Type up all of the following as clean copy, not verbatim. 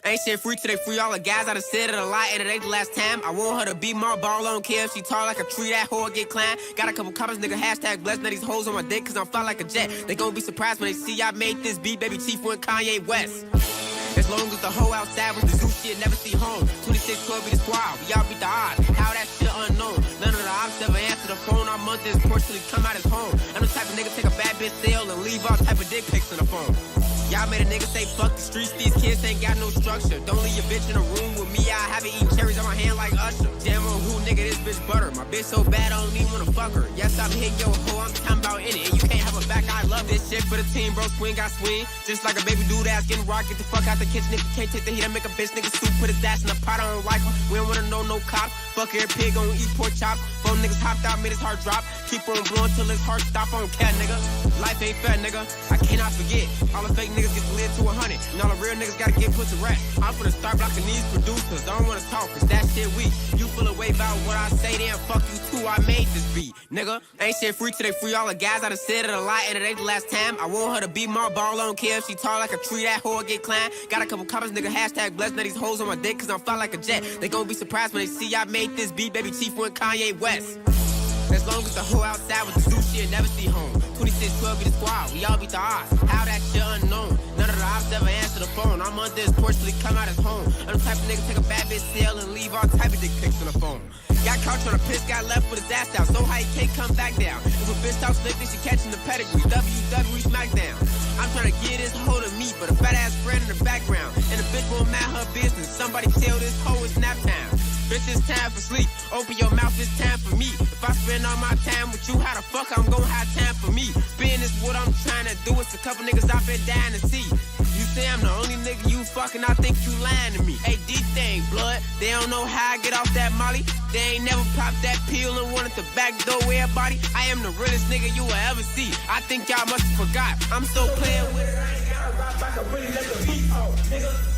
Ain't shit free till they free all the guys. I done said it a lot and it ain't the last time. I want her to be my ball, I don't care if she tall like a tree, that whore get climbed. Got a couple comments, nigga, hashtag blessed. Now these hoes on my dick cause I'm fly like a jet. They gon' be surprised when they see I made this beat, baby Chief and Kanye West. As long as the hoe outside with the zoo shit, never see home. 2612 be the squad, we all beat the odds. How that shit unknown. None of the ops ever answer the phone. Our month is porch till he come out his home. I'm the type of nigga take a bad bitch sale and leave all type of dick pics in the phone. Y'all made a nigga say fuck the streets, these kids ain't got no structure. Don't leave your bitch in a room with me, I have it eating cherries on my hand like Usher. Damn on who, nigga, this bitch butter. My bitch so bad, I don't even wanna fuck her. Yes, I'm hitting your hoe, I'm talking about in it. And you can't have a back, I love this shit for the team, bro. Swing, got swing. Just like a baby dude ass getting rocked, get the fuck out the kitchen. If you can't take the heat, I make a bitch nigga soup, put his ass in the pot, I don't like him. We don't wanna know no cops. Fuck every pig, gon' eat pork chop. 4 niggas hopped out, made his heart drop. Keep on blowing till his heart stop, I don't care, nigga. Life ain't fair, nigga. I cannot forget. All the fake niggas get to live to 100. And all the real niggas gotta get put to rest. I'm finna start blocking these producers. I don't wanna talk, cause that shit weak. You feel away about what I say, then fuck you too. I made this beat, nigga. Ain't shit free till they free all the guys. I done said it a lot and it ain't the last time. I want her to be my ball, I don't care if she tall like a tree, that whore get climbed. Got a couple comments, nigga, hashtag blessed. Now these hoes on my dick cause I'm fly like a jet. They gon' be surprised when they see I made this beat, baby Chief and Kanye West. As long as the hoe outside with the zoo shit, never see home. 2612 be the squad, we all beat the odds. How that shit unknown. None of the ops ever answer the phone. I'm under his porch till he come out his home. I'm the type of nigga take a bad bitch sale and leave all type of dick pics on the phone. Got caught trying to piss, got left with his ass out. So high he can't come back down. If a bitch talks slick, then she catching the pedigree. WWE Smackdown. I'm trying to get this hoe to me, but a fat ass friend in the background. And the bitch won't mind her business. Somebody tell this hoe it's nap time. Bitch, it's time for sleep. Open your mouth, it's time for me. If I spend all my time with you, how the fuck I'm gon' have time for me? Being is what I'm trying to do. It's a couple niggas I've been dying to see. You say I'm the only nigga you fucking, I think you lying to me. Hey, D-Thing, blood, they don't know how I get off that molly. They ain't never popped that pill and wanted to backdoor everybody. I am the realest nigga you will ever see. I think y'all must have forgot. I'm so playing with it, I ain't gotta rock back, I really let the beat off, nigga.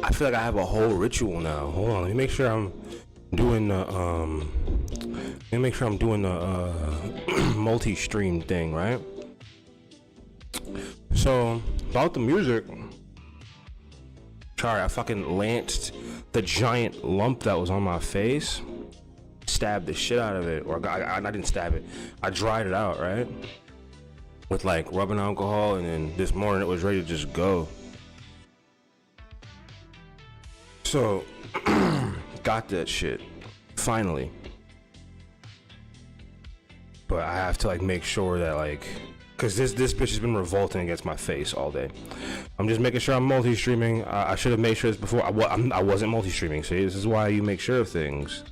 I feel like I have a whole ritual now. Hold on, let me make sure I'm doing the multi-stream thing, right? So about the music, sorry, I fucking lanced the giant lump that was on my face, stabbed the shit out of it, or I didn't stab it, I dried it out, right? With like rubbing alcohol, and then this morning it was ready to just go. So, got that shit, finally. But I have to like make sure that like, cause this bitch has been revolting against my face all day. I'm just making sure I'm multi-streaming. I should have made sure this before. I wasn't multi-streaming. See, this is why you make sure of things.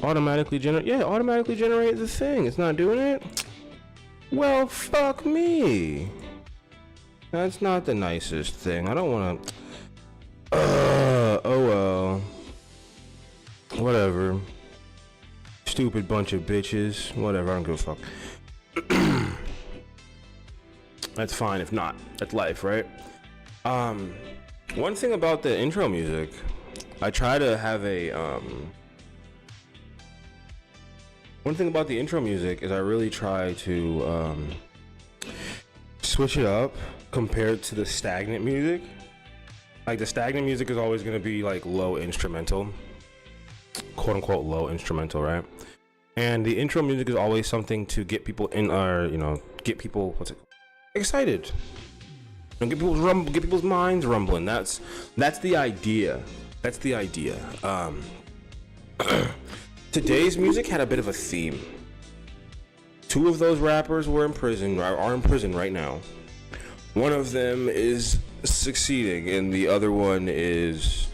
Automatically generate, yeah, automatically generate the thing. It's not doing it. Well, fuck me. That's not the nicest thing. I don't want to. Oh well. Whatever. Stupid bunch of bitches. Whatever, I don't give a fuck. That's fine if not. That's life, right? One thing about the intro music, I try to have a one thing about the intro music is I really try to switch it up compared to the stagnant music. Like the stagnant music is always going to be like low instrumental, quote unquote low instrumental, right? And the intro music is always something to get people in, or get people excited, and get people's minds rumbling. That's the idea. That's the idea. Today's music had a bit of a theme. 2 of those rappers were in prison, are in prison right now. One of them is succeeding and the other one has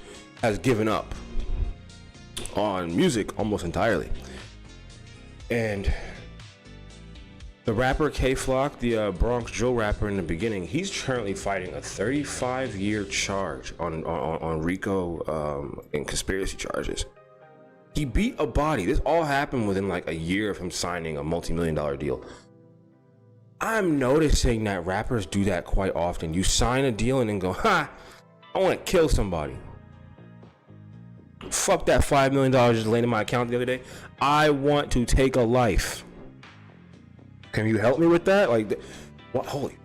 given up on music almost entirely. And The rapper K Flock, the Bronx Joe rapper in the beginning, he's currently fighting a 35-year charge on RICO and conspiracy charges. He beat a body. This all happened within like a year of him signing a multi-million-dollar deal. I'm noticing that rappers do that quite often. You sign a deal and then go, ha, I want to kill somebody. Fuck that $5 million just landed in my account the other day. I want to take a life. Can you help me with that? Like, what? Holy.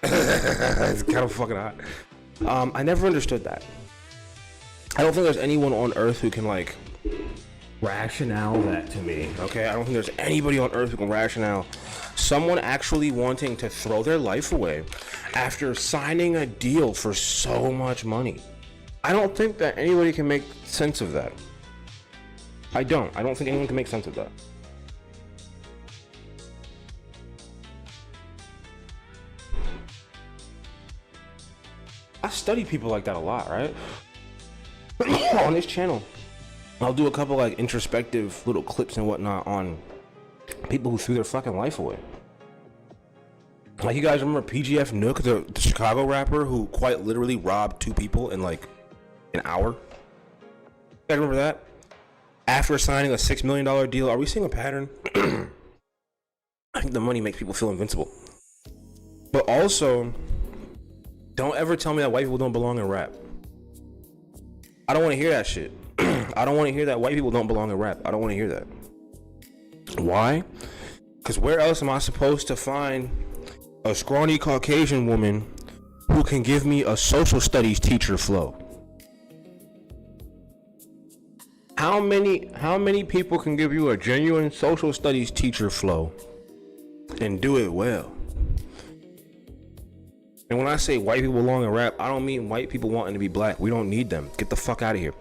It's kind of fucking hot. I never understood that. I don't think there's anyone on earth who can like rationale that to me. Okay, I don't think there's anybody on earth who can rationale someone actually wanting to throw their life away after signing a deal for so much money. I don't think that anybody can make sense of that. I don't think anyone can make sense of that. I study people like that a lot, right? On this channel, I'll do a couple like introspective little clips and whatnot on people who threw their fucking life away. Like, you guys remember PGF Nook, the Chicago rapper who quite literally robbed 2 people in like an hour? You guys remember that? After signing a $6 million deal, are we seeing a pattern? I think the money makes people feel invincible. But also, don't ever tell me that white people don't belong in rap. I don't want to hear that shit. I don't want to hear that white people don't belong in rap. I don't want to hear that. Why? Because where else am I supposed to find a scrawny Caucasian woman who can give me a social studies teacher flow? How many people can give you a genuine social studies teacher flow and do it well? And when I say white people belong in rap, I don't mean white people wanting to be black. We don't need them. Get the fuck out of here.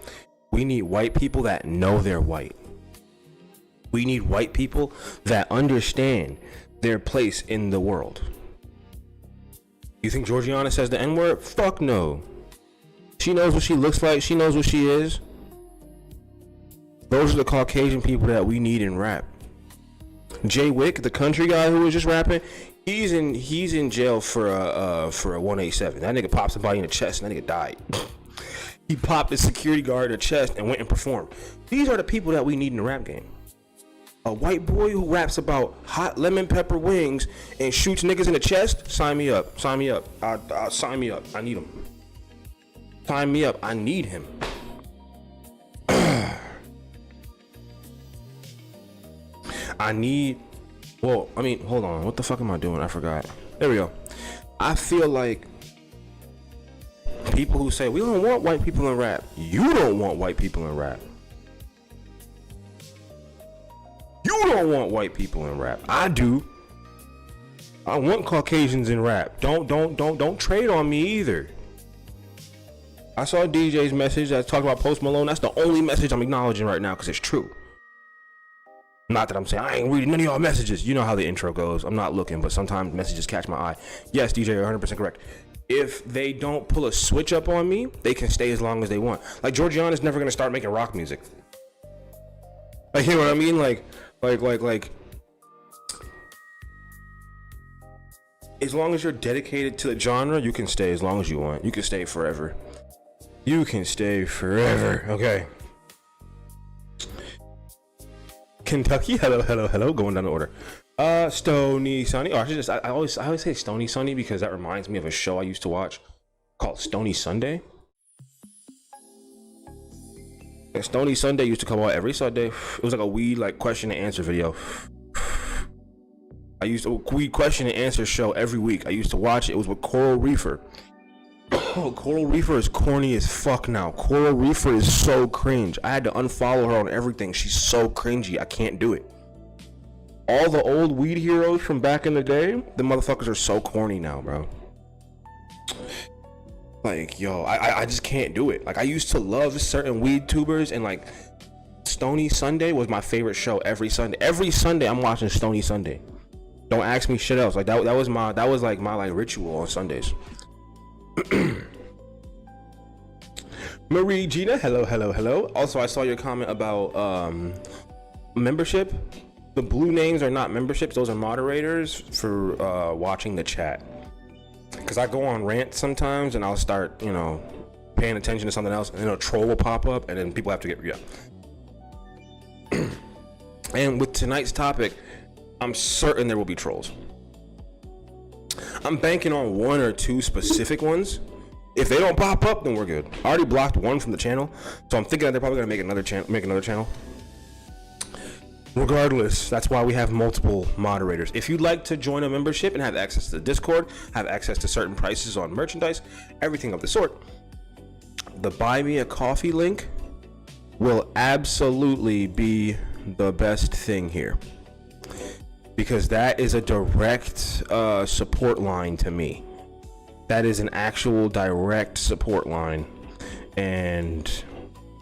We need white people that know they're white. We need white people that understand their place in the world. You think Georgiana says the N-word? Fuck no. She knows what she looks like. She knows what she is. Those are the Caucasian people that we need in rap. Jay Wick, the country guy who was just rapping, he's in jail for a 187. That nigga popped somebody in the chest and that nigga died. He popped a security guard in the chest and went and performed. These are the people that we need in the rap game. A white boy who raps about hot lemon pepper wings and shoots niggas in the chest? Sign me up. Sign me up. Sign me up. I need him. Sign me up. I need him. Hold on. What the fuck am I doing? I forgot. There we go. I feel like people who say, we don't want white people in rap. You don't want white people in rap. You don't want white people in rap. I do. I want Caucasians in rap. Don't trade on me either. I saw DJ's message that talked about Post Malone. That's the only message I'm acknowledging right now because it's true. Not that I'm saying I ain't reading none of y'all messages. You know how the intro goes. I'm not looking, but sometimes messages catch my eye. Yes, DJ, you're 100% correct. If they don't pull a switch up on me, they can stay as long as they want. Like, Georgiana's never gonna start making rock music. Like, you know what I mean? Like, as long as you're dedicated to the genre, you can stay as long as you want. You can stay forever. You can stay forever. Okay. Kentucky, hello, going down the order. Stony Sunny. Oh, I always say Stony Sunny because that reminds me of a show I used to watch called Stony Sunday. And Stony Sunday used to come out every Sunday. It was like a weed question and answer video. I used to weed question and answer show every week. I used to watch it. It was with Coral Reefer. Coral Reefer is corny as fuck now. Coral Reefer is so cringe. I had to unfollow her on everything. She's so cringy. I can't do it. All the old weed heroes from back in the day, the motherfuckers are so corny now, bro. Like, yo, I just can't do it. Like, I used to love certain weed tubers, and like Stony Sunday was my favorite show every Sunday. Every Sunday I'm watching Stony Sunday. Don't ask me shit else. Like that was my ritual on Sundays. Marie Gina, hello. Also, I saw your comment about membership. The blue names are not memberships; those are moderators for watching the chat. Because I go on rant sometimes, and I'll start, you know, paying attention to something else, and then a troll will pop up, and then people have to get And with tonight's topic, I'm certain there will be trolls. I'm banking on 1 or 2 specific ones. If they don't pop up, then we're good. I already blocked 1 from the channel, so I'm thinking that they're probably gonna make another channel. Regardless, that's why we have multiple moderators. If you'd like to join a membership and have access to the Discord, have access to certain prices on merchandise, everything of the sort, the Buy Me a Coffee link will absolutely be the best thing here, because that is a direct support line to me. That is an actual direct support line, and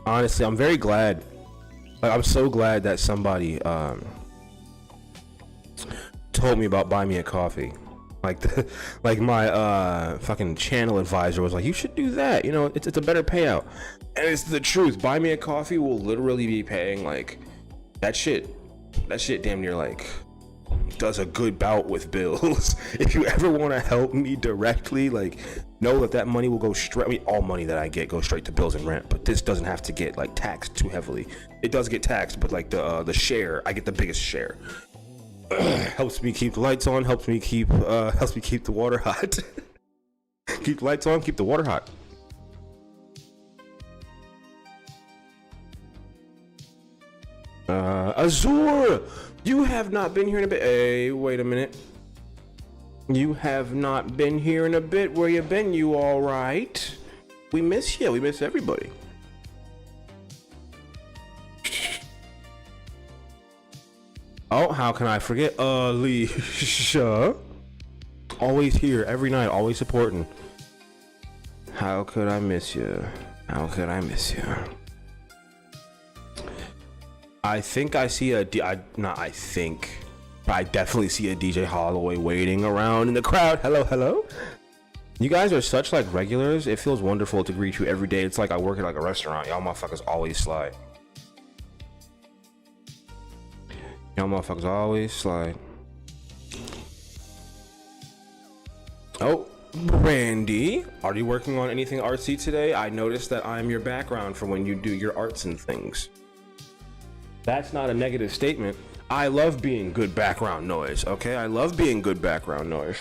honestly, I'm very glad. Like, I'm so glad that somebody told me about Buy Me a Coffee. Like my fucking channel advisor was like, you should do that. You know, it's a better payout, and it's the truth. Buy Me a Coffee will literally be paying like that shit. That shit damn near like does a good bout with bills. If you ever want to help me directly, like, know that money will go straight. I mean, all money that I get goes straight to bills and rent, but this doesn't have to get like taxed too heavily. It does get taxed, but like the share, I get the biggest share. Helps me keep the lights on, helps me keep the water hot. Keep the lights on, keep the water hot. Azur, you have not been here in a bit. Hey, wait a minute. You have not been here in a bit. Where you been? You all right? We miss you. We miss everybody. Oh, how can I forget? Alicia. Always here, every night, always supporting. How could I miss you? How could I miss you? I think I see I definitely see a DJ Holloway waiting around in the crowd. Hello, hello. You guys are such like regulars. It feels wonderful to greet you every day. It's like I work at like a restaurant. Y'all motherfuckers always slide. Y'all motherfuckers always slide. Oh, Brandy, are you working on anything artsy today? I noticed that I'm your background for when you do your arts and things. That's not a negative statement. I love being good background noise, okay? I love being good background noise.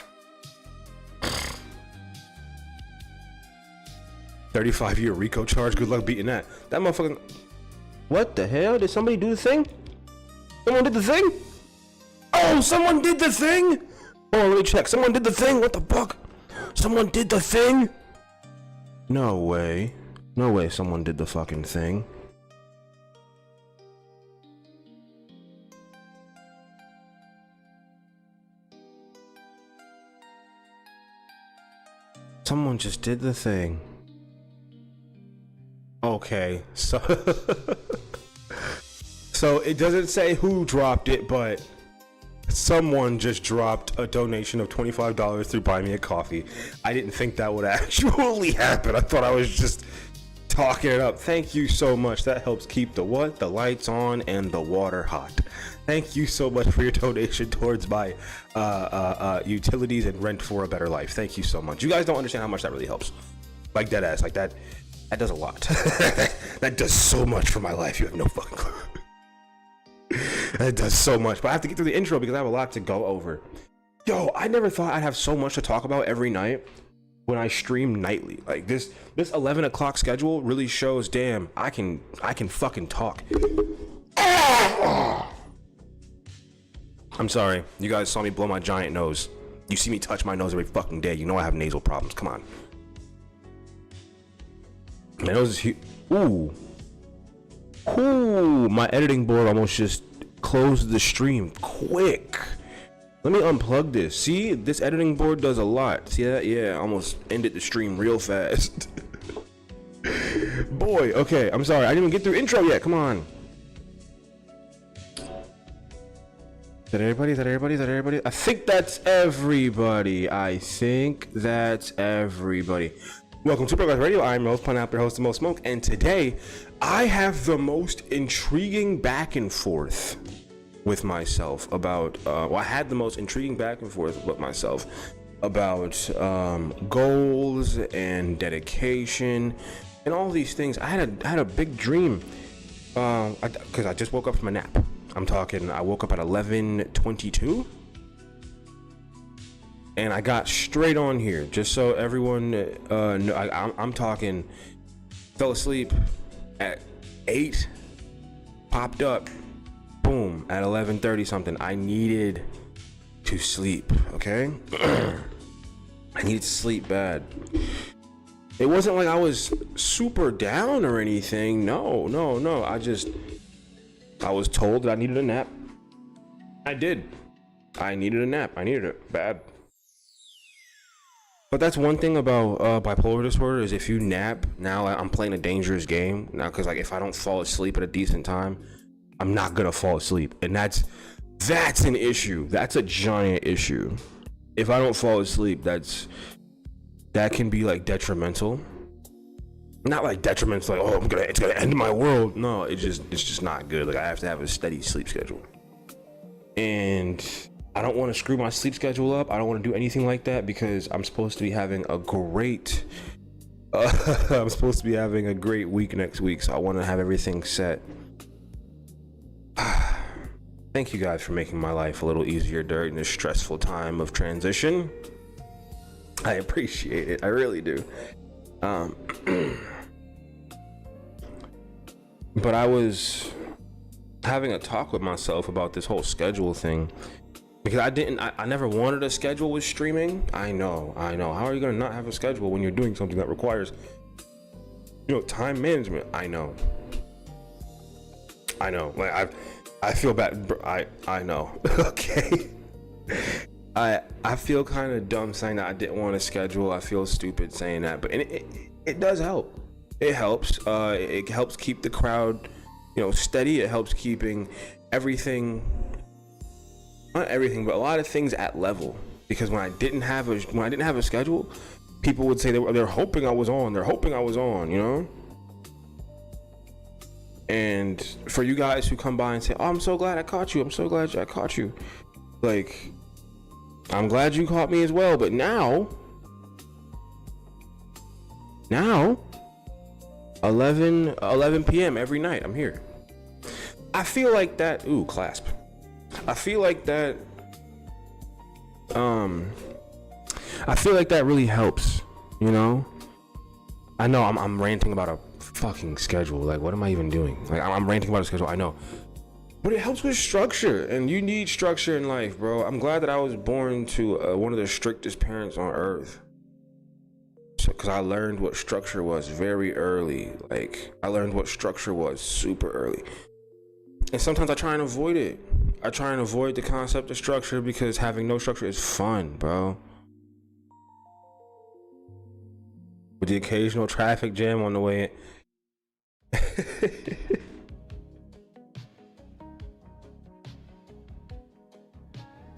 35-year Rico charge. Good luck beating that. That motherfucking... What the hell? Did somebody do the thing? Someone did the thing? Oh, someone did the thing? Oh, let me check. Someone did the thing? What the fuck? Someone did the thing? No way. No way someone did the fucking thing. Someone just did the thing. Okay, so so it doesn't say who dropped it, but someone just dropped a donation of $25 through Buy Me a Coffee. I didn't think that would actually happen. I thought I was just talking it up. Thank you so much. That helps keep the lights on and the water hot. Thank you so much for your donation towards my utilities and rent for a better life. Thank you so much. You guys don't understand how much that really helps. Like dead ass, like that does a lot. That does so much for my life. You have no fucking clue. That does so much. But I have to get through the intro because I have a lot to go over. Yo, I never thought I'd have so much to talk about every night when I stream nightly. Like this 11 o'clock schedule really shows, damn, I can fucking talk. I'm sorry. You guys saw me blow my giant nose. You see me touch my nose every fucking day. You know I have nasal problems. Come on. My nose is huge. Ooh. Ooh. My editing board almost just closed the stream quick. Let me unplug this. See, this editing board does a lot. See that? Yeah, almost ended the stream real fast. Boy, okay. I'm sorry. I didn't even get through intro yet. Come on. Is that everybody? Is that everybody? Is that everybody? I think that's everybody. I think that's everybody. Welcome to Copycooks Radio. I'm your host, Pineapple, host of Most Smoke, and today I have the most intriguing back and forth with myself about I had the most intriguing back and forth with myself about goals and dedication and all these things. I had a big dream because I just woke up from a nap. I woke up at 11:22 and I got straight on here just so everyone know. I'm talking, fell asleep at 8, popped up, boom, at 11:30 something. I needed to sleep, okay? I needed to sleep bad. It wasn't like I was super down or anything. No. I was told that I needed a nap. I did. I needed a nap. I needed it bad. But that's one thing about bipolar disorder is if you nap, now I'm playing a dangerous game now, because like if I don't fall asleep at a decent time, I'm not gonna fall asleep, and that's an issue. That's a giant issue. If I don't fall asleep, that can be like detrimental. Not like detrimental, like it's gonna end my world. No, it's just not good. Like I have to have a steady sleep schedule, and I don't want to screw my sleep schedule up. I don't want to do anything like that because I'm supposed to be having a great week next week. So I want to have everything set. Thank you guys for making my life a little easier during this stressful time of transition. I appreciate it. I really do. But I was having a talk with myself about this whole schedule thing because I never wanted a schedule with streaming. I know. How are you going to not have a schedule when you're doing something that requires, time management? I know. Like I feel bad. I know. Okay. I feel kind of dumb saying that I didn't want a schedule. I feel stupid saying that, but it does help. It helps. It helps keep the crowd, steady. It helps keeping everything, not everything, but a lot of things at level. Because when I didn't have a schedule, people would say they're hoping I was on. They're hoping I was on. And for you guys who come by and say, "Oh, I'm so glad I caught you. I'm so glad I caught you." Like, I'm glad you caught me as well. But now, 11 p.m. every night, I'm here. I feel like that. Ooh, clasp. I feel like that. I feel like that really helps. I know I'm ranting about a fucking schedule. Like, what am I even doing? Like, I'm ranting about a schedule. I know, but it helps with structure, and you need structure in life, bro. I'm glad that I was born to one of the strictest parents on earth. Because I learned what structure was very early. Like, I learned what structure was super early. And sometimes I try and avoid it. I try and avoid the concept of structure because having no structure is fun, bro. With the occasional traffic jam on the way in.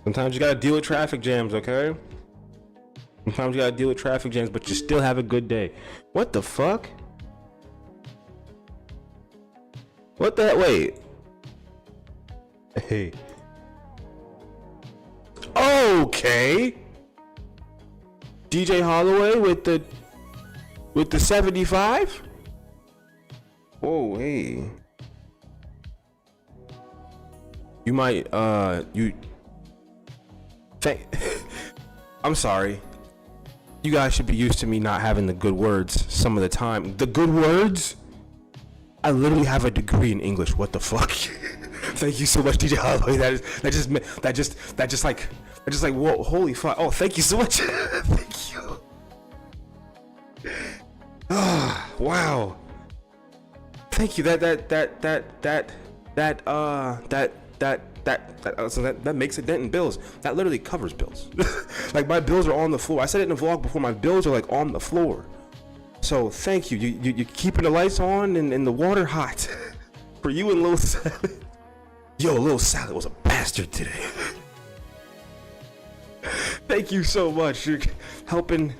Sometimes you gotta deal with traffic jams, okay? Sometimes you gotta deal with traffic jams, but you still have a good day. What the fuck? What the wait? Hey. Okay. DJ Holloway with the 75? Whoa, hey. You might I'm sorry. You guys should be used to me not having the good words some of the time. The good words? I literally have a degree in English. What the fuck? Thank you so much, DJ Holloway. That just like whoa, holy fuck. Oh, thank you so much. Thank you. Oh, wow. Thank you. That makes a dent in bills. That literally covers bills. Like, my bills are on the floor. I said it in the vlog before. My bills are like on the floor. So thank you. You're keeping the lights on and the water hot for you and Lil Salad. Yo, Lil Salad was a bastard today. Thank you so much. You're helping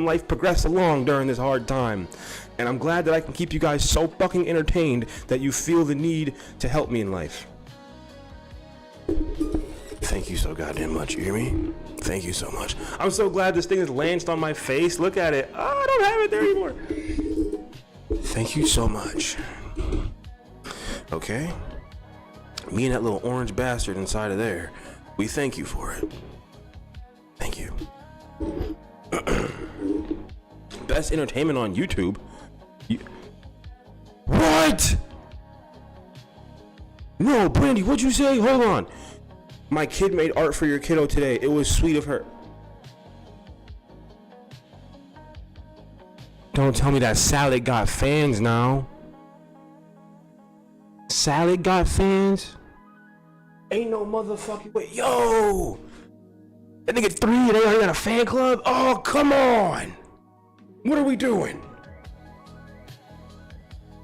life progress along during this hard time. And I'm glad that I can keep you guys so fucking entertained that you feel the need to help me in life. Thank you so goddamn much. You hear me? Thank you so much. I'm so glad this thing is lanced on my face. Look at it. Oh, I don't have it there anymore. Thank you so much. Okay? Me and that little orange bastard inside of there, we thank you for it. Thank you. Best entertainment on YouTube. What? No, Brandy, what'd you say? Hold on. My kid made art for your kiddo today. It was sweet of her. Don't tell me that Salad got fans now. Salad got fans? Ain't no motherfucking way. Yo! That nigga 3 and they already got a fan club? Oh, come on! What are we doing?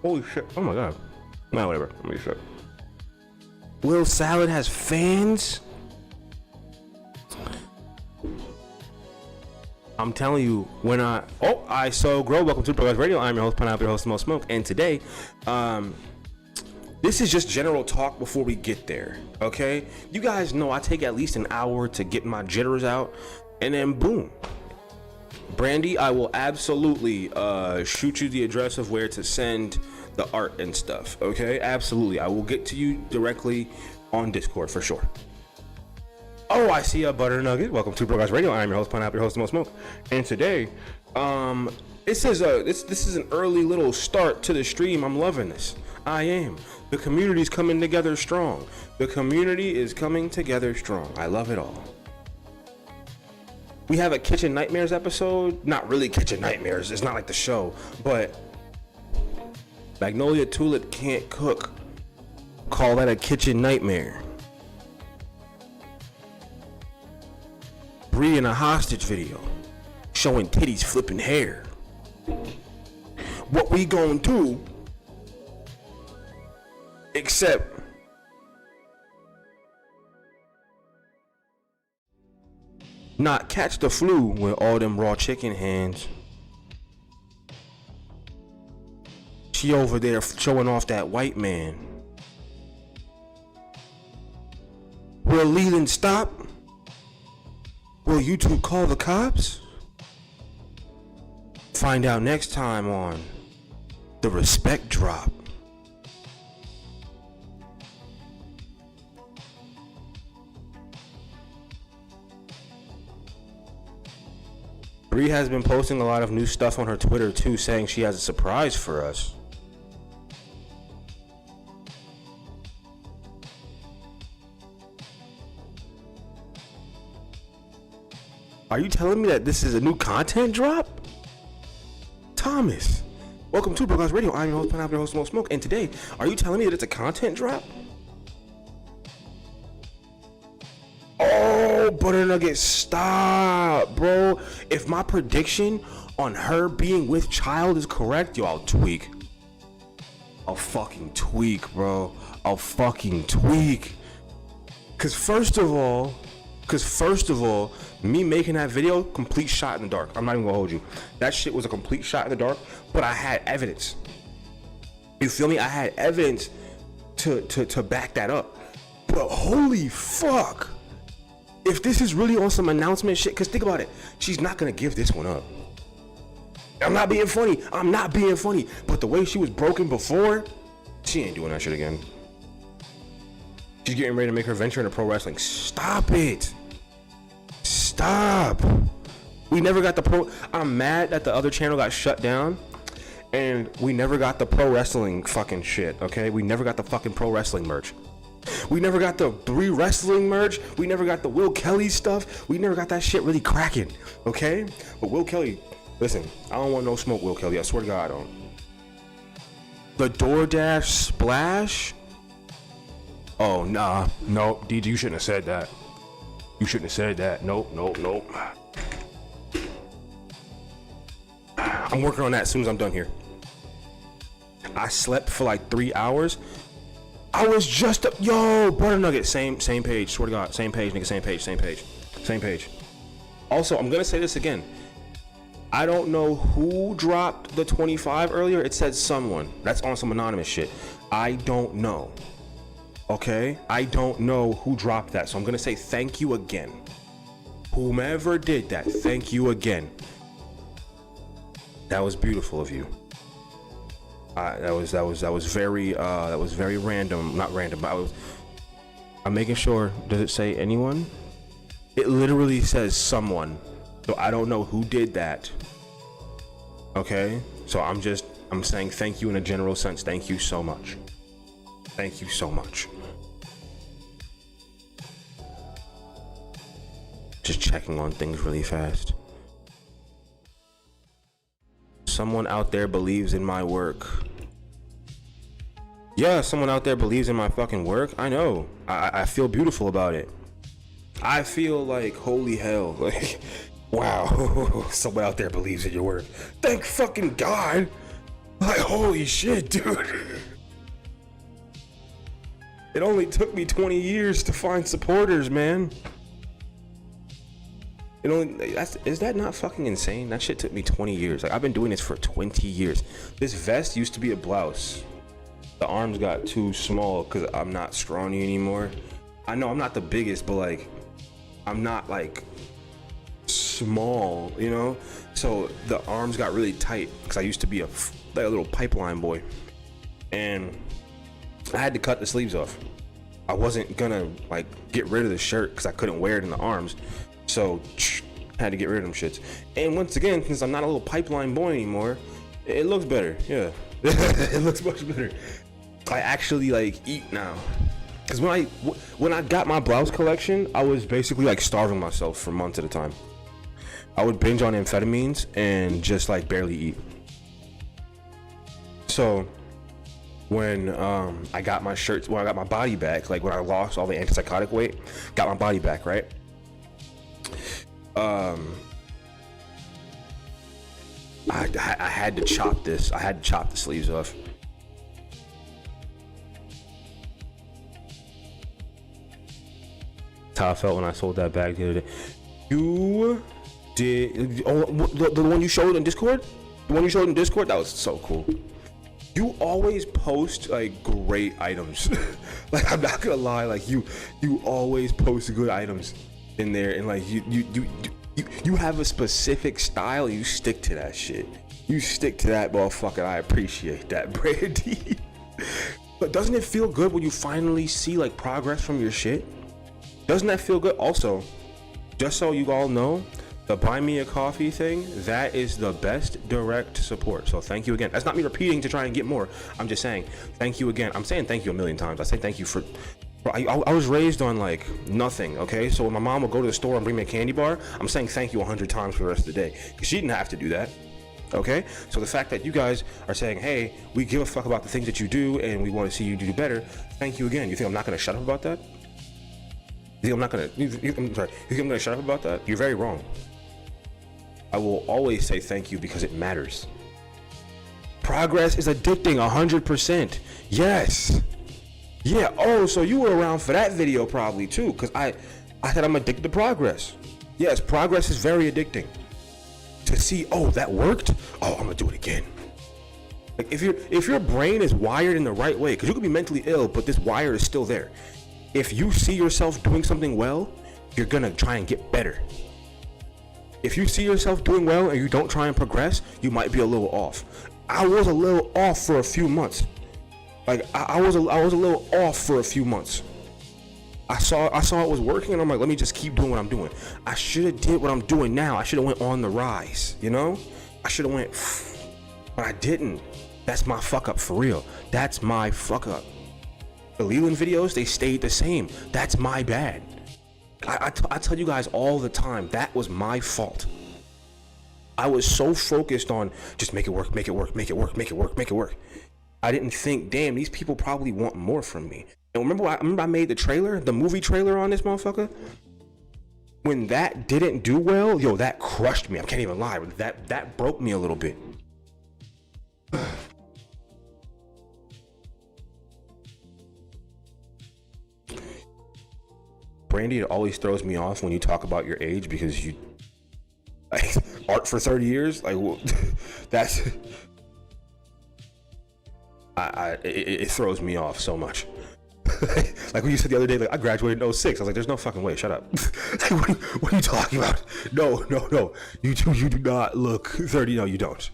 Holy shit. Oh my god. Nah, whatever. Let me shut. Will Salad has fans? I'm telling you, when I so grow. Welcome to Doordash Radio. I'm your host, Pineapple, your host, Mo Smoke, and today, this is just general talk before we get there. Okay, you guys know I take at least an hour to get my jitters out, and then boom, Brandy, I will absolutely shoot you the address of where to send the art and stuff. Okay, absolutely, I will get to you directly on Discord for sure. Oh, I see a butter nugget. Welcome to Doordash Radio. I'm your host, Pineapple, your host, Mo Smoke, and today, it says this is an early little start to the stream. I'm loving this. I am. The community's coming together strong. The community is coming together strong. I love it all. We have a Kitchen Nightmares episode. Not really Kitchen Nightmares. It's not like the show, but Magnolia Tulip can't cook. Call that a kitchen nightmare. Bree in a hostage video showing titties flipping hair. What we gonna do except not catch the flu with all them raw chicken hands. She over there showing off that white man. Will Leland stop? Will YouTube call the cops? Find out next time on The Respect Drop. Bree has been posting a lot of new stuff on her Twitter too, saying she has a surprise for us. Are you telling me that this is a new content drop? Thomas, welcome to Doordash Radio. I'm your host, Pineapple, your host, Mo Smoke, and today, are you telling me that it's a content drop? Oh, Butter Nugget, stop, bro. If my prediction on her being with child is correct, yo, I'll tweak. I'll fucking tweak, bro. I'll fucking tweak. Cause first of all, me making that video, complete shot in the dark. I'm not even gonna hold you. That shit was a complete shot in the dark, but I had evidence. You feel me? I had evidence to back that up. But holy fuck. If this is really on some announcement shit, cause think about it, she's not gonna give this one up. I'm not being funny. But the way she was broken before, she ain't doing that shit again. She's getting ready to make her venture into pro wrestling. Stop it. Stop. We never got the pro. I'm mad that the other channel got shut down and we never got the pro wrestling fucking shit, okay? We never got the fucking pro wrestling merch. We never got the Bree wrestling merch. We never got the Will Kelly stuff. We never got that shit really cracking, okay? But Will Kelly, listen, I don't want no smoke, Will Kelly. I swear to God, I don't. The Doordash splash? Oh, nah. Nope. DJ, you shouldn't have said that. You shouldn't have said that. Nope. I'm working on that as soon as I'm done here. I slept for like 3 hours. I was just up. Yo, Butter Nugget. Same page. Swear to God. Same page, nigga. Same page. Also, I'm going to say this again. I don't know who dropped the 25 earlier. It said someone. That's on some anonymous shit. I don't know. Okay, I don't know who dropped that, so I'm gonna say thank you again. Whomever did that, thank you again. That was beautiful of you. That was very random. Not random, but I'm making sure. Does it say anyone? It literally says someone. So I don't know who did that. Okay, so I'm saying thank you in a general sense. Thank you so much. Thank you so much. Just checking on things really fast. Someone out there believes in my work. Yeah, someone out there believes in my fucking work. I know. I feel beautiful about it. I feel like holy hell. Like, wow, someone out there believes in your work. Thank fucking God. Like, holy shit, dude. It only took me 20 years to find supporters, man. Is that not fucking insane? That shit took me 20 years. Like, I've been doing this for 20 years. This vest used to be a blouse. The arms got too small because I'm not scrawny anymore. I know I'm not the biggest, but like, I'm not like small, you know? So the arms got really tight because I used to be like a little pipeline boy. And I had to cut the sleeves off. I wasn't gonna like get rid of the shirt because I couldn't wear it in the arms. So had to get rid of them shits. And once again, since I'm not a little pipeline boy anymore, it looks better. Yeah, it looks much better. I actually like eat now. Cause when I got my blouse collection, I was basically like starving myself for months at a time. I would binge on amphetamines and just like barely eat. So when I got my shirts, when I got my body back, like when I lost all the antipsychotic weight, got my body back, right? I had to chop this. I had to chop the sleeves off. That's how I felt when I sold that bag the other day. You did? Oh, the one you showed in Discord? The one you showed in Discord? That was so cool. You always post like great items. Like, I'm not gonna lie, like you always post good items in there, and like you have a specific style. You stick to that shit. You stick to that, motherfucker. I appreciate that, Brandy. But doesn't it feel good when you finally see like progress from your shit? Doesn't that feel good? Also, just so you all know, the buy me a coffee thing, that is the best direct support. So thank you again. That's not me repeating to try and get more. I'm just saying thank you again. I'm saying thank you a million times. I say thank you for I was raised on like nothing, okay? So when my mom would go to the store and bring me a candy bar, I'm saying thank you 100 times for the rest of the day, because she didn't have to do that, okay? So the fact that you guys are saying, hey, we give a fuck about the things that you do and we want to see you do better, thank you again. You think I'm not going to shut up about that? You think I'm not going to, I'm sorry, you think I'm going to shut up about that? You're very wrong. I will always say thank you because it matters. Progress is addicting 100%. Yes. Yeah, oh, so you were around for that video probably too, because I said I'm addicted to progress. Yes, progress is very addicting. To see, oh, that worked? Oh, I'm gonna do it again. Like, if your brain is wired in the right way, because you could be mentally ill, but this wire is still there. If you see yourself doing something well, you're gonna try and get better. If you see yourself doing well and you don't try and progress, you might be a little off. I was a little off for a few months. Like I was a little off for a few months. I saw it was working, and I'm like, let me just keep doing what I'm doing. I should have did what I'm doing now. I should have went on the rise, you know? I should have went, but I didn't. That's my fuck up, for real. That's my fuck up. The Leland videos, they stayed the same. That's my bad. I tell you guys all the time, that was my fault. I was so focused on just make it work, make it work, make it work, make it work, make it work. I didn't think, damn, these people probably want more from me. And remember I made the trailer, the movie trailer on this motherfucker? When that didn't do well, yo, that crushed me. I can't even lie. That broke me a little bit. Brandy, it always throws me off when you talk about your age, because you like art for 30 years. Like, well, that's it throws me off so much. Like when you said the other day, like I graduated in 06. I was like, there's no fucking way. Shut up. Like, what are you talking about? No. You do not look 30. No, you don't.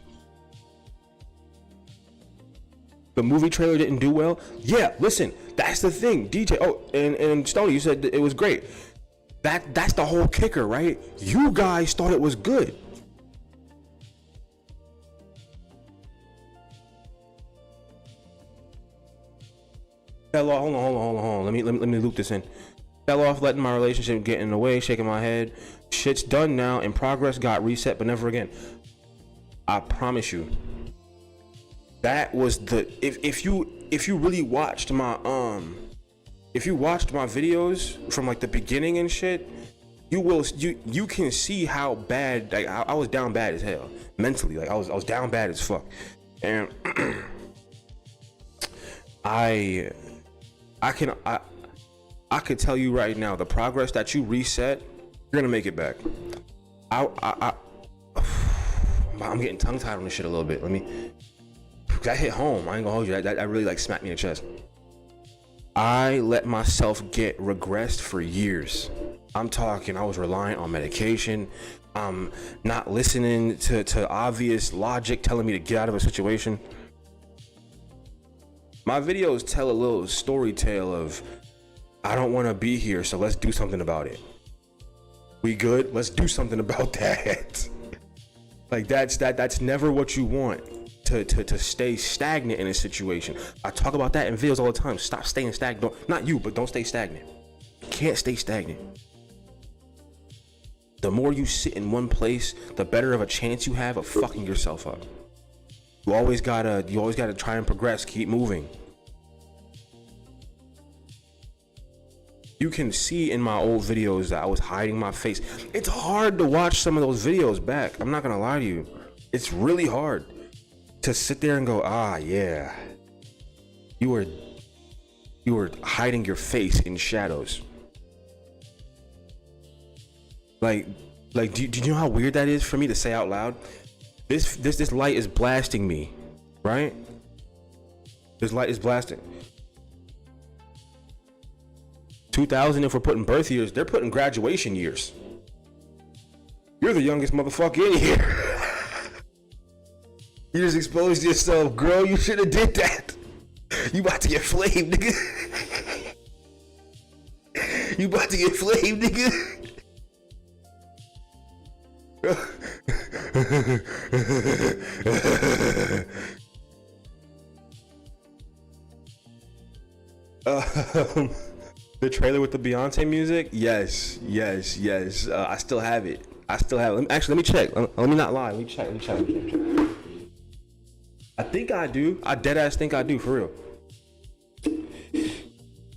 The movie trailer didn't do well. Yeah, listen, that's the thing. DJ. Oh, and Stoney, you said it was great. That's the whole kicker, right? You guys thought it was good. Fell off. Hold on. Let me loop this in. Fell off, letting my relationship get in the way, shaking my head. Shit's done now. In progress, got reset, but never again. I promise you. That was the if you really watched my if you watched my videos from like the beginning and shit, you can see how bad, like I was down bad as hell mentally. Like I was down bad as fuck, and I could tell you right now, the progress that you reset, you're gonna make it back. I'm getting tongue tied on this shit a little bit. That hit home. I ain't gonna hold you. That really like smacked me in the chest. I let myself get regressed for years. I'm talking, I was relying on medication. Not listening to obvious logic telling me to get out of a situation. My videos tell a little story tale of, I don't want to be here, so let's do something about it. We good? Let's do something about that. Like that's never what you want. To stay stagnant in a situation. I talk about that in videos all the time. Stop staying stagnant. Not you, but don't stay stagnant. You can't stay stagnant. The more you sit in one place, the better of a chance you have of fucking yourself up. You always gotta try and progress, keep moving. You can see in my old videos that I was hiding my face. It's hard to watch some of those videos back. I'm not gonna lie to you. It's really hard to sit there and go, yeah, you were hiding your face in shadows. Like, do you know how weird that is for me to say out loud? This light is blasting me, right? This light is blasting. 2000, if we're putting birth years, they're putting graduation years. You're the youngest motherfucker in here. You just exposed yourself, girl. You should have did that. You about to get flamed, nigga. You about to get flamed, nigga. The trailer with the Beyonce music, yes. I still have it. Actually, let me check. Let me not lie. Let me check. I think I do. I dead ass think I do, for real.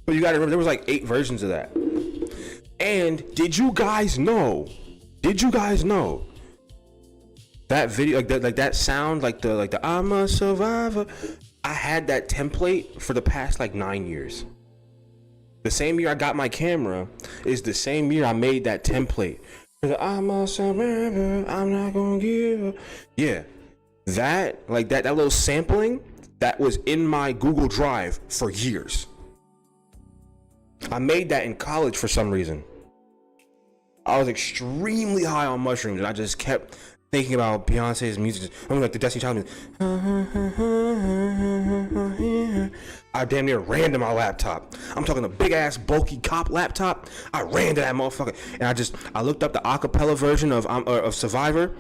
But you gotta remember, there was like 8 versions of that. And did you guys know that video, like that sound, like the I'm a survivor? I had that template for the past like 9 years. The same year I got my camera is the same year I made that template. I'm a survivor, I'm not gonna give up. Yeah. That little sampling, that was in my Google Drive for years. I made that in college for some reason. I was extremely high on mushrooms and I just kept thinking about Beyonce's music. I'm like the Destiny Child music. I damn near ran to my laptop. I'm talking a big ass bulky cop laptop. I ran to that motherfucker and I looked up the acapella version of Survivor.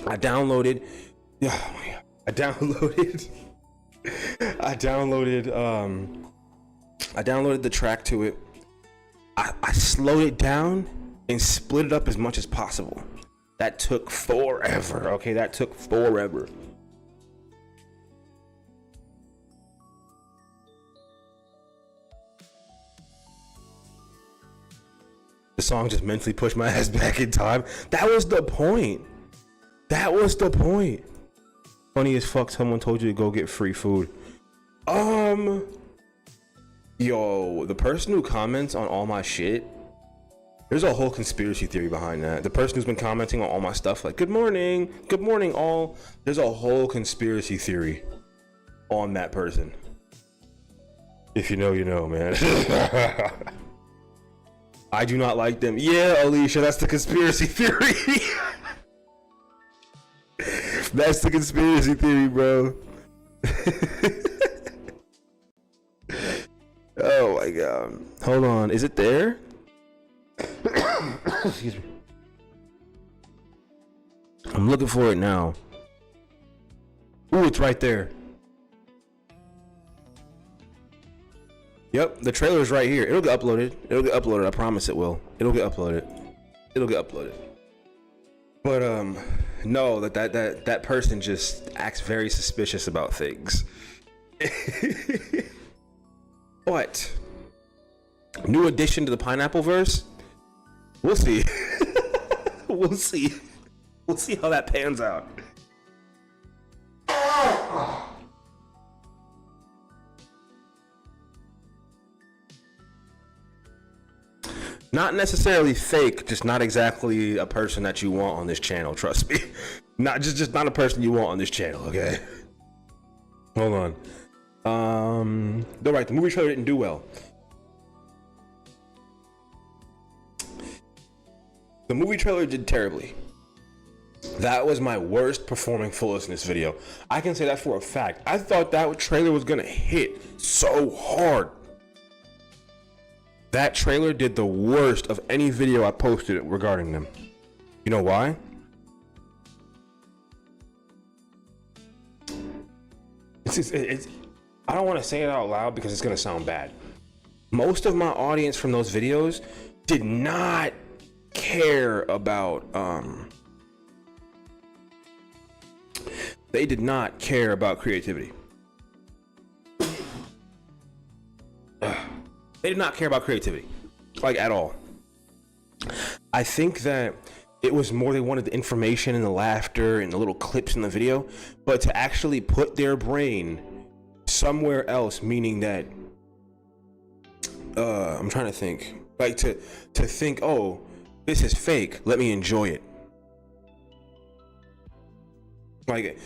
I downloaded the track to it. I slowed it down and split it up as much as possible. That took forever. Okay, that took forever. The song just mentally pushed my ass back in time. That was the point. Funny as fuck, someone told you to go get free food. Yo, the person who comments on all my shit, there's a whole conspiracy theory behind that. The person who's been commenting on all my stuff, like, good morning all. There's a whole conspiracy theory on that person. If you know, you know, man. I do not like them. Yeah, Alicia, that's the conspiracy theory. That's the conspiracy theory, bro. Oh my god. Hold on. Is it there? Excuse me. I'm looking for it now. Ooh, it's right there. Yep, the trailer is right here. It'll get uploaded. It'll get uploaded. I promise it will. It'll get uploaded. It'll get uploaded. But no, that person just acts very suspicious about things. But new addition to the Pineapple verse. We'll see. We'll see. We'll see how that pans out. Not necessarily fake, just not exactly a person that you want on this channel, trust me. Not just not a person you want on this channel, okay? Hold on. No, right, the movie trailer didn't do well. The movie trailer did terribly. That was my worst performing foolishness video. I can say that for a fact. I thought that trailer was gonna hit so hard. That trailer did the worst of any video I posted regarding them. You know why? It's I don't want to say it out loud because it's gonna sound bad. Most of my audience from those videos did not care about they did not care about creativity. They did not care about creativity, like at all. I think that it was more they wanted the information and the laughter and the little clips in the video, but to actually put their brain somewhere else, meaning that I'm trying to think, like to think, oh, this is fake, let me enjoy it. Like,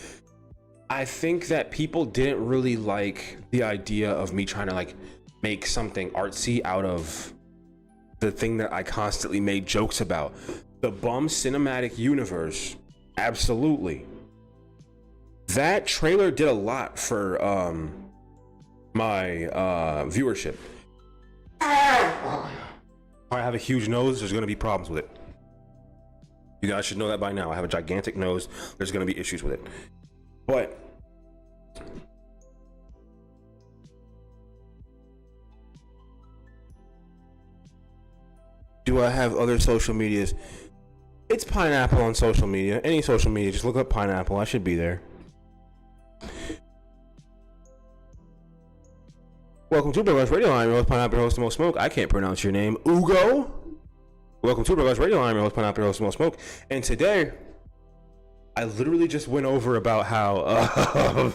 I think that people didn't really like the idea of me trying to like make something artsy out of the thing that I constantly made jokes about. The bum cinematic universe, absolutely. That trailer did a lot for my viewership. I have a huge nose, there's gonna be problems with it. You guys should know that by now. I have a gigantic nose, there's gonna be issues with it. But do I have other social medias? It's Pineapple on social media. Any social media, just look up Pineapple. I should be there. Welcome to Doordash Radio. I'm your host, Pineapple, host of Most Smoke. I can't pronounce your name. Ugo. Welcome to Doordash Radio. I'm your host, Pineapple, host of Most Smoke. And today, I literally just went over about how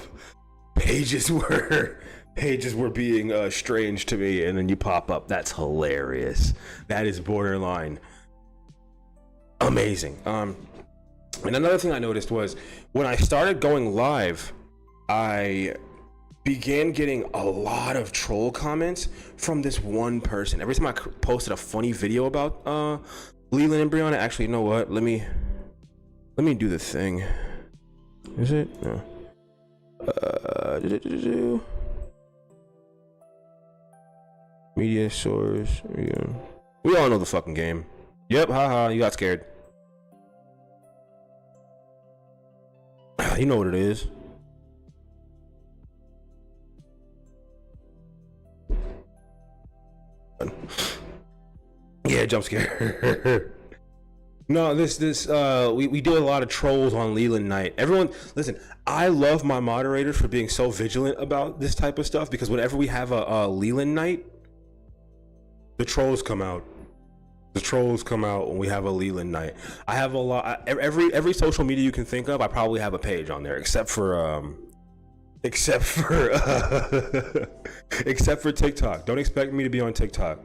pages were being strange to me, and then you pop up. That's hilarious. That is borderline amazing. And another thing I noticed was when I started going live, I began getting a lot of troll comments from this one person. Every time I posted a funny video about Leland and Brianna, actually, you know what? Let me do the thing. Is it? No. Media source. We all know the fucking game. Yep, haha, you got scared. You know what it is. Yeah, jump scare. No, we do a lot of trolls on Leland night. Everyone, listen, I love my moderators for being so vigilant about this type of stuff, because whenever we have a Leland night, the trolls come out. The trolls come out when we have a Leland night. I have a lot. Every social media you can think of, I probably have a page on there, except for TikTok. Don't expect me to be on TikTok.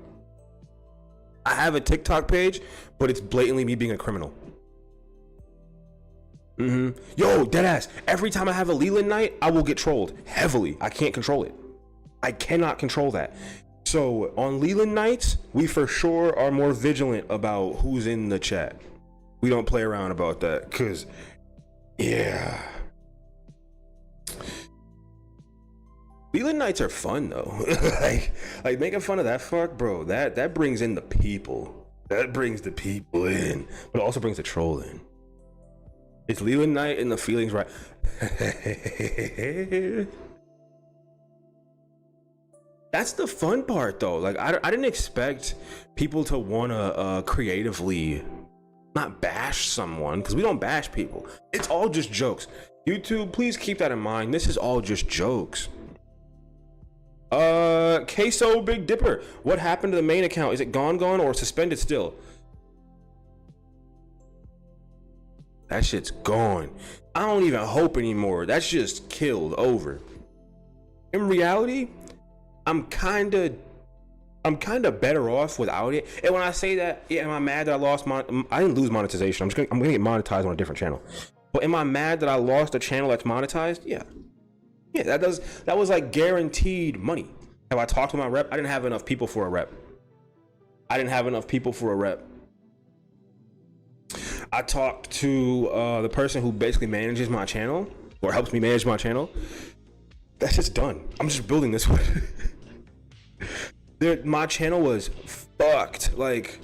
I have a TikTok page, but it's blatantly me being a criminal. Yo, deadass. Every time I have a Leland night, I will get trolled heavily. I can't control it. I cannot control that. So on Leland nights, we for sure are more vigilant about who's in the chat. We don't play around about that, cause yeah. Leland nights are fun though. like making fun of that fuck, bro. That brings in the people. That brings the people in, but it also brings the troll in. It's Leland night and the feelings right. That's the fun part though. Like I didn't expect people to wanna creatively not bash someone, because we don't bash people. It's all just jokes. YouTube, please keep that in mind. This is all just jokes. Queso Big Dipper, what happened to the main account? Is it gone or suspended still? That shit's gone. I don't even hope anymore. That's just killed, over. In reality, I'm kind of better off without it. And when I say that, yeah, am I mad that I lost I didn't lose monetization. I'm gonna get monetized on a different channel. But am I mad that I lost a channel that's monetized? Yeah. Yeah, that was like guaranteed money. Have I talked to my rep? I didn't have enough people for a rep. I talked to the person who basically manages my channel, or helps me manage my channel. That's just done. I'm just building this one. My channel was fucked. Like,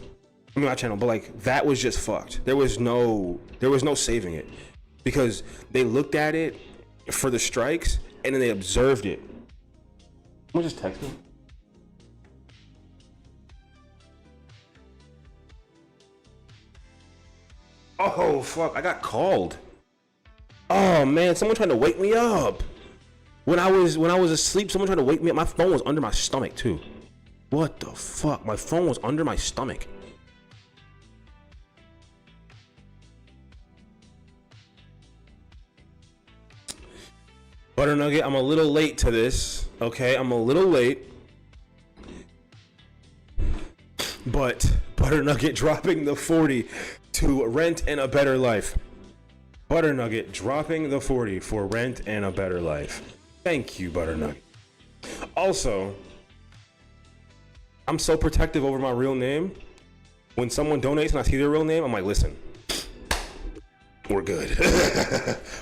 I mean, my channel, but like that was just fucked. There was no saving it, because they looked at it for the strikes and then they observed it. Someone just text me. Oh fuck, I got called. Oh man, someone tried to wake me up. When I was asleep, someone tried to wake me up. My phone was under my stomach too. What the fuck? My phone was under my stomach. Butter Nugget, I'm a little late to this. Okay, I'm a little late. But Butter Nugget dropping the 40 to rent and a better life. Butter Nugget dropping the 40 for rent and a better life. Thank you, Butter Nugget. Also, I'm so protective over my real name. When someone donates and I see their real name, I'm like, listen, we're good.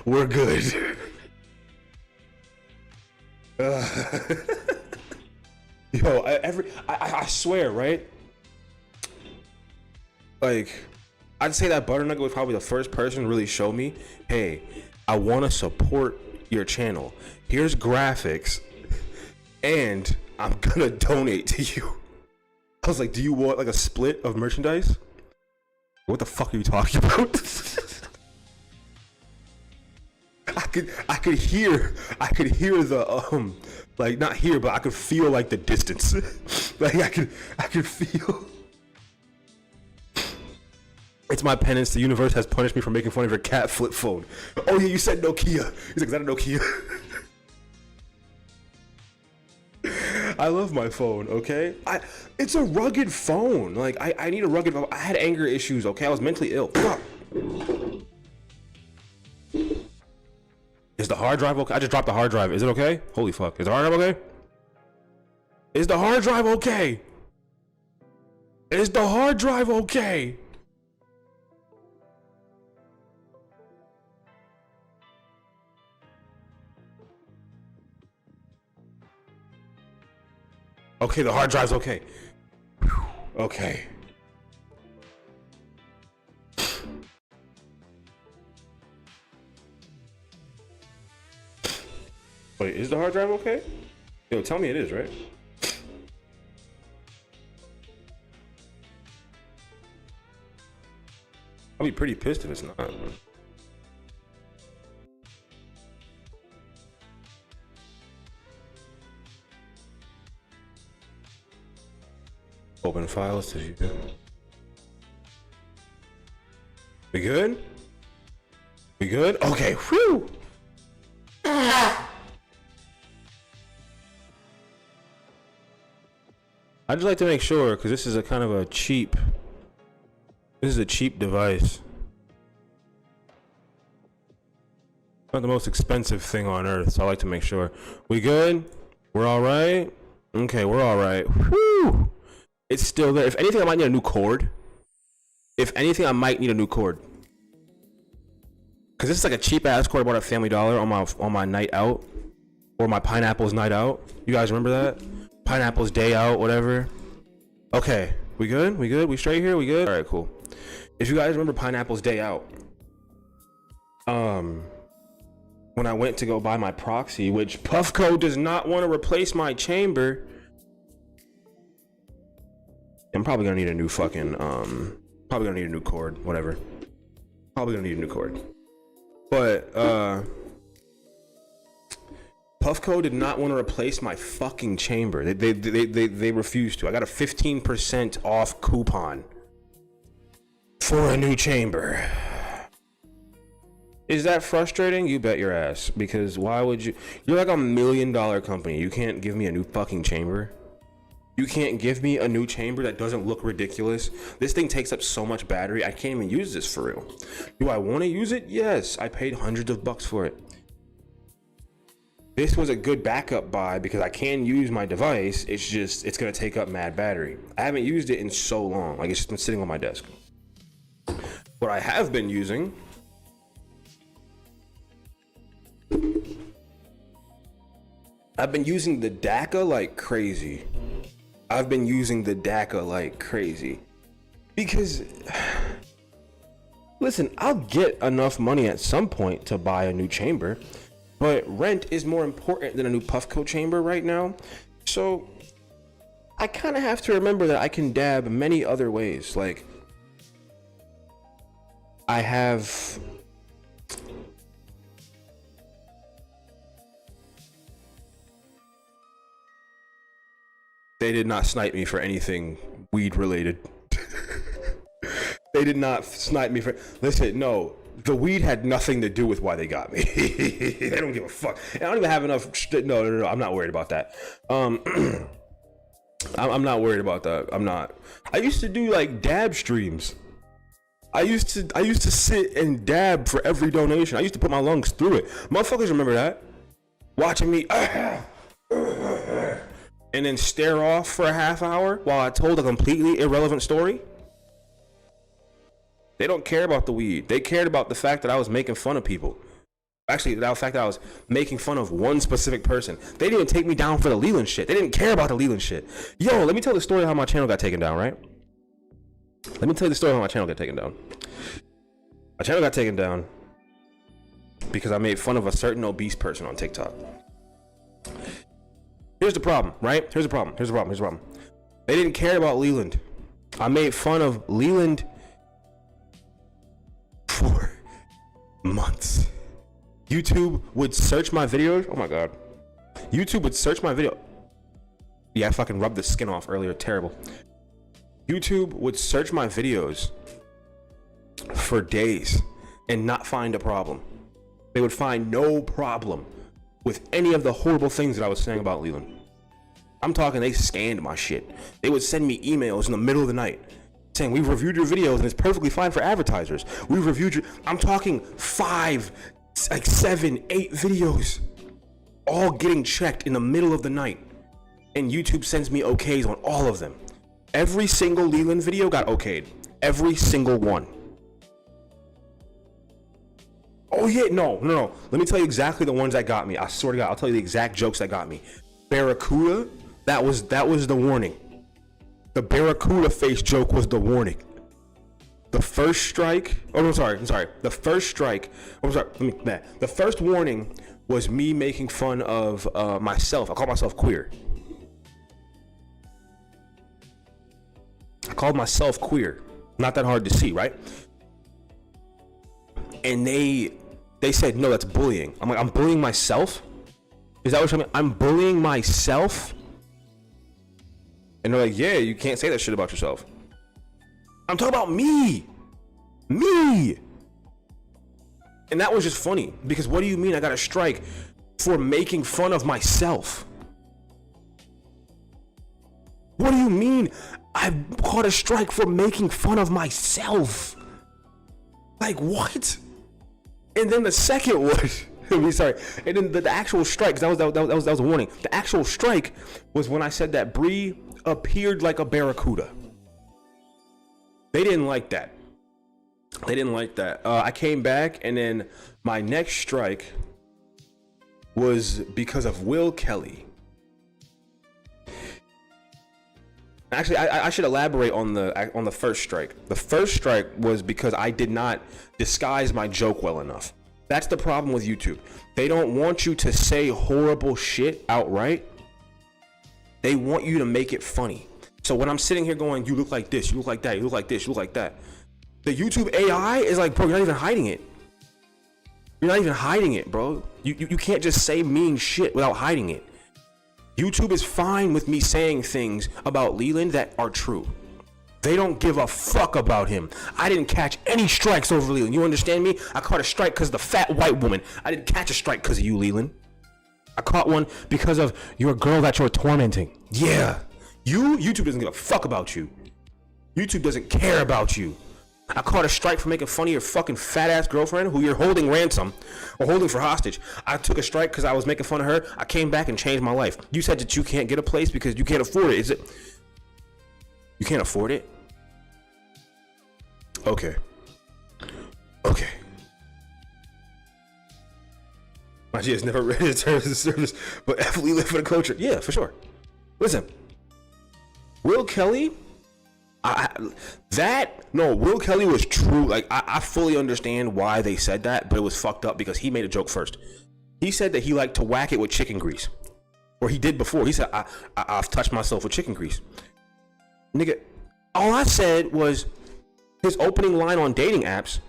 We're good. Yo, I swear, right? Like, I'd say that Butter Nugget was probably the first person to really show me, hey, I want to support your channel. Here's graphics, and I'm gonna donate to you. I was like, do you want like a split of merchandise? What the fuck are you talking about? I could hear the like, not hear, but I could feel like the distance. Like I could feel. It's my penance. The universe has punished me for making fun of your cat flip phone. Oh yeah, you said Nokia. He's like, is that a Nokia? I love my phone, okay? It's a rugged phone. Like, I need a rugged phone. I had anger issues, okay? I was mentally ill. Fuck. Is the hard drive okay? I just dropped the hard drive. Is it okay? Holy fuck. Is the hard drive okay? Is the hard drive okay? Is the hard drive okay? Okay, the hard drive's okay. Whew. Okay. Wait, is the hard drive okay? Yo, tell me it is, right? I'll be pretty pissed if it's not. Open files to view. We good? We good? Okay, whew! I'd just like to make sure, because this is a kind of a cheap, this is a cheap device. Not the most expensive thing on earth, so I like to make sure. We good? We're all right? Okay, we're all right. Whew. It's still there. If anything, I might need a new cord. If anything, I might need a new cord. Cause this is like a cheap ass cord I bought at Family Dollar on my night out. Or my Pineapple's night out. You guys remember that? Pineapple's day out, whatever. Okay, we good? We good? We straight here? We good? All right, cool. If you guys remember Pineapple's day out, when I went to go buy my proxy, which Puffco does not want to replace my chamber, I'm probably gonna need a new fucking probably gonna need a new cord, whatever. Probably gonna need a new cord. But Puffco did not want to replace my fucking chamber. They refused to. I got a 15% off coupon for a new chamber. Is that frustrating? You bet your ass. Because why would you? You're like $1 million company. You can't give me a new fucking chamber. You can't give me a new chamber that doesn't look ridiculous. This thing takes up so much battery. I can't even use this for real. Do I want to use it? Yes. I paid hundreds of bucks for it. This was a good backup buy because I can use my device. It's just, it's going to take up mad battery. I haven't used it in so long. Like, it's just been sitting on my desk. What I have been using, I've been using the DACA like crazy. Because, listen, I'll get enough money at some point to buy a new chamber, but rent is more important than a new Puffco chamber right now. So I kind of have to remember that I can dab many other ways. Like, I have they did not snipe me for anything weed related. They did not snipe me for, listen, no, the weed had nothing to do with why they got me. They don't give a fuck. And I don't even have enough, no, I'm not worried about that. I'm not worried about that. I'm not. I used to do like dab streams. I used to sit and dab for every donation. I used to put my lungs through it. Motherfuckers remember that? Watching me and then stare off for a half hour while I told a completely irrelevant story. They don't care about the weed. They cared about the fact that I was making fun of people. Actually, the fact that I was making fun of one specific person. They didn't even take me down for the Leland shit. They didn't care about the Leland shit. Yo, let me tell the story of how my channel got taken down, right? Let me tell you the story of how my channel got taken down. My channel got taken down because I made fun of a certain obese person on TikTok. Here's the problem, right? Here's the problem. They didn't care about Leland. I made fun of Leland for months. YouTube would search my videos. Oh my god. YouTube would search my video. Yeah, I fucking rubbed the skin off earlier. Terrible. YouTube would search my videos for days and not find a problem. They would find no problem with any of the horrible things that I was saying about Leland. I'm talking, they scanned my shit. They would send me emails in the middle of the night saying, we've reviewed your videos and it's perfectly fine for advertisers. We've reviewed your, I'm talking 5, like 7, 8 videos, all getting checked in the middle of the night. And YouTube sends me okays on all of them. Every single Leland video got okayed. Every single one. Oh yeah, no. Let me tell you exactly the ones that got me. I swear to God, I'll tell you the exact jokes that got me. Barracuda, that was the warning. The Barracuda face joke was the warning. The first strike, I'm sorry. The first strike, the first warning was me making fun of myself. I call myself queer. I called myself queer. Not that hard to see, right? And they said, no, that's bullying. I'm like, I'm bullying myself? Is that what you're saying? I'm bullying myself? And they're like, yeah, you can't say that shit about yourself. I'm talking about me. Me. And that was just funny. Because what do you mean I got a strike for making fun of myself? What do you mean I caught a strike for making fun of myself? Like, what? And then the second was, Sorry. And then the actual strike, that was a warning. The actual strike was when I said that Bree appeared like a barracuda. They didn't like that. I came back, and then my next strike was because of Will Kelly. Actually, I should elaborate on the first strike. The first strike was because I did not disguise my joke well enough. That's the problem with YouTube. They don't want you to say horrible shit outright. They want you to make it funny. So when I'm sitting here going, you look like this, you look like that, you look like this, you look like that. The YouTube AI is like, bro, you're not even hiding it. You're not even hiding it, bro. You can't just say mean shit without hiding it. YouTube is fine with me saying things about Leland that are true. They don't give a fuck about him. I didn't catch any strikes over Leland. You understand me? I caught a strike because of the fat white woman. I didn't catch a strike because of you, Leland. I caught one because of your girl that you're tormenting. Yeah. YouTube doesn't give a fuck about you. YouTube doesn't care about you. I caught a strike for making fun of your fucking fat ass girlfriend who you're holding ransom or holding for hostage. I took a strike because I was making fun of her. I came back and changed my life. You said that you can't get a place because you can't afford it. Is it? You can't afford it? Okay. My G has never read his terms of service, but definitely live for the culture. Yeah, for sure. Listen, Will Kelly. Will Kelly was true. Like, I fully understand why they said that, but it was fucked up because he made a joke first. He said that he liked to whack it with chicken grease, or he did before. He said, I've touched myself with chicken grease. Nigga, all I said was his opening line on dating apps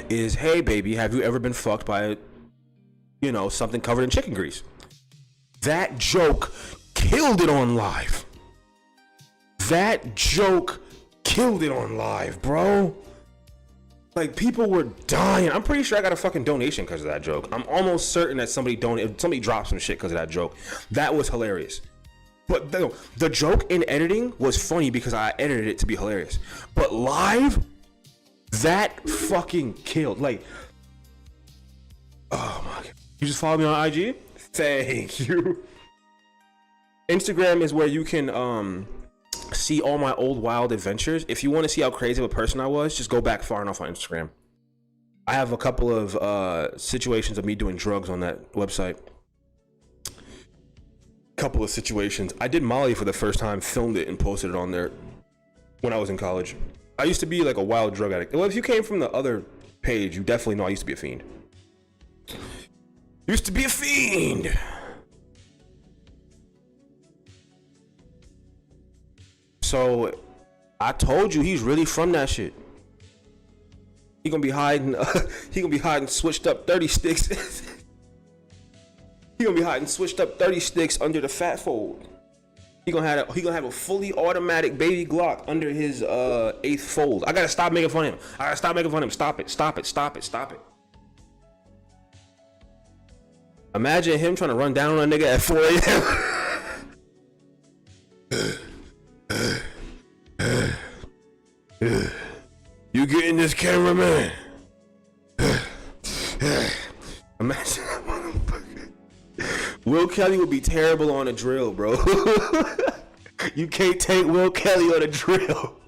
is, hey baby, have you ever been fucked by, something covered in chicken grease? That joke killed it on live. That joke killed it on live, bro. Like, people were dying. I'm pretty sure I got a fucking donation because of that joke. I'm almost certain that somebody dropped some shit because of that joke. That was hilarious. But the joke in editing was funny because I edited it to be hilarious. But live, that fucking killed. Like, oh my God. You just follow me on IG? Thank you. Instagram is where you can see all my old wild adventures. If you want to see how crazy of a person I was, just go back far enough on Instagram. I have a couple of situations of me doing drugs on that website. Couple of situations. I did Molly for the first time, filmed it and posted it on there when I was in college. I used to be like a wild drug addict. Well, if you came from the other page, you definitely know I used to be a fiend. Used to be a fiend. So I told you he's really from that shit. He gonna be hiding. Switched up 30 sticks. He gonna be hiding switched up 30 sticks under the fat fold. He gonna have a fully automatic baby Glock under his 8th fold. I gotta stop making fun of him. Stop it. Imagine him trying to run down on a nigga at 4 a.m. You getting this cameraman? Imagine that motherfucker. Will Kelly would be terrible on a drill, bro. You can't take Will Kelly on a drill.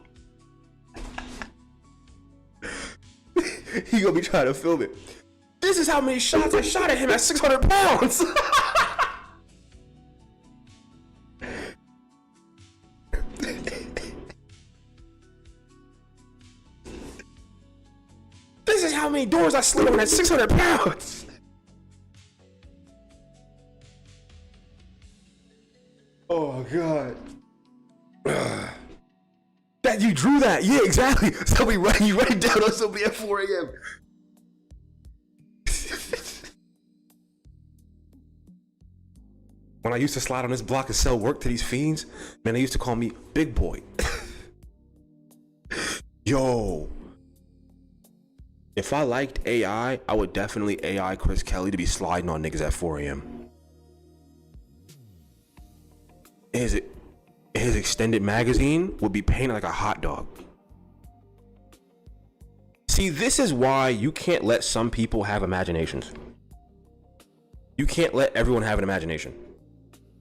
He gonna be trying to film it. This is how many shots I shot at him at 600 pounds. This is how many doors I slid on at 600 pounds. Oh God. That you drew that? Yeah, exactly. So you write it down on something at 4 a.m. When I used to slide on this block and sell work to these fiends, man, they used to call me Big Boy. Yo. If I liked AI, I would definitely AI Chris Kelly to be sliding on niggas at 4 a.m. His extended magazine would be painted like a hot dog. See, this is why you can't let some people have imaginations. You can't let everyone have an imagination.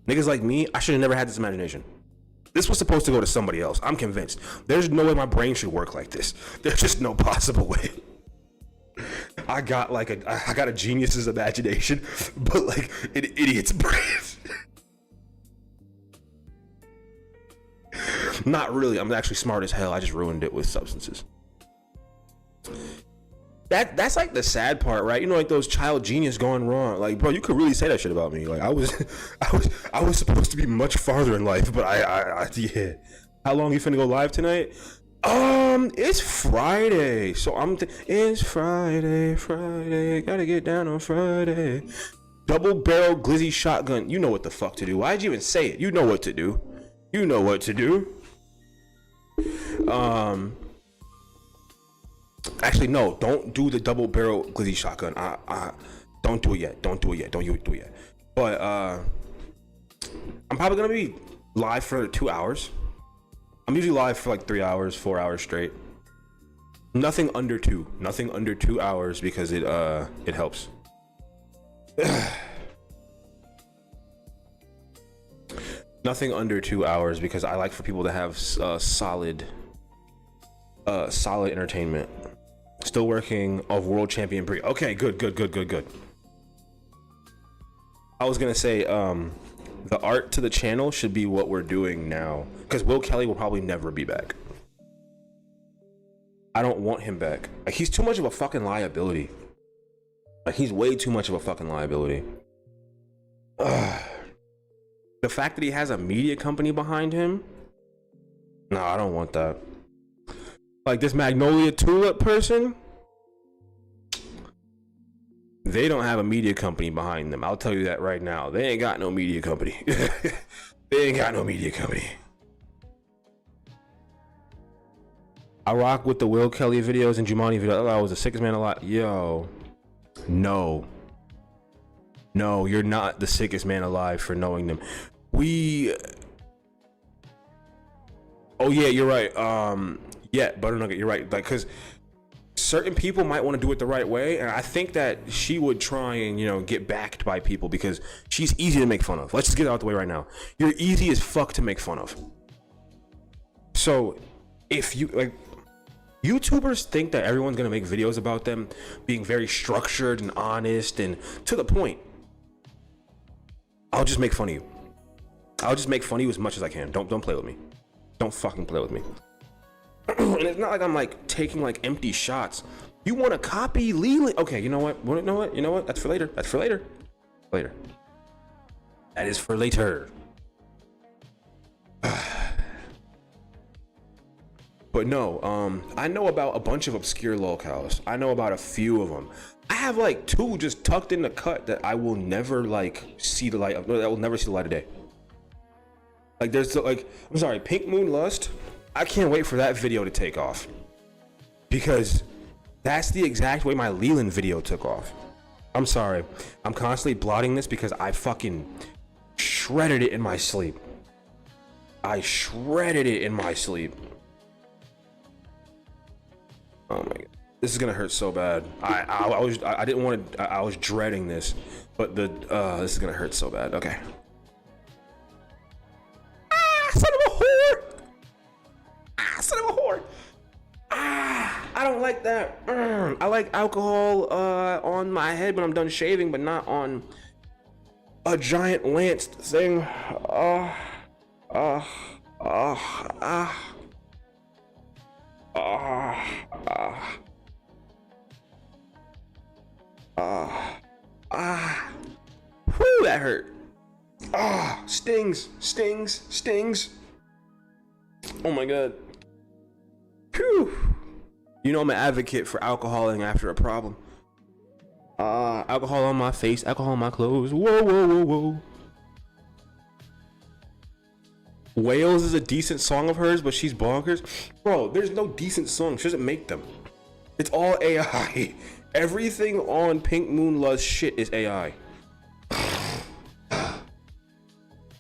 Niggas like me, I should have never had this imagination. This was supposed to go to somebody else. I'm convinced. There's no way my brain should work like this. There's just no possible way. I got a genius's imagination, but like an idiot's brain. Not really. I'm actually smart as hell. I just ruined it with substances. That's like the sad part, right? You know, like those child genius going wrong. Like, bro, you could really say that shit about me. Like, I was supposed to be much farther in life, but I yeah. How long you finna go live tonight? It's Friday, so it's Friday. Gotta get down on Friday. Double barrel glizzy shotgun. You know what the fuck to do. Why'd you even say it? You know what to do. You know what to do. Actually, no, don't do the double barrel glizzy shotgun. Don't do it yet. Don't do it yet. Don't do it yet. But I'm probably gonna be live for 2 hours. I'm usually live for like 3 hours, 4 hours straight. Nothing under 2. Nothing under 2 hours because it helps. Nothing under 2 hours because I like for people to have solid entertainment. Still working of world champion Brie. Okay, good. I was gonna say the art to the channel should be what we're doing now, because Will Kelly will probably never be back. I don't want him back. Like, he's too much of a fucking liability. Like, he's way too much of a fucking liability. The fact that he has a media company behind him, no, I don't want that. Like this Magnolia Tulip person, they don't have a media company behind them. I'll tell you that right now. They ain't got no media company. They ain't got no media company. I rock with the Will Kelly videos and Jumanji videos. I was the sickest man alive. Yo, no, you're not the sickest man alive for knowing them. Oh yeah, you're right. Yeah, Butter Nugget, you're right. Like, because certain people might want to do it the right way, and I think that she would try and, you know, get backed by people because she's easy to make fun of. Let's just get it out the way right now. You're easy as fuck to make fun of. So if you like, YouTubers think that everyone's gonna make videos about them being very structured and honest and to the point. I'll just make fun of you. I'll just make fun of you as much as I can. Don't play with me. Don't fucking play with me. And it's not like I'm like taking like empty shots. You want to copy Leland? Okay, you know what? You know what? That's for later. Later. That is for later. But no, I know about a bunch of obscure locales. I know about a few of them. I have like 2 just tucked in the cut that I will never like see the light of. No, that will never see the light of day. Like there's like, I'm sorry, Pink Moon Lust. I can't wait for that video to take off, because that's the exact way my Leland video took off. I'm sorry, I'm constantly blotting this because I fucking shredded it in my sleep. I shredded it in my sleep. Oh my god, this is gonna hurt so bad. I didn't want to. I was dreading this, but this is gonna hurt so bad. Okay. Son of a whore! Son of a whore! I don't like that. I like alcohol on my head when I'm done shaving, but not on a giant lanced thing. Whew, that hurt. Stings. Oh my god. Phew. You know I'm an advocate for alcoholing after a problem. Alcohol on my face, alcohol on my clothes. Whoa. Whales is a decent song of hers, but she's bonkers. Bro, there's no decent song. She doesn't make them. It's all AI. Everything on Pink Moon Lust shit is AI.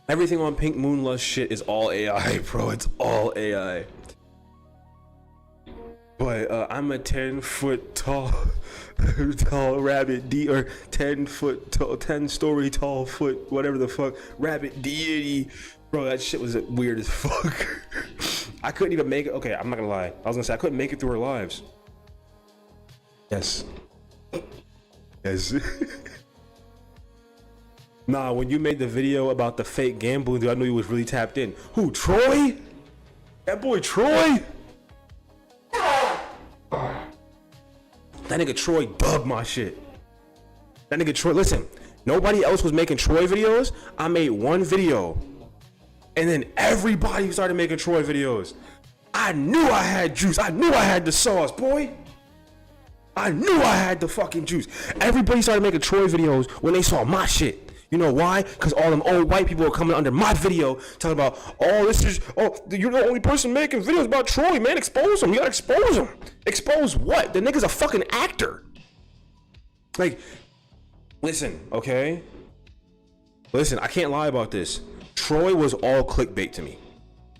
Everything on Pink Moon Lust shit is all AI, bro. It's all AI. But I'm a 10-foot tall rabbit or 10-story tall foot, whatever the fuck, rabbit deity. Bro, that shit was weird as fuck. I couldn't even make it. Okay, I'm not gonna lie. I was gonna say I couldn't make it through her lives. Yes. Yes. Nah, when you made the video about the fake gambling, dude, I knew you was really tapped in. Who, Troy? That boy Troy? That nigga Troy dug my shit. That nigga Troy, listen, nobody else was making Troy videos. I made one video. And then everybody started making Troy videos. I knew I had juice. I knew I had the sauce, boy. I knew I had the fucking juice. Everybody started making Troy videos when they saw my shit. You know why? Because all them old white people are coming under my video talking about, oh, you're the only person making videos about Troy, man. Expose him. You gotta expose him. Expose what? The nigga's a fucking actor. Like, listen, okay? Listen, I can't lie about this. Troy was all clickbait to me.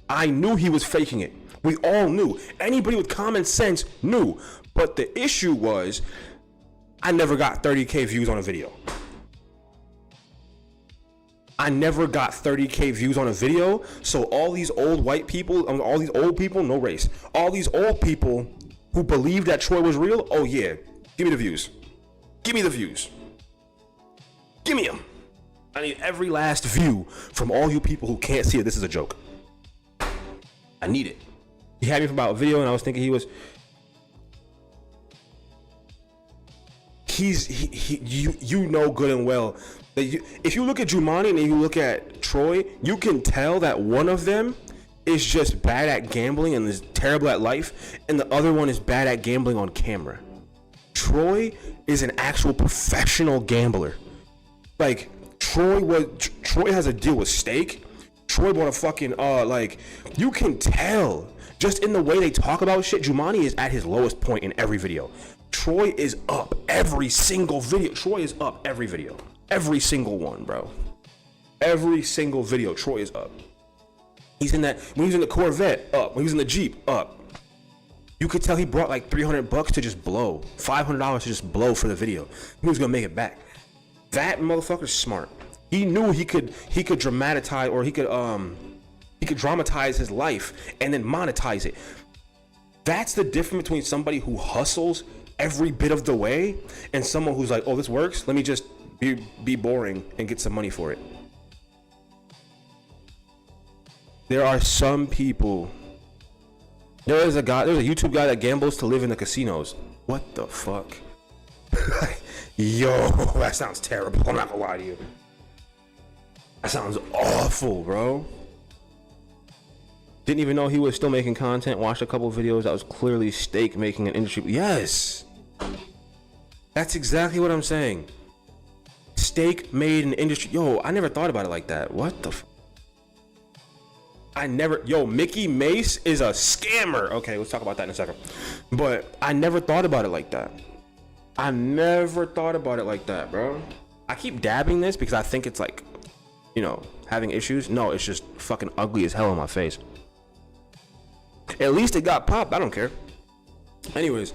I knew he was faking it. We all knew. Anybody with common sense knew. But the issue was, I never got 30K views on a video. I never got 30K views on a video, so all these old white people, all these old people, no race, all these old people who believed that Troy was real, oh yeah, give me the views. Give me the views. Give me them. I need every last view from all you people who can't see it. This is a joke. I need it. He had me for about a video, and I was thinking you know good and well that if you look at Jumanji and you look at Troy, you can tell that one of them is just bad at gambling and is terrible at life, and the other one is bad at gambling on camera. Troy is an actual professional gambler. Like Troy has a deal with Stake. Troy bought a fucking you can tell just in the way they talk about shit. Jumanji is at his lowest point in every video. Troy is up every single video. Troy is up every video. Every single one, bro. Every single video, Troy is up. He's in that, when he was in the Corvette, up. When he was in the Jeep, up. You could tell he brought like $300 to just blow. $500 to just blow for the video. He was gonna make it back. That motherfucker's smart. He knew he could dramatize, or he could dramatize his life and then monetize it. That's the difference between somebody who hustles every bit of the way and someone who's like, oh, this works, let me just be boring and get some money for it. There are some people. There's a YouTube guy that gambles to live in the casinos. What the fuck? Yo, that sounds terrible. I'm not gonna lie to you. That sounds awful, bro. Didn't even know he was still making content. Watched a couple videos that was clearly Stake making an industry. Yes, that's exactly what I'm saying. Stake made an industry. Yo, I never thought about it like that. What the Yo, Mickey Mace is a scammer. Okay, let's talk about that in a second. But I never thought about it like that. I never thought about it like that, bro. I keep dabbing this because I think it's like, you know, having issues. No, it's just fucking ugly as hell on my face. At least it got popped. I don't care. Anyways,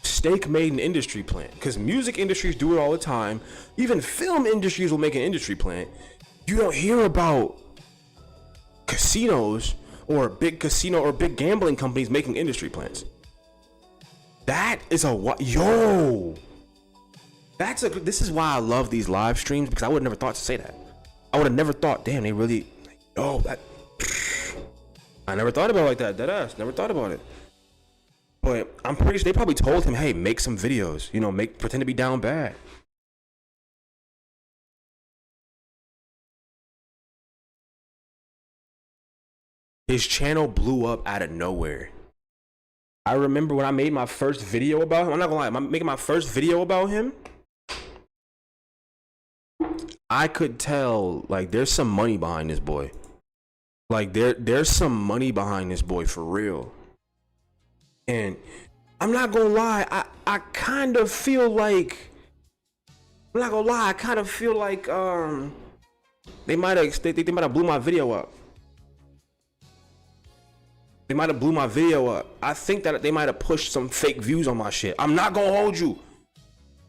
Stake made an industry plan, because music industries do it all the time. Even film industries will make an industry plan. You don't hear about casinos or big gambling companies making industry plans. That is this is why I love these live streams, because I would have never thought to say that. I would have never thought, damn, they really, I never thought about it like that. Deadass, never thought about it. But I'm pretty sure they probably told him, hey, make some videos, you know, pretend to be down bad. His channel blew up out of nowhere. I remember when I made my first video about him, I'm not gonna lie, I'm making my first video about him, I could tell, like, there's some money behind this boy. Like, there's some money behind this boy for real. And I'm not gonna lie, I kind of feel like, I'm not gonna lie, I kind of feel like they might have blew my video up. They might have blew my video up. I think that they might have pushed some fake views on my shit. I'm not gonna hold you.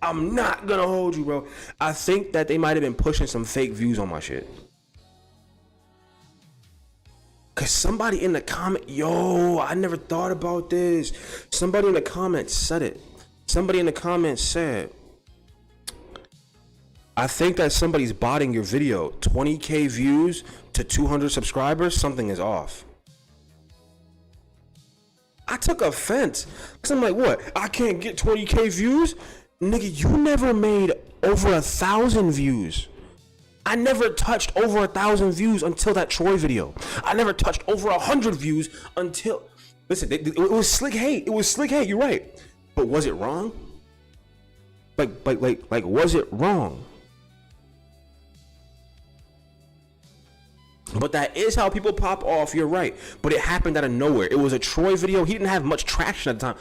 I'm not gonna hold you, bro. I think that they might have been pushing some fake views on my shit. Cause somebody in the comment, yo, I never thought about this. Somebody in the comments said it. Somebody in the comments said, I think that somebody's botting your video. 20K views to 200 subscribers, something is off. I took offense. Cause I'm like, what? I can't get 20K views? Nigga, you never made over 1,000 views. I never touched over 1,000 views until that Troy video. I never touched over 100 views until, listen, it was slick hate. It was slick hate, you're right. But was it wrong? Like, was it wrong? But that is how people pop off, you're right. But it happened out of nowhere. It was a Troy video. He didn't have much traction at the time.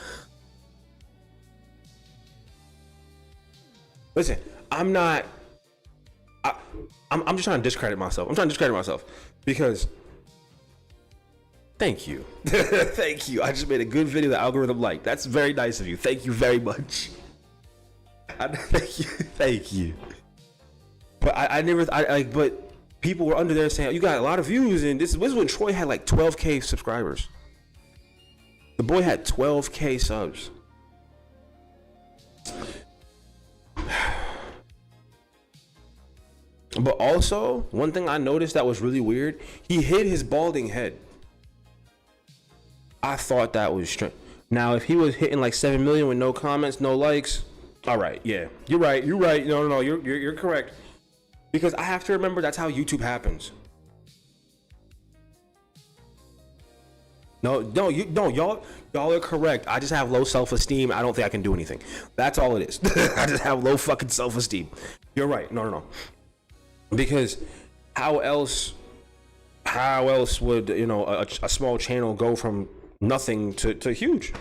Listen, I'm just trying to discredit myself. I'm trying to discredit myself because thank you. Thank you. I just made a good video the algorithm liked. That's very nice of you. Thank you very much. Thank you. Thank you. But but people were under there saying, you got a lot of views, and this was when Troy had like 12K subscribers. The boy had 12K subs. But also, one thing I noticed that was really weird, he hid his balding head. I thought that was strange. Now, if he was hitting like 7 million with no comments, no likes, all right, yeah, you're right. No, you're correct. Because I have to remember that's how YouTube happens. No, y'all are correct. I just have low self-esteem. I don't think I can do anything. That's all it is. I just have low fucking self-esteem. You're right. No. Because how else would, you know, a small channel go from nothing to huge?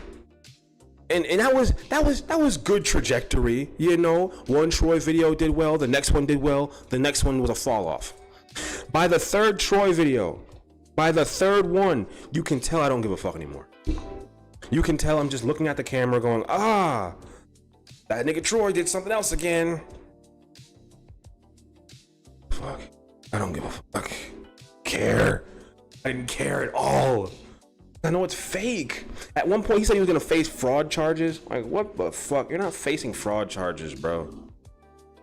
And that was good trajectory, you know. One Troy video did well, the next one did well, the next one was a fall off. By the third Troy video, by the third one, you can tell I don't give a fuck anymore. You can tell I'm just looking at the camera going, that nigga Troy did something else again. Fuck. I don't give a fuck. Care. I didn't care at all. I know it's fake. At one point, he said he was gonna face fraud charges. Like, what the fuck? You're not facing fraud charges, bro.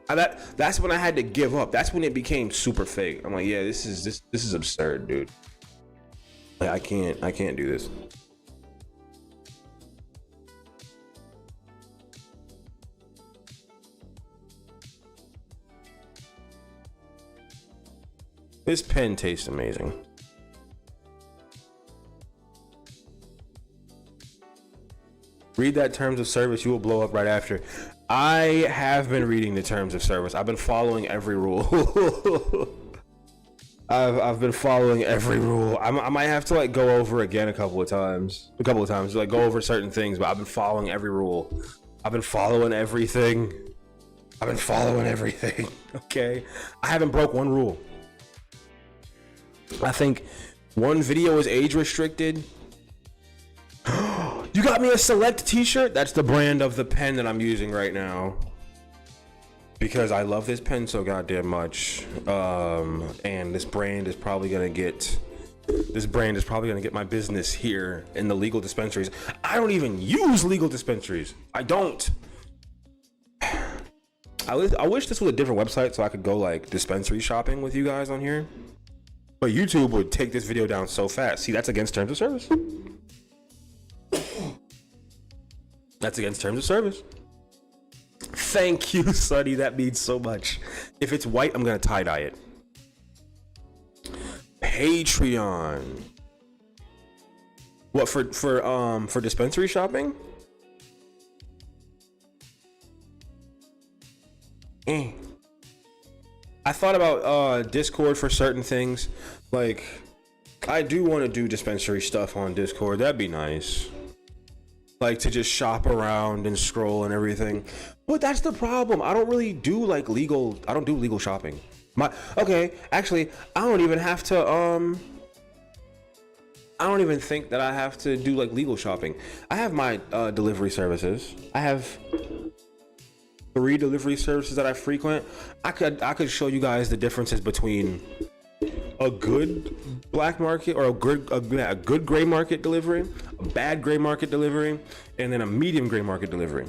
That's when I had to give up. That's when it became super fake. I'm like, yeah, this is absurd, dude. Like, I can't do this. This pen tastes amazing. Read that terms of service, you will blow up right after. I have been reading the terms of service. I've been following every rule. I've been following every rule. I might have to like go over again a couple of times, like go over certain things, but I've been following every rule. I've been following everything. Okay, I haven't broke one rule. I think one video is age restricted. You got me a Select t-shirt? That's the brand of the pen that I'm using right now. Because I love this pen so goddamn much. And this brand is probably gonna get my business here in the legal dispensaries. I don't even use legal dispensaries. I don't. I wish this was a different website so I could go like dispensary shopping with you guys on here. But YouTube would take this video down so fast. See, that's against terms of service. That's against terms of service. Thank you, Sonny. That means so much. If it's white, I'm gonna tie-dye it. Patreon. What, for dispensary shopping? I thought about Discord for certain things. Like, I do want to do dispensary stuff on Discord. That'd be nice. Like, to just shop around and scroll and everything. But that's the problem. I don't really do like legal. I don't do legal shopping. Okay, actually, I don't even have to I don't even think that I have to do like legal shopping. I have my delivery services. I have 3 delivery services that I frequent. I could show you guys the differences between a good black market or a good gray market delivery, a bad gray market delivery, and then a medium gray market delivery.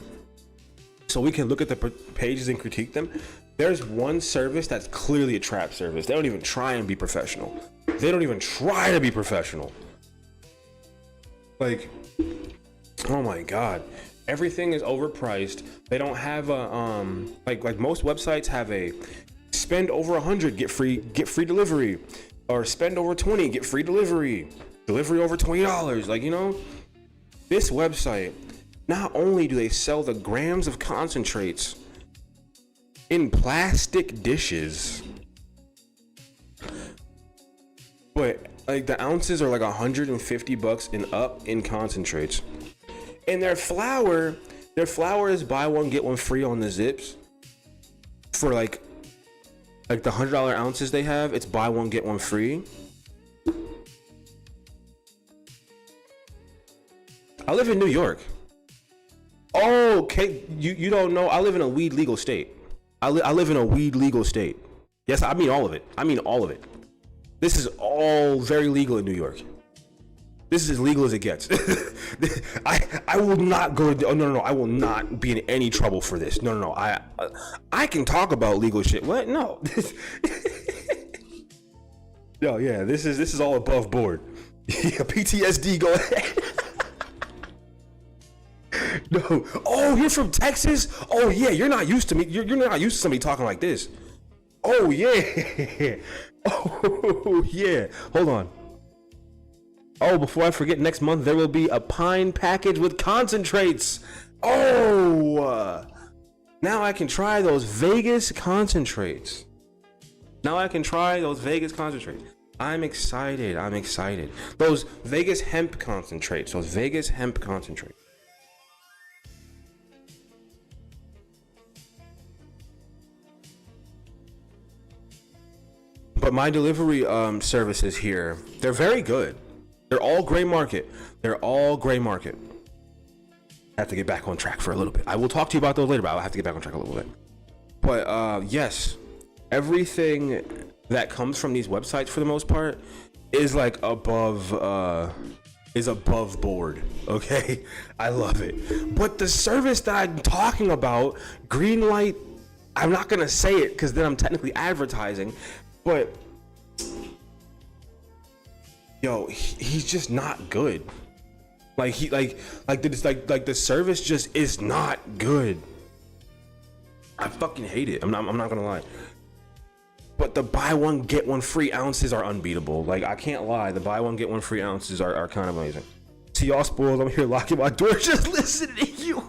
So we can look at the pages and critique them. There's one service that's clearly a trap service. They don't even try and be professional. They don't even try to be professional. Like, oh my God. Everything is overpriced. They don't have a like most websites have a spend over 100 get free delivery, or spend over 20 get free delivery over $20. Like, you know, this website, not only do they sell the grams of concentrates in plastic dishes, but like the ounces are like $150 and up in concentrates. And their flour is buy one get one free on the zips. For like the $100 ounces they have, it's buy one get one free. I live in New York. Oh, okay, you don't know. I live in a weed legal state. I live in a weed legal state. Yes, I mean all of it. This is all very legal in New York. This is as legal as it gets. I will not go to, no, I will not be in any trouble for this. No, I can talk about legal shit. What? No. Yo, yeah, this is all above board. Yeah, PTSD, go ahead. No. Oh, you're from Texas? Oh yeah, you're not used to me. You're not used to somebody talking like this. Oh yeah. Oh yeah. Hold on. Oh, before I forget, next month there will be a pine package with concentrates. Oh, now I can try those Vegas concentrates. I'm excited. Those Vegas hemp concentrates. But my delivery services here, they're very good. They're all gray market. I have to get back on track for a little bit. I will talk to you about those later, but I'll have to get back on track a little bit. But yes, everything that comes from these websites for the most part is like above board. Okay, I love it. But the service that I'm talking about, Greenlight, I'm not gonna say it because then I'm technically advertising, but yo, he's just not good. Like the service just is not good. I fucking hate it. I'm not gonna lie. But the buy one get one free ounces are unbeatable. Like, I can't lie. The buy one get one free ounces are kind of amazing. See y'all spoiled. I'm here locking my door just listening to you.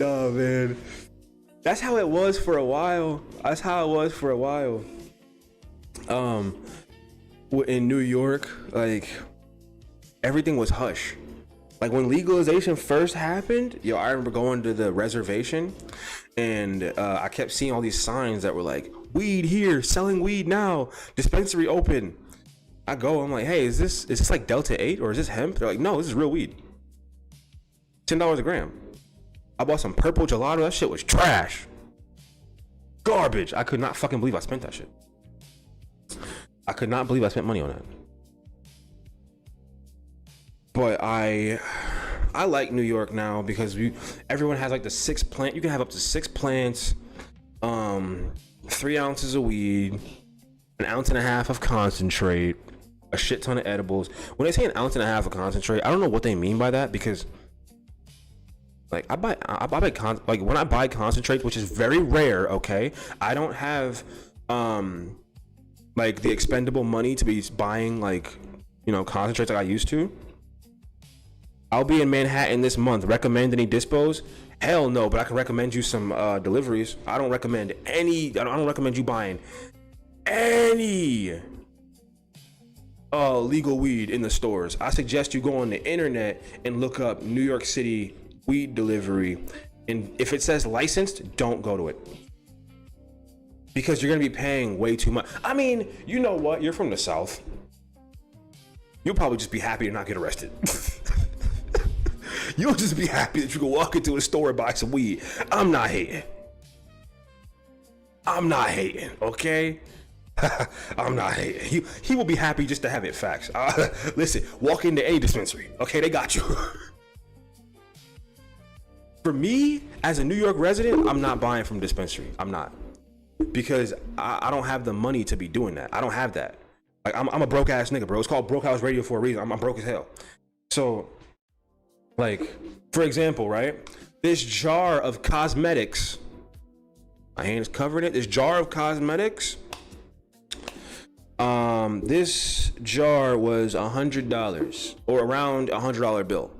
Oh man, that's how it was for a while. In New York, like, everything was hush. Like, when legalization first happened, yo, I remember going to the reservation and I kept seeing all these signs that were like, weed here, selling weed now, dispensary open. I go, I'm like, hey, is this like Delta 8 or is this hemp? They're like, no, this is real weed. $10 a gram. I bought some purple gelato. That shit was trash. Garbage. I could not fucking believe I spent that shit. I could not believe I spent money on that. But I like New York now because everyone has like the 6 plant. You can have up to 6 plants, 3 ounces of weed, 1.5 ounces of concentrate, a shit ton of edibles. When they say 1.5 ounces of concentrate, I don't know what they mean by that, because like when I buy concentrates, which is very rare, okay, I don't have like the expendable money to be buying, like, you know, concentrates like I used to. I'll be in Manhattan this month. Recommend any dispos? Hell no, but I can recommend you some deliveries. I don't recommend you buying any legal weed in the stores. I suggest you go on the internet and look up New York City weed delivery, and if it says licensed, don't go to it, because you're gonna be paying way too much. I mean, you know what? You're from the South. you'll probably just be happy to not get arrested. You'll just be happy that you can walk into a store and buy some weed. I'm not hating. Okay? I'm not hating. He will be happy just to have it. Facts. Listen, walk into a dispensary. Okay, they got you. For me, as a New York resident, I'm not buying from dispensary. I'm not. Because I don't have the money to be doing that. I don't have that. Like, I'm a broke ass nigga, bro. It's called Broke House Radio for a reason. I'm broke as hell. So, like, for example, right? This jar of cosmetics, my hand is covering it. This jar of cosmetics, this jar was $100 or around $100 bill.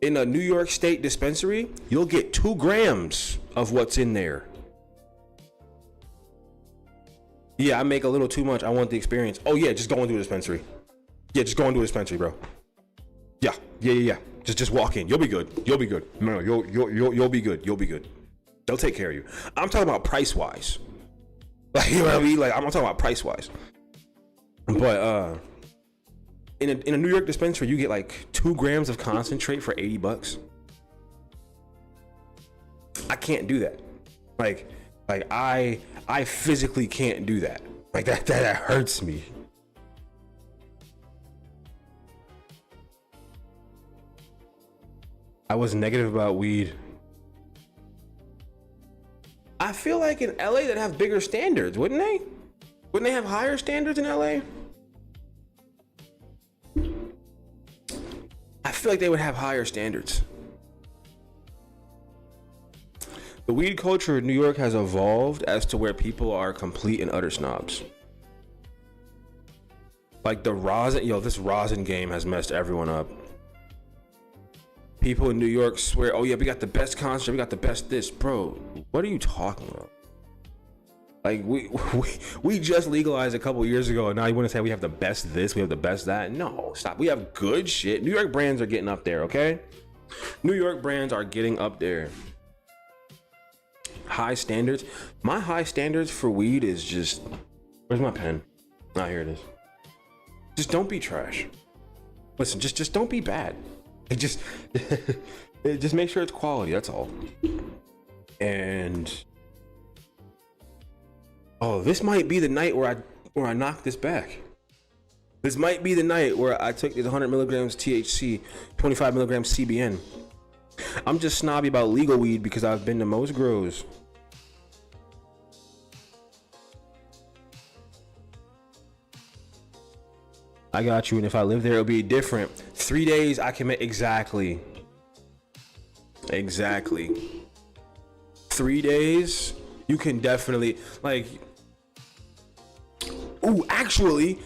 In a New York State dispensary, you'll get 2 grams of what's in there. Yeah, I make a little too much. I want the experience. Oh yeah, just go into a dispensary. Yeah, just go into a dispensary, bro. Yeah. Just walk in. You'll be good. No, you'll be good. They'll take care of you. I'm talking about price wise. Like, you know what I mean? Like, I'm talking about price wise. But in a New York dispensary, you get like 2 grams of concentrate for $80. I can't do that. Like I physically can't do that. Like that hurts me. I was negative about weed. I feel like in LA they'd have bigger standards, wouldn't they? Wouldn't they have higher standards in LA? I feel like they would have higher standards. The weed culture in New York has evolved as to where people are complete and utter snobs. Like the rosin, this rosin game has messed everyone up. People in New York swear, oh yeah, we got the best concert, we got the best this. Bro, what are you talking about? Like we just legalized a couple years ago, and now you want to say we have the best this, we have the best that? No, stop. We have good shit. New York brands are getting up there, okay? New York brands are getting up there. High standards. My high standards for weed is just, where's my pen? Ah, here it is. Just don't be trash. Listen, just don't be bad. Just make sure it's quality. That's all. And oh, this might be the night where I knock this back. This might be the night where I took these 100 milligrams THC, 25 milligrams CBN. I'm just snobby about legal weed because I've been to most grows. I got you, and if I live there, it'll be different. 3 days, I can make exactly. 3 days, you can definitely like. Ooh, actually,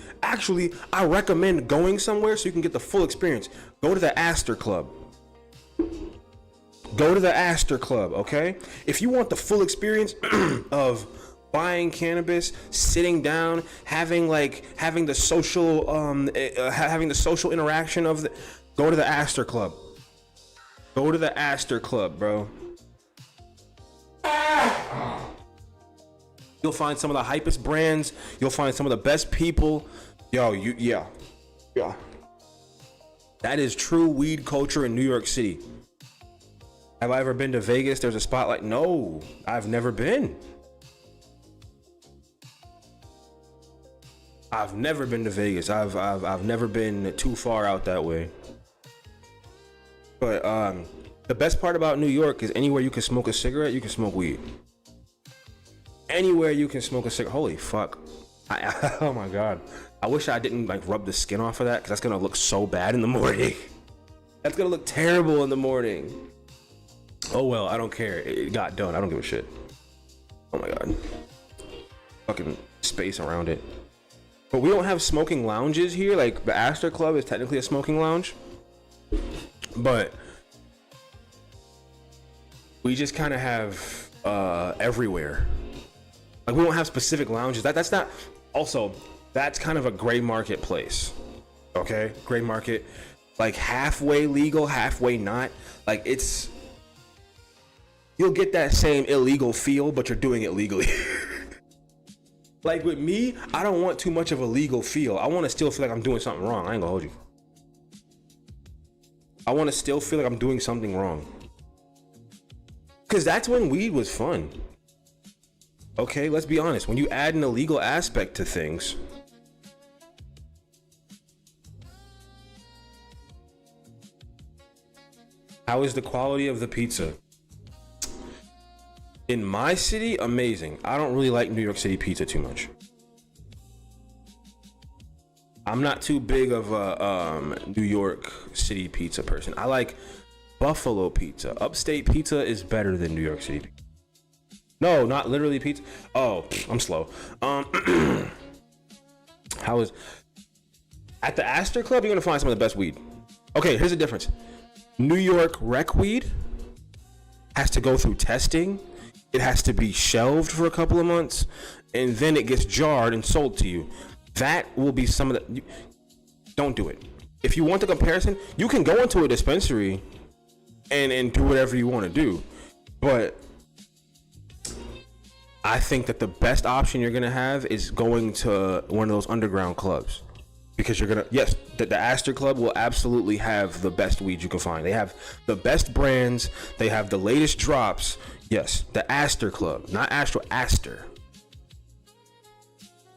I recommend going somewhere so you can get the full experience. Go to the Astor Club. Go to the Astor Club, okay? If you want the full experience of buying cannabis, sitting down, having the social interaction of the, go to the Astor Club. Go to the Astor Club, bro. You'll find some of the hypest brands. You'll find some of the best people. Yeah. That is true weed culture in New York City. Have I ever been to Vegas? There's a spot like, no, I've never been. I've never been to Vegas. I've never been too far out that way. But the best part about New York is anywhere you can smoke a cigarette, you can smoke weed. Anywhere you can smoke a cigarette. Holy fuck. Oh my God. I wish I didn't like rub the skin off of that, because that's gonna look so bad in the morning. That's gonna look terrible in the morning. Oh well, I don't care. It got done. I don't give a shit. Oh my God. Fucking space around it. But we don't have smoking lounges here. Like the Astor Club is technically a smoking lounge, but we just kind of have everywhere. Like we don't have specific lounges. That's not. Also, that's kind of a gray market place. Okay, gray market, like halfway legal, halfway not. Like it's. You'll get that same illegal feel, but you're doing it legally. Like with me, I don't want too much of a legal feel. I want to still feel like I'm doing something wrong. I ain't gonna hold you. I want to still feel like I'm doing something wrong. Cause that's when weed was fun. Okay, let's be honest. When you add an illegal aspect to things, how is the quality of the pizza? In my city, amazing. I don't really like New York City pizza too much. I'm not too big of a New York City pizza person. I like Buffalo pizza. Upstate pizza is better than New York City pizza. No, not literally pizza. Oh, I'm slow. How is at the Astor Club? You're gonna find some of the best weed. Okay, here's the difference. New York rec weed has to go through testing. It has to be shelved for a couple of months, and then it gets jarred and sold to you. That will be some of the. Don't do it. If you want the comparison, you can go into a dispensary and do whatever you want to do, but I think that the best option you're gonna have is going to one of those underground clubs, because you're gonna, yes, the Astor Club will absolutely have the best weed you can find. They have the best brands. They have the latest drops. Yes, the Astor Club, not Astro, Astor.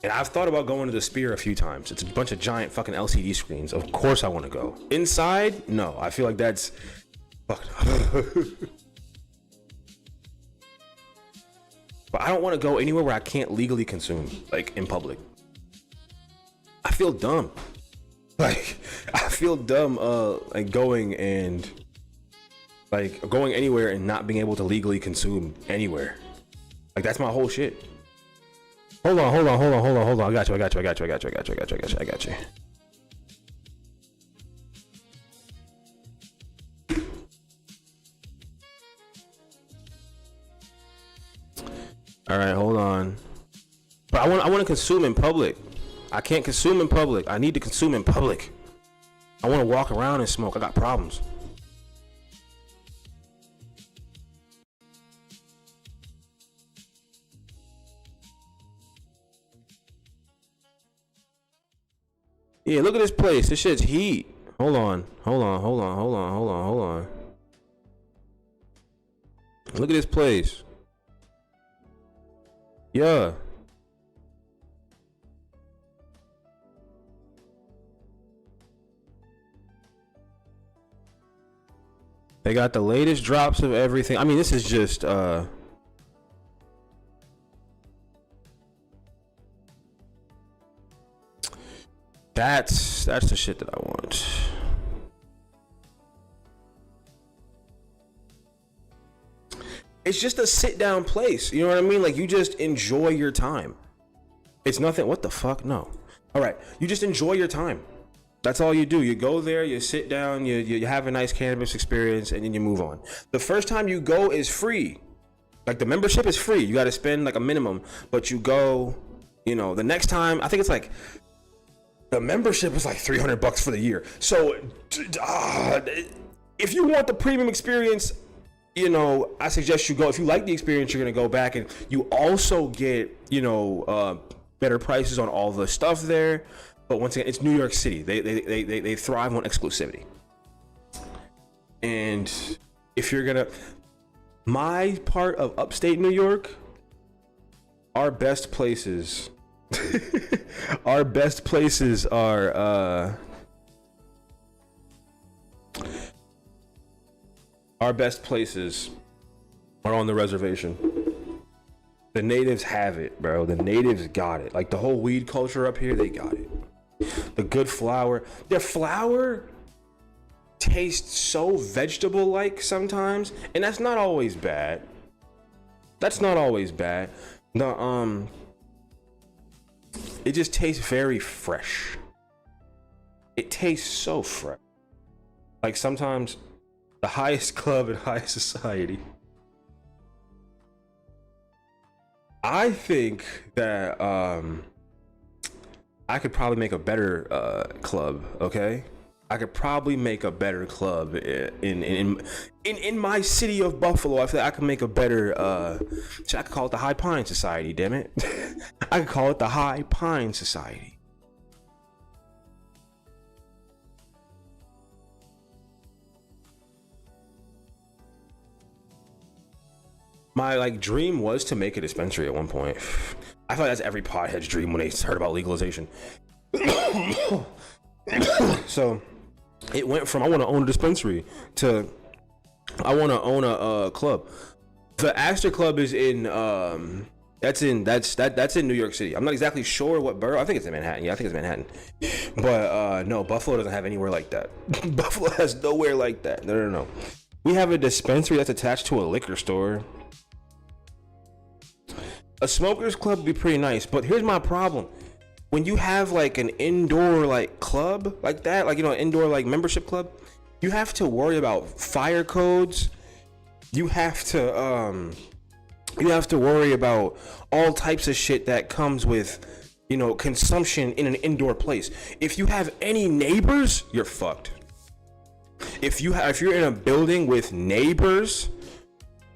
And I've thought about going to the Spear a few times. It's a bunch of giant fucking LCD screens. Of course I want to go. Inside, no. I feel like that's fucked up. But I don't want to go anywhere where I can't legally consume, like in public. I feel dumb. Like, I feel dumb, like going anywhere and not being able to legally consume anywhere. Like, that's my whole shit. Hold on. I got you. All right, hold on. But I want to consume in public. I can't consume in public. I need to consume in public. I want to walk around and smoke. I got problems. Yeah, look at this place. This shit's heat. Hold on. Look at this place. Yeah. They got the latest drops of everything. I mean, this is just that's the shit that I want. It's just a sit down place. You know what I mean? Like, you just enjoy your time. It's nothing. What the fuck? No. All right. You just enjoy your time. That's all you do. You go there, you sit down, you have a nice cannabis experience, and then you move on. The first time you go is free. Like, the membership is free. You got to spend like a minimum, but you go, you know, the next time, I think it's like, the membership is like $300 for the year. So if you want the premium experience, you know, I suggest you go. If you like the experience, you're going to go back, and you also get, you know, better prices on all the stuff there. But once again, it's New York City. They thrive on exclusivity. And if you're gonna, my part of upstate New York, our best places, our best places are on the reservation. The natives have it, bro. The natives got it. Like, the whole weed culture up here, they got it. The good flour. Their flour tastes so vegetable-like sometimes, and that's not always bad. The it just tastes very fresh. It tastes so fresh. Like, sometimes the highest club in high society. I think that I could probably make a better club, okay? I could probably make a better club in my city of Buffalo. I feel like I could make a better. I could call it the High Pine Society. Damn it, I could call it the High Pine Society. My like dream was to make a dispensary at one point. I feel like that's every pothead's dream when they heard about legalization. So it went from I want to own a dispensary to I want to own a club. The Astor Club is in that's in New York City. I'm not exactly sure what borough. I think it's in Manhattan. Yeah, I think it's Manhattan. But no, Buffalo doesn't have anywhere like that. Buffalo has nowhere like that. No. We have a dispensary that's attached to a liquor store. A smokers club would be pretty nice, but here's my problem. When you have like an indoor like club like that, like, you know, indoor like membership club, you have to worry about fire codes. You have to worry about all types of shit that comes with, you know, consumption in an indoor place. If you have any neighbors, you're fucked. If you're in a building with neighbors,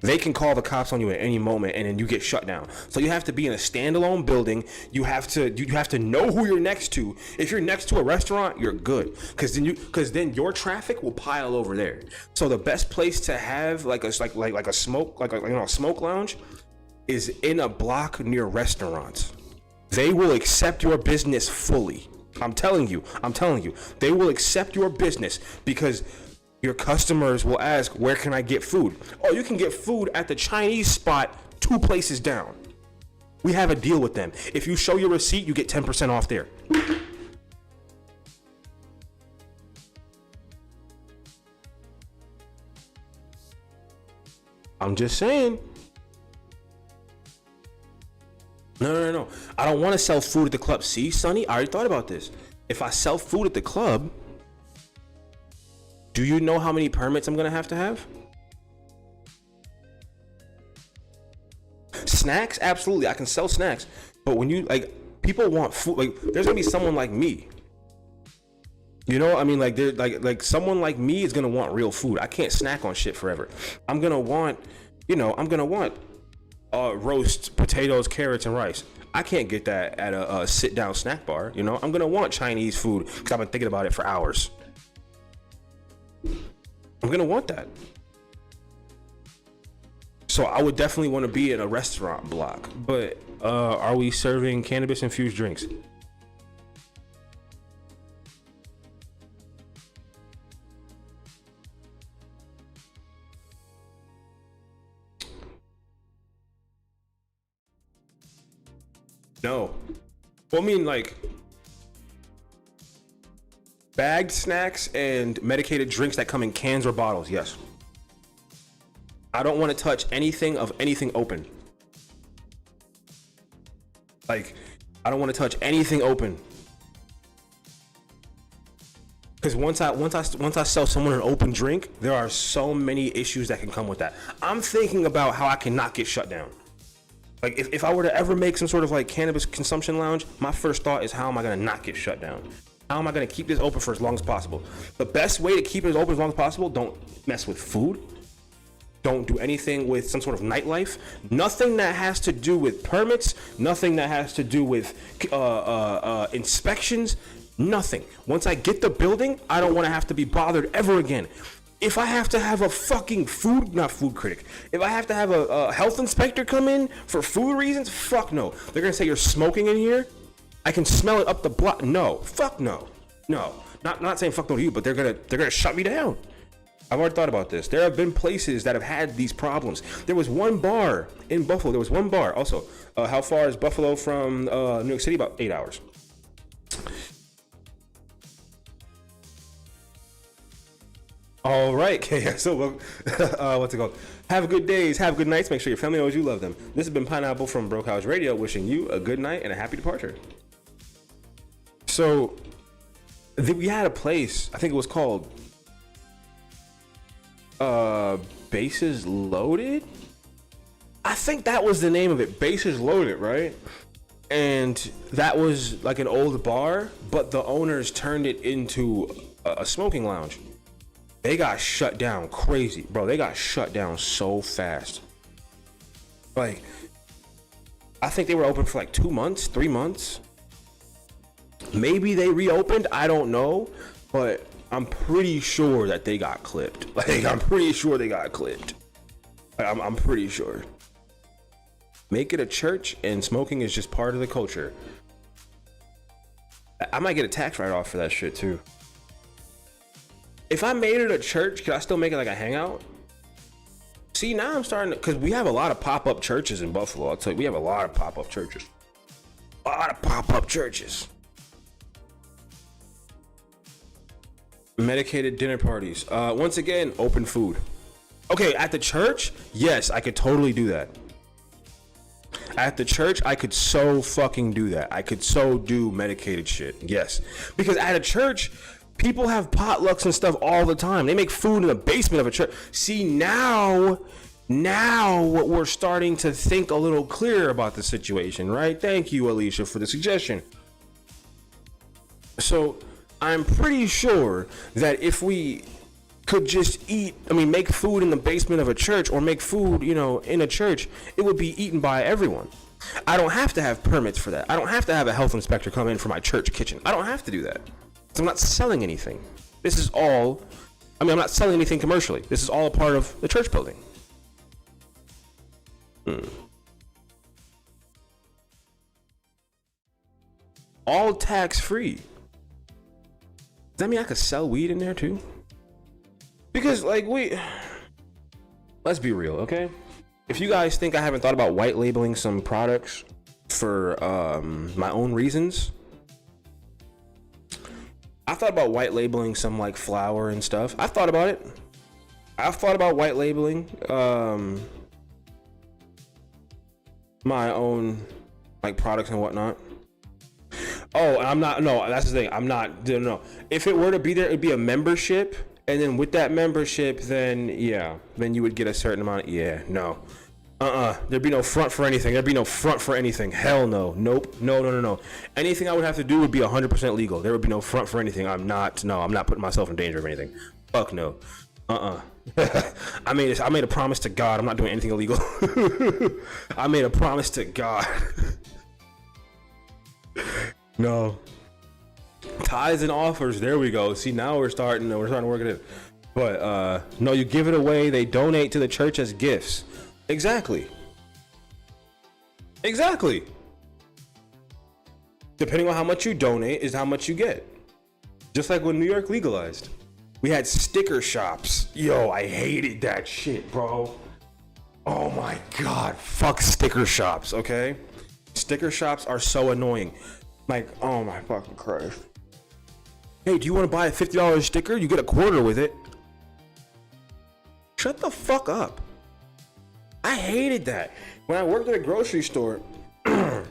they can call the cops on you at any moment, and then you get shut down. So you have to be in a standalone building. You have to know who you're next to. If you're next to a restaurant, you're good, because then your traffic will pile over there. So the best place to have like a smoke lounge is in a block near restaurants. They will accept your business fully. I'm telling you, they will accept your business because your customers will ask, where can I get food? Oh, you can get food at the Chinese spot 2 places down. We have a deal with them. If you show your receipt, you get 10% off there. I'm just saying. No. I don't want to sell food at the club. See, Sonny, I already thought about this. If I sell food at the club, do you know how many permits I'm gonna have to have? Snacks, absolutely, I can sell snacks. But when you like, people want food. Like, there's gonna be someone like me. You know, I mean, like, there, like someone like me is gonna want real food. I can't snack on shit forever. I'm gonna want roast potatoes, carrots, and rice. I can't get that at a sit-down snack bar. You know, I'm gonna want Chinese food because I've been thinking about it for hours. I'm gonna want that. So I would definitely want to be in a restaurant block. But are we serving cannabis infused drinks? No. Well, I mean, like, bagged snacks and medicated drinks that come in cans or bottles, yes. I don't want to touch anything open. Like, I don't want to touch anything open. Because once I sell someone an open drink, there are so many issues that can come with that. I'm thinking about how I cannot get shut down. Like, if I were to ever make some sort of like cannabis consumption lounge, my first thought is, how am I gonna not get shut down? How am I gonna keep this open for as long as possible? The best way to keep it open as long as possible, don't mess with food. Don't do anything with some sort of nightlife. Nothing that has to do with permits. Nothing that has to do with inspections. Nothing. Once I get the building, I don't want to have to be bothered ever again. If I have to have a fucking if I have to have a health inspector come in for food reasons, fuck no. They're gonna say you're smoking in here. I can smell it up the block. No, fuck no. Not saying fuck no to you, but they're gonna shut me down. I've already thought about this. There have been places that have had these problems. There was one bar in Buffalo. Also, how far is Buffalo from New York City? About 8 hours. All right, okay. So, what's it called? Have good days, have good nights. Make sure your family knows you love them. This has been Pineapple from Broke House Radio, wishing you a good night and a happy departure. So, we had a place. I think it was called Bases Loaded. I think that was the name of it. Bases Loaded, right? And that was like an old bar, but the owners turned it into a smoking lounge. They got shut down crazy, bro. They got shut down so fast. Like, I think they were open for like 2 months, 3 months. Maybe they reopened, I don't know, but I'm pretty sure that they got clipped. Like, I'm pretty sure they got clipped. I'm pretty sure. Make it a church, and smoking is just part of the culture. I might get a tax write-off for that shit too. If I made it a church, could I still make it like a hangout? See, now I'm starting to, because we have a lot of pop-up churches in Buffalo. I'll tell you, we have a lot of pop-up churches. A lot of pop-up churches. Medicated dinner parties. Once again, open food. Okay, at the church, yes, I could totally do that. At the church, I could so fucking do that. I could so do medicated shit. Yes. Because at a church, people have potlucks and stuff all the time. They make food in the basement of a church. See, now we're starting to think a little clearer about the situation, right? Thank you, Alicia, for the suggestion. So I'm pretty sure that if we could just make food in the basement of a church, or make food, in a church, it would be eaten by everyone. I don't have to have permits for that. I don't have to have a health inspector come in for my church kitchen. I don't have to do that. So I'm not selling anything. This is all, I'm not selling anything commercially. This is all a part of the church building. All tax free. Does that mean I could sell weed in there too? Because let's be real, okay? If you guys think I haven't thought about white labeling some products for my own reasons, I thought about white labeling some like flour and stuff. I've thought about it. I've thought about white labeling my own like products and whatnot. Oh, that's the thing. No. If it were to be there, it'd be a membership. And then with that membership, then you would get a certain amount. There'd be no front for anything. Hell no. Nope. No. Anything I would have to do would be 100% legal. There would be no front for anything. I'm not putting myself in danger of anything. Fuck no. I made a promise to God. I'm not doing anything illegal. I made a promise to God. No. Tithes and offers. There we go. See, now we're starting to work it in. But no, you give it away. They donate to the church as gifts. Exactly. Depending on how much you donate is how much you get. Just like when New York legalized, we had sticker shops. Yo, I hated that shit, bro. Oh my God. Fuck sticker shops, okay? Sticker shops are so annoying. Like, oh my fucking Christ. Hey, do you want to buy a $50 sticker? You get a quarter with it. Shut the fuck up. I hated that. When I worked at a grocery store, I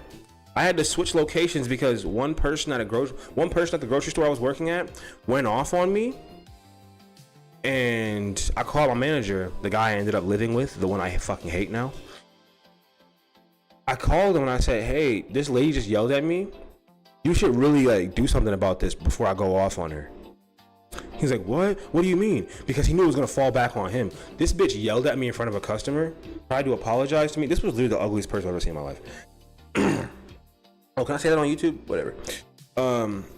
had to switch locations because one person at the grocery store I was working at went off on me. And I called my manager, the guy I ended up living with, the one I fucking hate now. I called him and I said, hey, this lady just yelled at me. You should really do something about this before I go off on her. He's like, what? What do you mean? Because he knew it was gonna fall back on him. This bitch yelled at me in front of a customer, tried to apologize to me. This was literally the ugliest person I've ever seen in my life. Oh, can I say that on YouTube? Whatever.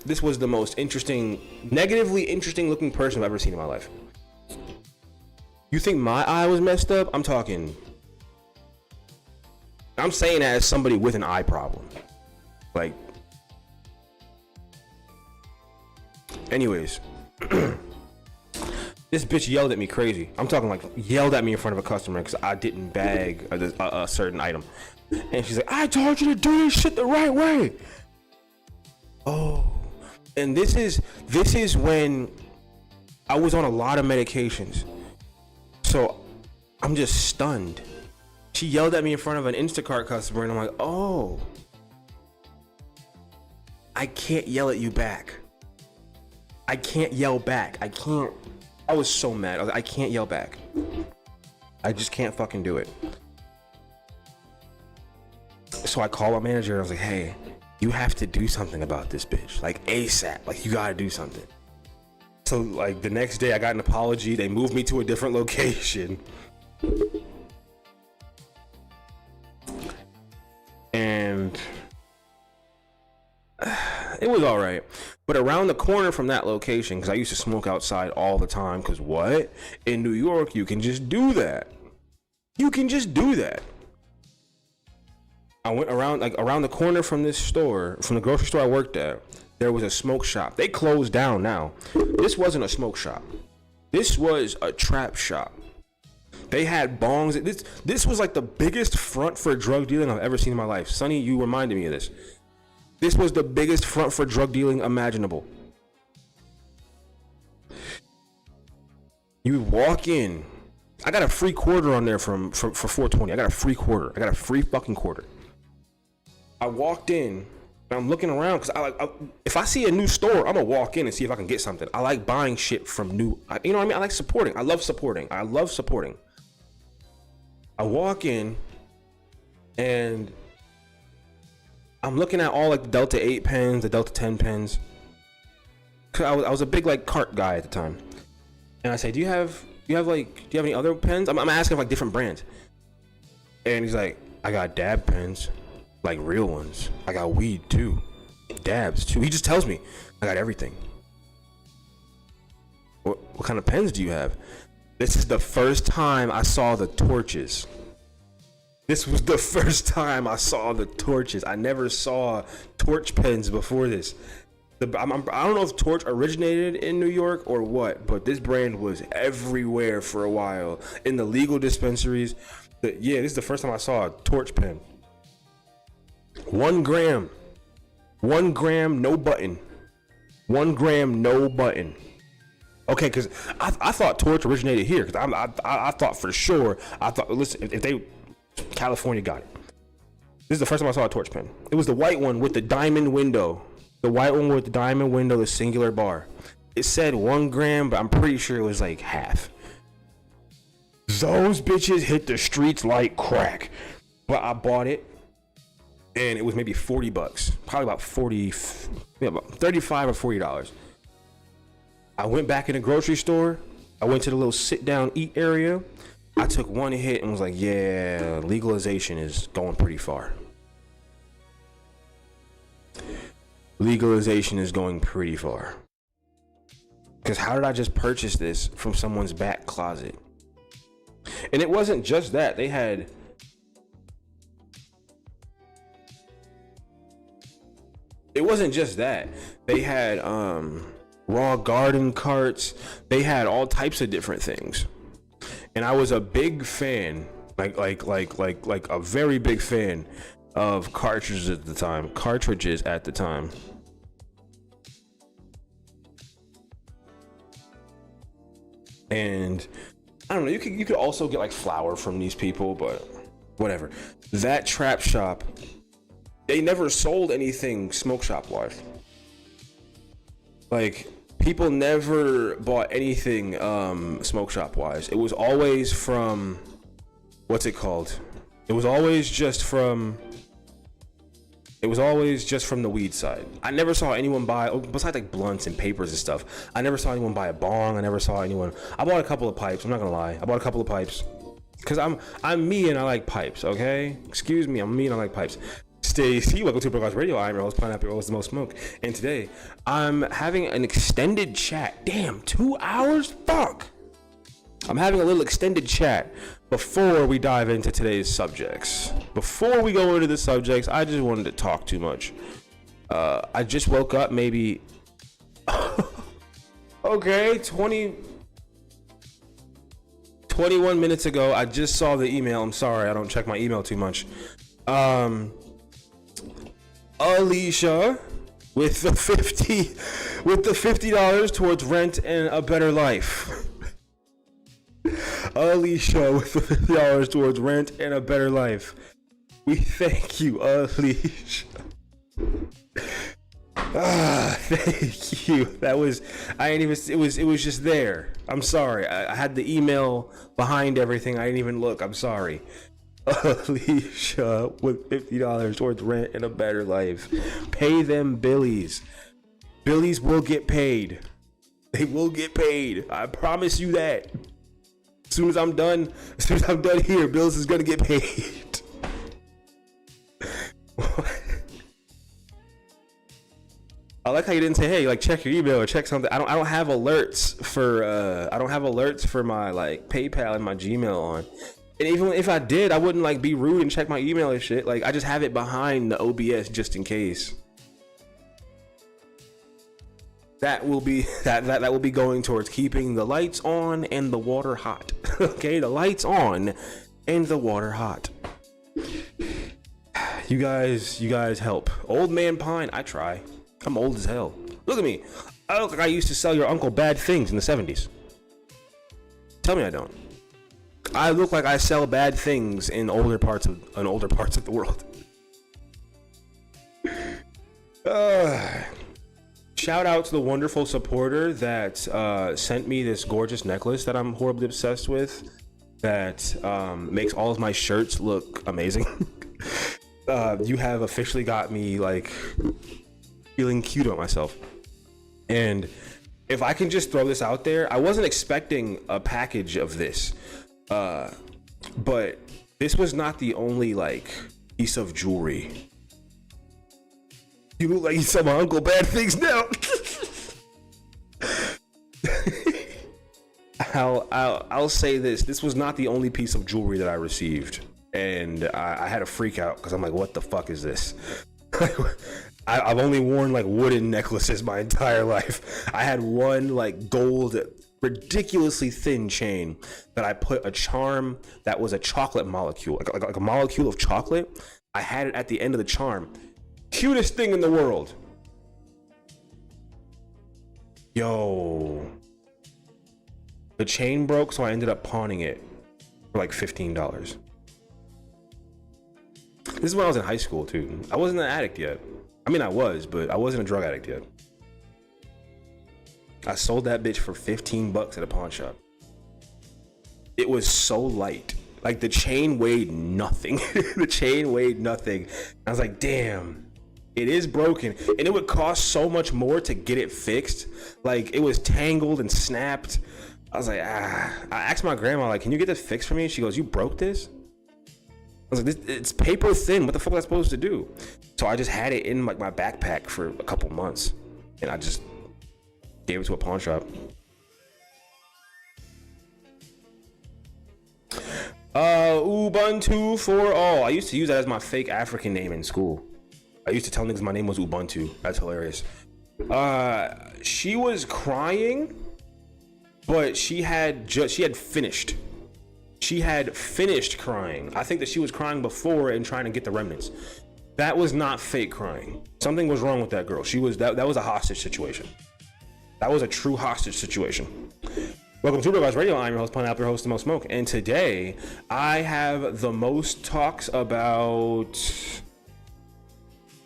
This was the most negatively interesting looking person I've ever seen in my life. You think my eye was messed up? I'm saying that as somebody with an eye problem. Anyways, this bitch yelled at me crazy. I'm talking yelled at me in front of a customer because I didn't bag a certain item. And she's like, I told you to do this shit the right way. Oh, and this is when I was on a lot of medications. So I'm just stunned. She yelled at me in front of an Instacart customer and I'm like, oh, I can't yell at you back. I can't yell back. I was so mad. I can't yell back. I just can't fucking do it. So I called my manager and I was like, hey, you have to do something about this bitch. ASAP. You gotta do something. So like the next day I got an apology. They moved me to a different location. And it was all right. But around the corner from that location, because I used to smoke outside all the time, because what? In New York, you can just do that. You can just do that. I went around the corner from this store, from the grocery store I worked at. There was a smoke shop. They closed down now. This wasn't a smoke shop. This was a trap shop. They had bongs. This was like the biggest front for drug dealing I've ever seen in my life. Sonny, you reminded me of this. This was the biggest front for drug dealing imaginable. You walk in. I got a free quarter on there for 420. I got a free quarter. I got a free fucking quarter. I walked in. I'm looking around because if I see a new store, I'm gonna walk in and see if I can get something. I like buying shit from new, you know what I mean? I like supporting. I love supporting. I walk in and I'm looking at all like the Delta 8 pens, the Delta 10 pens. Cause I was a big like cart guy at the time. And I say, do you have any other pens? I'm asking like different brands. And he's like, I got dab pens. Like real ones. I got weed too. Dabs too. He just tells me I got everything. What kind of pens do you have? This is the first time I saw the torches. This was the first time I saw the torches. I never saw torch pens before this. I don't know if Torch originated in New York or what, but this brand was everywhere for a while in the legal dispensaries. But yeah, this is the first time I saw a torch pen. 1 gram, no button. 1 gram, no button. Okay, because I thought Torch originated here. Because I thought for sure. Listen, if they California got it. This is the first time I saw a torch pen. It was the white one with the diamond window. The white one with the diamond window, the singular bar. It said 1 gram, but I'm pretty sure it was like half. Those bitches hit the streets like crack. But I bought it. And it was maybe $40, probably about about $35 or $40. I went back in the grocery store. I went to the little sit down eat area. I took one hit and was like, yeah, legalization is going pretty far. Legalization is going pretty far. Because how did I just purchase this from someone's back closet? And it wasn't just that. They had... It wasn't just that. They had raw garden carts. They had all types of different things. And I was a big fan, like a very big fan of cartridges at the time. And I don't know, you could also get like flour from these people, but whatever. That trap shop, they never sold anything smoke shop wise. Like, people never bought anything smoke shop wise. It was always from, what's it called? It was always just from the weed side. I never saw anyone buy, besides like blunts and papers and stuff, I never saw anyone buy a bong. I bought a couple of pipes. I'm not gonna lie. I bought a couple of pipes. Cause I'm me and I like pipes, okay? Excuse me, I'm me and I like pipes. Stacy, welcome to Broadcast Radio. I'm your host, Pineapple Rolls the Most Smoke. And today, I'm having an extended chat. Damn, 2 hours? Fuck! I'm having a little extended chat before we dive into today's subjects. Before we go into the subjects, I just wanted to talk too much. I just woke up maybe... okay, 21 minutes ago. I just saw the email. I'm sorry, I don't check my email too much. Alicia with the $50 towards rent and a better life. Alicia with the $50 towards rent and a better life. We thank you, Alicia. Thank you. It was just there. I'm sorry. I had the email behind everything. I didn't even look. I'm sorry. Alicia with $50 towards rent and a better life. Pay them billies. Billies will get paid. They will get paid. I promise you that. As soon as I'm done here, bills is gonna get paid. I like how you didn't say, hey, like check your email or check something. I don't have alerts for my like PayPal and my Gmail on. And even if I did, I wouldn't like be rude and check my email and shit. Like I just have it behind the OBS just in case. That will be that will be going towards keeping the lights on and the water hot. Okay, the lights on and the water hot. You guys help. Old man Pine, I try. I'm old as hell. Look at me. I look like I used to sell your uncle bad things in the 70s. Tell me I don't. I look like I sell bad things in older parts of the world. Shout out to the wonderful supporter that sent me this gorgeous necklace that I'm horribly obsessed with. That makes all of my shirts look amazing. You have officially got me like feeling cute about myself. And if I can just throw this out there, I wasn't expecting a package of this, but this was not the only like piece of jewelry. You look like you sell my uncle bad things now. I'll say this. This was not the only piece of jewelry that I received. And I had a freak out because I'm like, what the fuck is this? I've only worn like wooden necklaces my entire life. I had one like gold, ridiculously thin chain that I put a charm that was a chocolate molecule, like a molecule of chocolate. I had it at the end of the charm. Cutest thing in the world. Yo. The chain broke, so I ended up pawning it for like $15. This is when I was in high school too. I wasn't an addict yet. I mean, I was, but I wasn't a drug addict yet. I sold that bitch for $15 at a pawn shop. It was so light. Like the chain weighed nothing. The chain weighed nothing. I was like, damn. It is broken, and it would cost so much more to get it fixed. Like it was tangled and snapped. I was like, I asked my grandma, like, can you get this fixed for me? She goes, you broke this? I was like, it's paper thin. What the fuck was I supposed to do? So I just had it in like my backpack for a couple months, and I just gave it to a pawn shop. Ubuntu for all. I used to use that as my fake African name in school. I used to tell niggas my name was Ubuntu. That's hilarious. She was crying, but she had finished. She had finished crying. I think that she was crying before and trying to get the remnants. That was not fake crying. Something was wrong with that girl. She was that was a hostage situation. That was a true hostage situation. Welcome to Doordash Radio. I'm your host, Pineapple, your host, The Most Smoke, and today I have the most talks about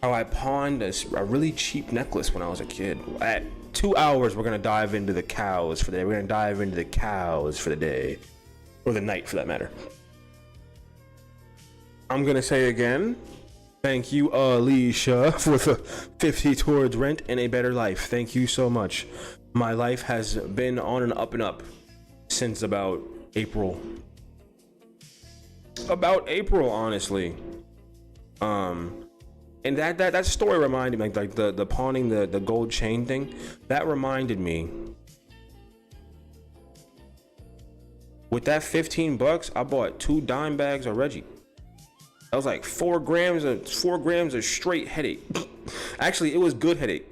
how I pawned a really cheap necklace when I was a kid. At 2 hours, we're gonna dive into the cows for the day. We're gonna dive into the cows for the day, or the night for that matter. I'm gonna say again, thank you, Alicia, for the 50 towards rent and a better life. Thank you so much. My life has been on an up and up since about April. Honestly. And that story reminded me, like the pawning the gold chain thing, that reminded me. With that $15, I bought 2 dime bags of Reggie. That was like 4 grams of straight headache. Actually, it was good headache.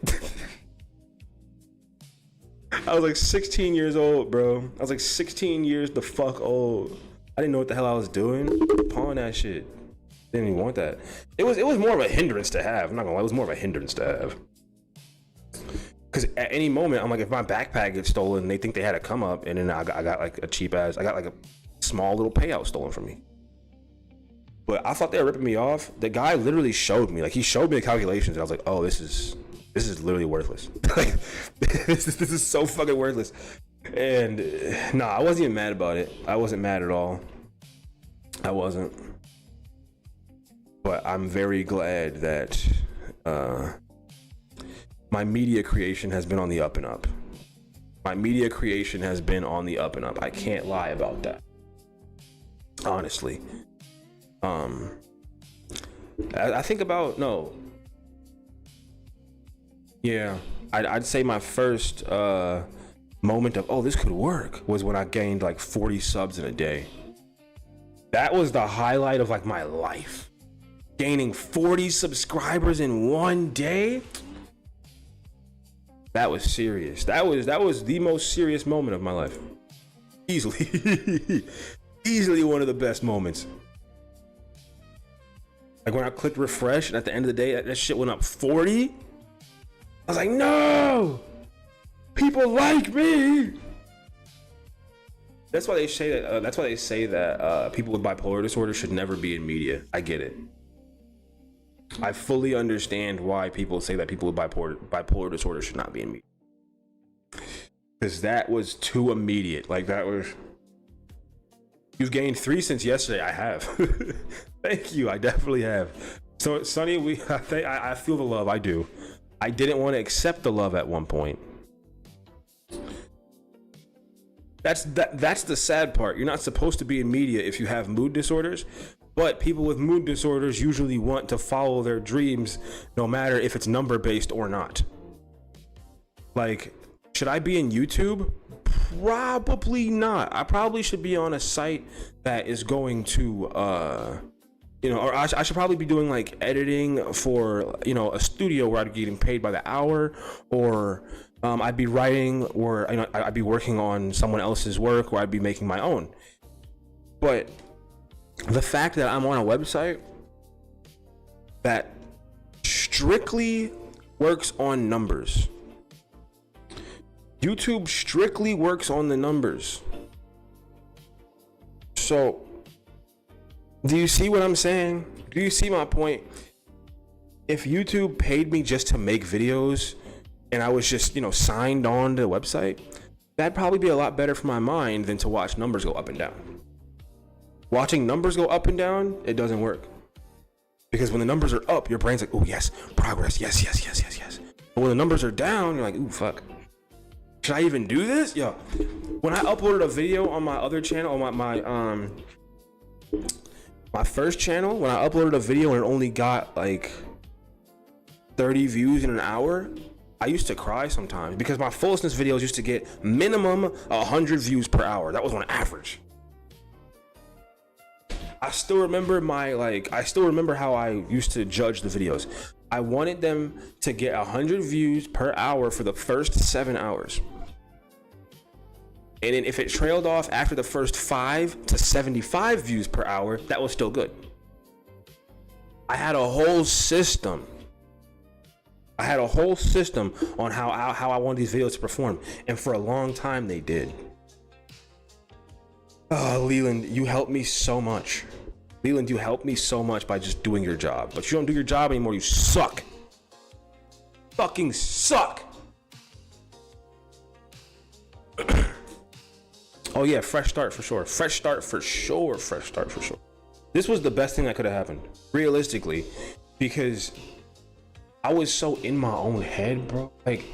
I was like 16 years old, bro. I was like 16 years the fuck old. I didn't know what the hell I was doing. Pawn that shit. Didn't even want that. It was more of a hindrance to have. I'm not gonna lie, it was more of a hindrance to have. Because at any moment, I'm like, if my backpack gets stolen, they think they had a come up, and then I got like a small little payout stolen from me. But I thought they were ripping me off. The guy literally showed me, like he showed me the calculations, and I was like, oh, this is literally worthless. Like this is so fucking worthless. And nah, I wasn't even mad about it. I wasn't mad at all. I wasn't. But I'm very glad that my media creation has been on the up and up. My media creation has been on the up and up. I can't lie about that. Honestly. I think about, no. Yeah, I'd say my first moment of, oh, this could work, was when I gained like 40 subs in a day. That was the highlight of like my life. Gaining 40 subscribers in one day. That was serious. That was the most serious moment of my life. Easily. Easily one of the best moments. Like when I clicked refresh and at the end of the day, that shit went up 40. I was like, no, people like me. That's why they say that. People with bipolar disorder should never be in media. I get it. I fully understand why people say that people with bipolar disorder should not be in media. Because that was too immediate. Like that was. You've gained 3 since yesterday. I have. Thank you. I definitely have. So Sonny, I feel the love. I do. I didn't want to accept the love at one point. That's the sad part. You're not supposed to be in media if you have mood disorders, but people with mood disorders usually want to follow their dreams no matter if it's number based or not. Like, should I be in YouTube? Probably not. I probably should be on a site that is going to or I should probably be doing like editing for, a studio where I'd be getting paid by the hour, or I'd be writing, or I'd be working on someone else's work, or I'd be making my own. But the fact that I'm on a website that strictly works on numbers, YouTube strictly works on the numbers. So, do you see what I'm saying? Do you see my point? If YouTube paid me just to make videos and I was just, signed on to the website, that'd probably be a lot better for my mind than to watch numbers go up and down. Watching numbers go up and down, it doesn't work. Because when the numbers are up, your brain's like, oh yes, progress, yes. But when the numbers are down, you're like, ooh, fuck. Should I even do this? Yo, when I uploaded a video on my other channel, on my first channel, when I uploaded a video and it only got like 30 views in an hour, I used to cry sometimes because my Fullestness videos used to get minimum 100 views per hour. That was on average. I still remember how I used to judge the videos. I wanted them to get 100 views per hour for the first 7 hours. And then if it trailed off after the first 5 to 75 views per hour, that was still good. I had a whole system. On how I wanted these videos to perform. And for a long time, they did. Oh, Leland, you helped me so much. Leland, you helped me so much by just doing your job. But you don't do your job anymore. You suck. Fucking suck. Oh yeah, fresh start for sure. Fresh start for sure. This was the best thing that could have happened, realistically, because I was so in my own head, bro. Like,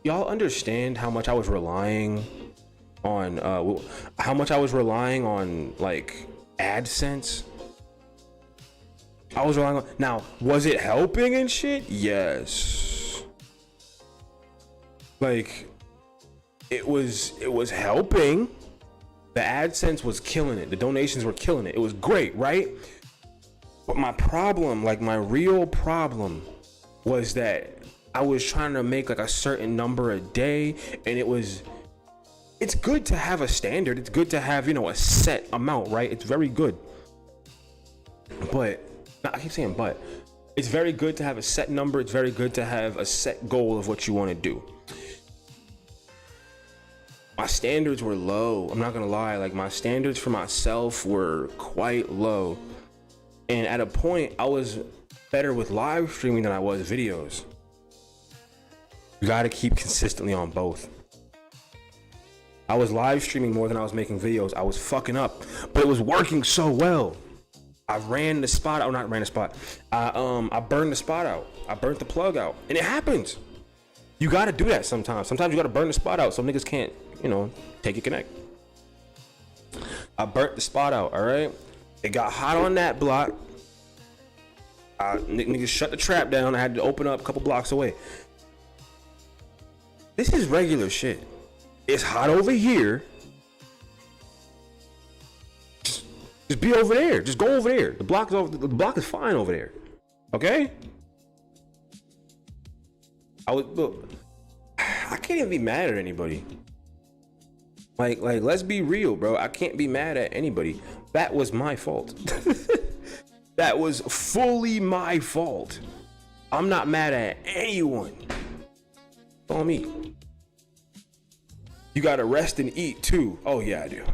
y'all understand how much I was relying on like AdSense? I was relying on. Now, was it helping and shit? Yes. Like, it was helping. The AdSense was killing it. The donations were killing it. It was great, right? But my problem, like my real problem, was that I was trying to make like a certain number a day, and it's good to have a standard. It's good to have, a set amount, right? It's very good. But I keep saying but. It's very good to have a set number. It's very good to have a set goal of what you want to do. My standards were low. I'm not gonna lie. Like, my standards for myself were quite low. And at a point, I was better with live streaming than I was videos. You gotta keep consistently on both. I was live streaming more than I was making videos. I was fucking up, but it was working so well. I ran the spot out. I burned the spot out. I burnt the plug out, and it happens. You gotta do that sometimes. Sometimes you gotta burn the spot out so niggas can't, you know, take your connect. I burnt the spot out, all right? It got hot on that block. Niggas shut the trap down. I had to open up a couple blocks away. This is regular shit. It's hot over here. Just be over there. Just go over there. The block is fine over there. Okay? I can't even be mad at anybody. Like, let's be real, bro. I can't be mad at anybody. That was my fault. That was fully my fault. I'm not mad at anyone. It's on me. You gotta rest and eat too. Oh yeah, I do.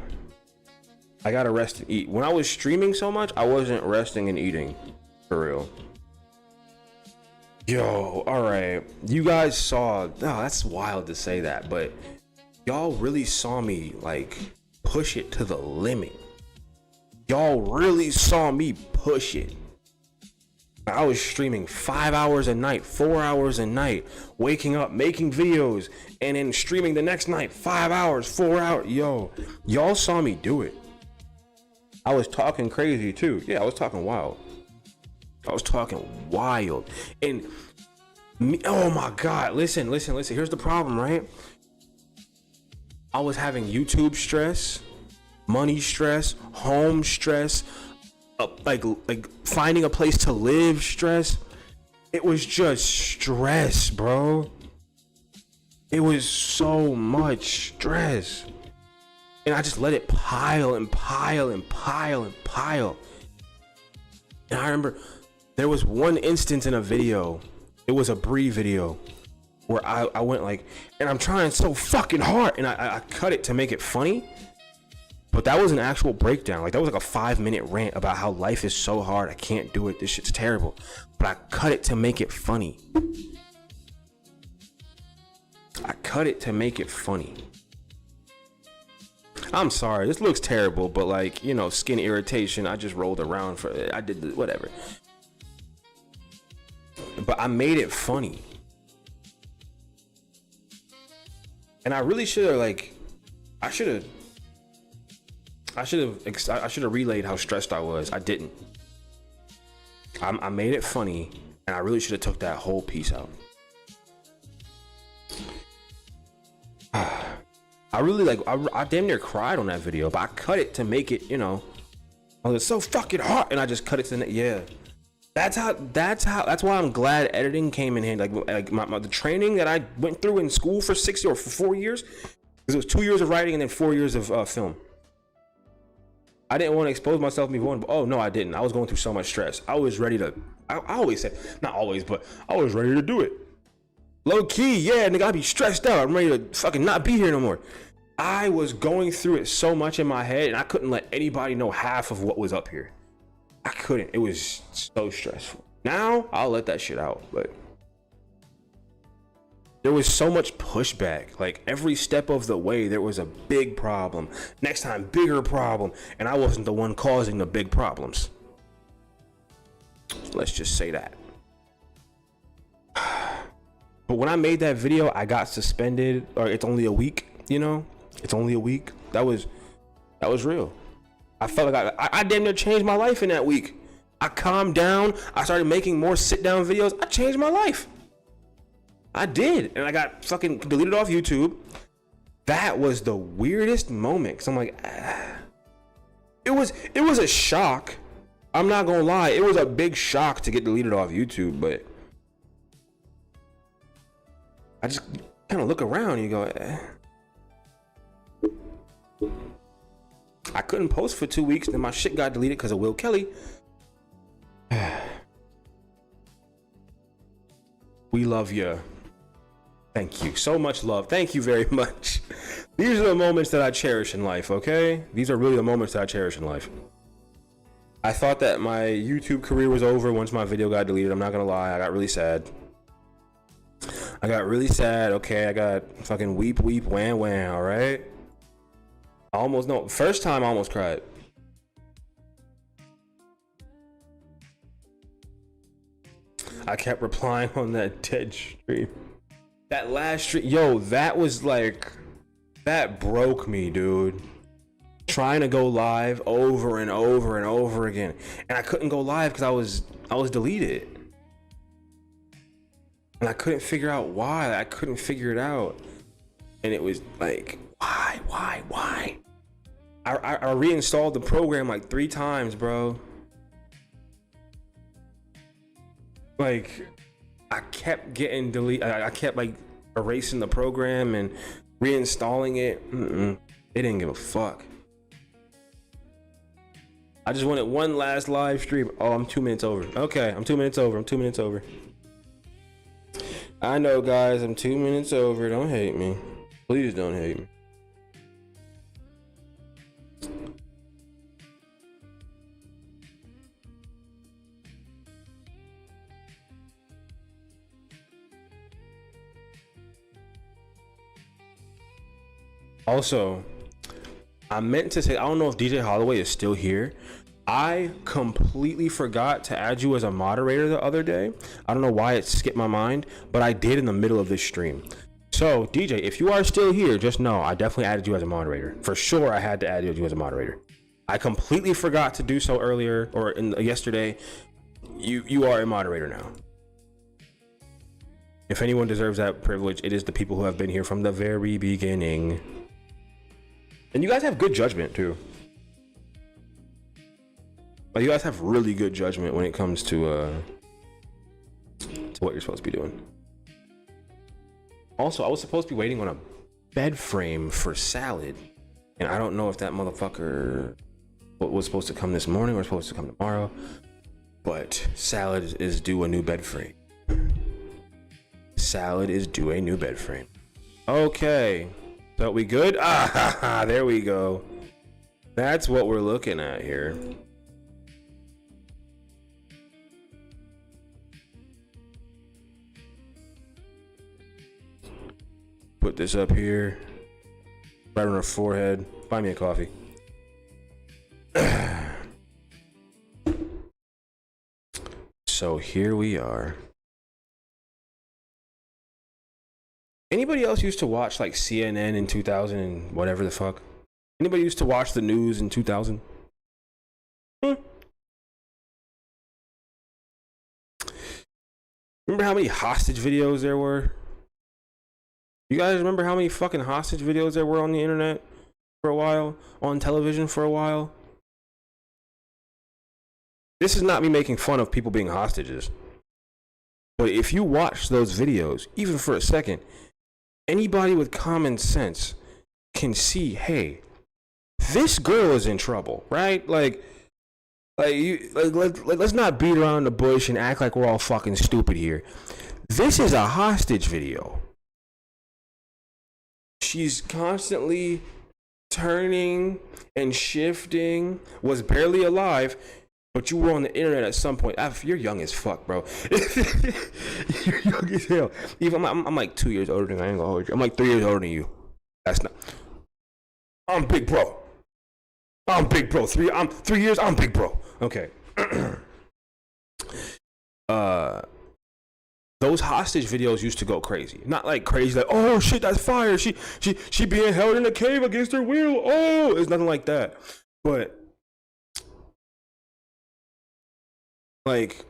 I gotta rest and eat. When I was streaming so much, I wasn't resting and eating. For real. Yo, alright. You guys saw, that's wild to say that, but y'all really saw me like push it to the limit. Y'all really saw me push it. I was streaming 5 hours a night, 4 hours a night, waking up, making videos, and then streaming the next night, 5 hours, 4 hours. Yo, y'all saw me do it. I was talking crazy too. Yeah, I was talking wild. And me, oh my God, listen. Here's the problem, right? I was having YouTube stress, money stress, home stress, like finding a place to live stress. It was just stress, bro. It was so much stress. And I just let it pile and pile and pile and pile. And I remember there was one instance in a video, it was a Bree video, where I went like, and I'm trying so fucking hard, and I cut it to make it funny. But that was an actual breakdown. Like, that was like a 5-minute rant about how life is so hard, I can't do it, this shit's terrible. But I cut it to make it funny. I'm sorry, this looks terrible, but like, you know, skin irritation, I just rolled around for it. I did whatever. But I made it funny. And I really should have, like, I should have relayed how stressed I was. I didn't. I made it funny, and I really should have took that whole piece out. I really, like, I damn near cried on that video, but I cut it to make it, you know, I was so fucking hard, and I just cut it to the, yeah. That's why I'm glad editing came in handy. Like the training that I went through in school for 6 or for 4 years, because it was 2 years of writing and then 4 years of film. I didn't want to expose myself to me going, but oh no, I didn't. I was going through so much stress. I was ready to, I always say, not always, but I was ready to do it. Low key, yeah, nigga, I be stressed out. I'm ready to fucking not be here no more. I was going through it so much in my head, and I couldn't let anybody know half of what was up here. I couldn't. It was so stressful. Now, I'll let that shit out, but there was so much pushback. Like, every step of the way, there was a big problem. Next time, bigger problem. And I wasn't the one causing the big problems. Let's just say that. But when I made that video, I got suspended, or it's only a week, you know? It's only a week. That was real. I felt like I damn near changed my life in that week. I calmed down. I started making more sit-down videos. I changed my life. I did. And I got fucking deleted off YouTube. That was the weirdest moment. Cause I'm like, it was a shock. I'm not gonna lie. It was a big shock to get deleted off YouTube, but I just kind of look around and you go, I couldn't post for 2 weeks, then my shit got deleted because of Will Kelly. We love you. Thank you. So much love. Thank you very much. These are the moments that I cherish in life, okay? These are really the moments that I cherish in life. I thought that my YouTube career was over once my video got deleted. I'm not gonna lie. I got really sad. Okay, I got fucking weep, wham, all right? First time I almost cried. I kept replying on that dead stream. That last stream, yo, that was like, that broke me, dude. Trying to go live over and over and over again, and I couldn't go live because I was deleted, and I couldn't figure out why. I couldn't figure it out, and it was like, why? I reinstalled the program like 3 times, bro. Like, I kept getting deleted. I kept like erasing the program and reinstalling it. It didn't give a fuck. I just wanted one last live stream. Oh, I'm 2 minutes over. Okay, I'm 2 minutes over. I'm 2 minutes over. I know, guys. I'm 2 minutes over. Don't hate me. Please don't hate me. Also, I meant to say, I don't know if DJ Holloway is still here. I completely forgot to add you as a moderator the other day. I don't know why it skipped my mind, but I did in the middle of this stream. So, DJ, if you are still here, just know I definitely added you as a moderator. For sure, I had to add you as a moderator. I completely forgot to do so earlier or yesterday. You are a moderator now. If anyone deserves that privilege, it is the people who have been here from the very beginning. And you guys have good judgment too. Like, you guys have really good judgment when it comes to what you're supposed to be doing. Also, I was supposed to be waiting on a bed frame for Salad, and I don't know if that motherfucker was supposed to come this morning or supposed to come tomorrow. But Salad is due a new bed frame. Salad is due a new bed frame. Okay. So we good? Ah, there we go. That's what we're looking at here. Put this up here. Right on her forehead. Buy me a coffee. So here we are. Anybody else used to watch like CNN in 2000 and whatever the fuck? Anybody used to watch the news in 2000? Remember how many hostage videos there were? You guys remember how many fucking hostage videos there were on the internet for a while? On television for a while? This is not me making fun of people being hostages. But if you watch those videos, even for a second, anybody with common sense can see, hey, this girl is in trouble, right? Let's not beat around the bush and act like we're all fucking stupid here. This is a hostage video. She's constantly turning and shifting, was barely alive, but you were on the internet at some point. You're young as fuck, bro. You're young as hell. Even I'm like 2 years older than I ain't gonna hold you. I'm like 3 years older than you. That's not. I'm big bro. I'm big bro. 3 years. I'm big bro. Okay. Those hostage videos used to go crazy. Not like crazy, like, oh shit, that's fire. She being held in a cave against her will. Oh, it's nothing like that. But like,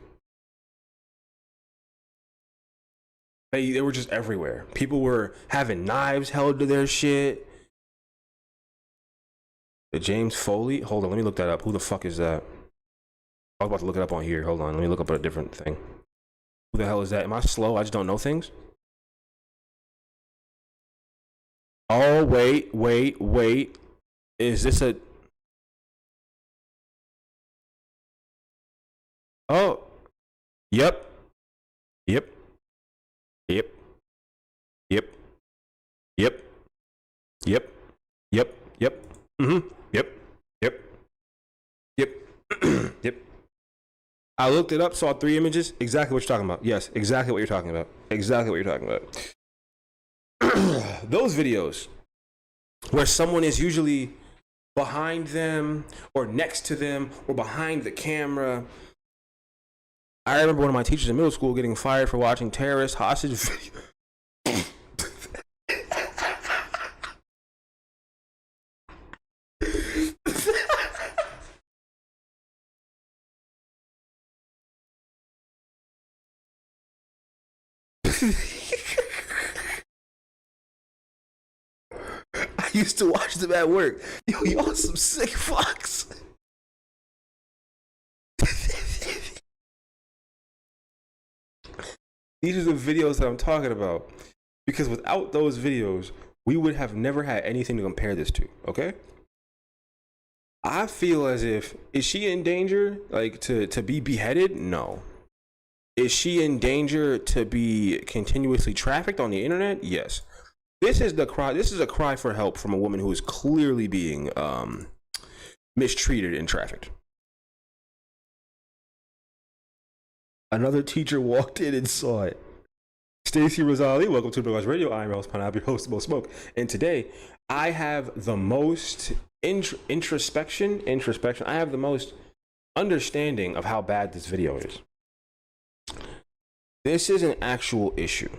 they were just everywhere. People were having knives held to their shit. The James Foley? Hold on, let me look that up. Who the fuck is that? I was about to look it up on here. Hold on, let me look up a different thing. Who the hell is that? Am I slow? I just don't know things? Oh, wait. Is this a... Oh. Yep. Yep. Yep. Yep. Yep. Yep. Yep. Yep. Mm-hmm. Yep. Yep. Yep. Yep. I looked it up, saw 3 images. Exactly what you're talking about. Yes, exactly what you're talking about. Exactly what you're talking about. Those videos where someone is usually behind them or next to them or behind the camera. I remember one of my teachers in middle school getting fired for watching terrorist hostage videos. I used to watch them at work. Yo, y'all some sick fucks. These are the videos that I'm talking about. Because without those videos, we would have never had anything to compare this to, okay? I feel as if, is she in danger, like, to be beheaded? No. Is she in danger to be continuously trafficked on the internet? Yes. This is the cry. This is a cry for help from a woman who is clearly being mistreated and trafficked. Another teacher walked in and saw it. Stacey Rosali, welcome to Doordash Radio. I'm your host, Pineapple, your host, Mo Smoke. And today, I have the most introspection. I have the most understanding of how bad this video is. This is an actual issue.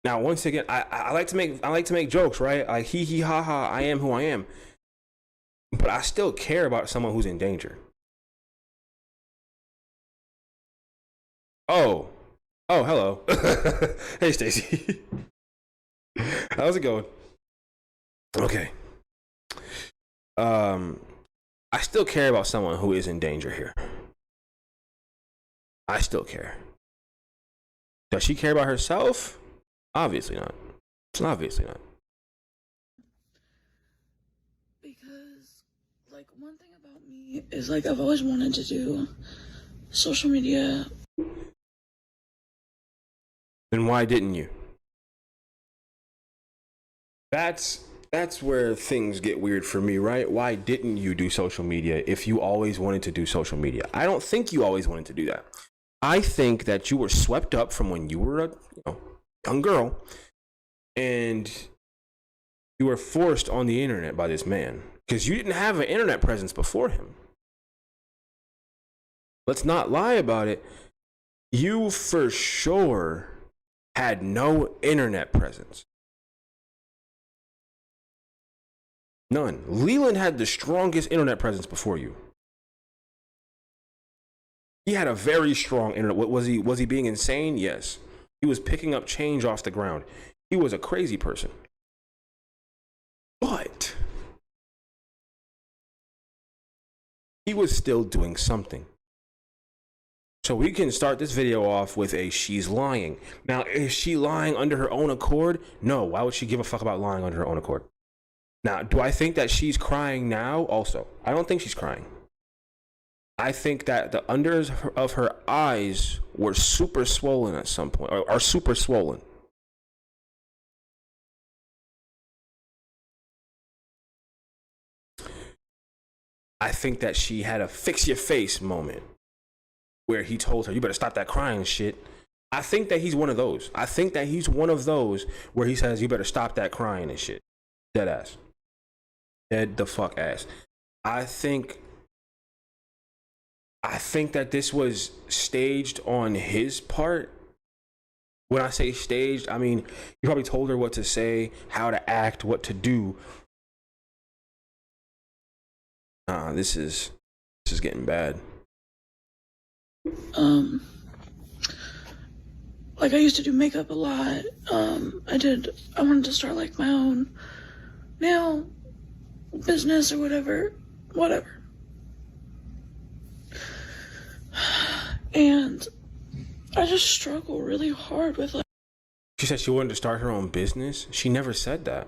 Now, once again, I like to make jokes, right? Like hee hee ha ha, I am who I am. But I still care about someone who's in danger. Oh, hello. Hey, Stacey. How's it going? Okay. I still care about someone who is in danger here. I still care. Does she care about herself? Obviously not. Obviously not. Because, like, one thing about me is, like, I've always wanted to do social media. Then why didn't you? That's where things get weird for me, right? Why didn't you do social media if you always wanted to do social media? I don't think you always wanted to do that. I think that you were swept up from when you were a young girl and you were forced on the internet by this man because you didn't have an internet presence before him. Let's not lie about it. You for sure had no internet presence. None. Leland had the strongest internet presence before you. He had a very strong internet. Was he being insane? Yes. He was picking up change off the ground. He was a crazy person. But he was still doing something. So we can start this video off with a she's lying. Now, is she lying under her own accord? No. Why would she give a fuck about lying under her own accord? Now, do I think that she's crying now? Also, I don't think she's crying. I think that the unders of her eyes were super swollen at some point, or are super swollen. I think that she had a fix your face moment where he told her, you better stop that crying shit. I think that he's one of those. I think that he's one of those where he says, you better stop that crying and shit. Dead ass. Dead the fuck ass. I think that this was staged on his part. When I say staged, I mean, he probably told her what to say, how to act, what to do. This is getting bad. Like, I used to do makeup a lot. I wanted to start, like, my own nail business or whatever. And I just struggle really hard with, like... She said she wanted to start her own business. She never said that.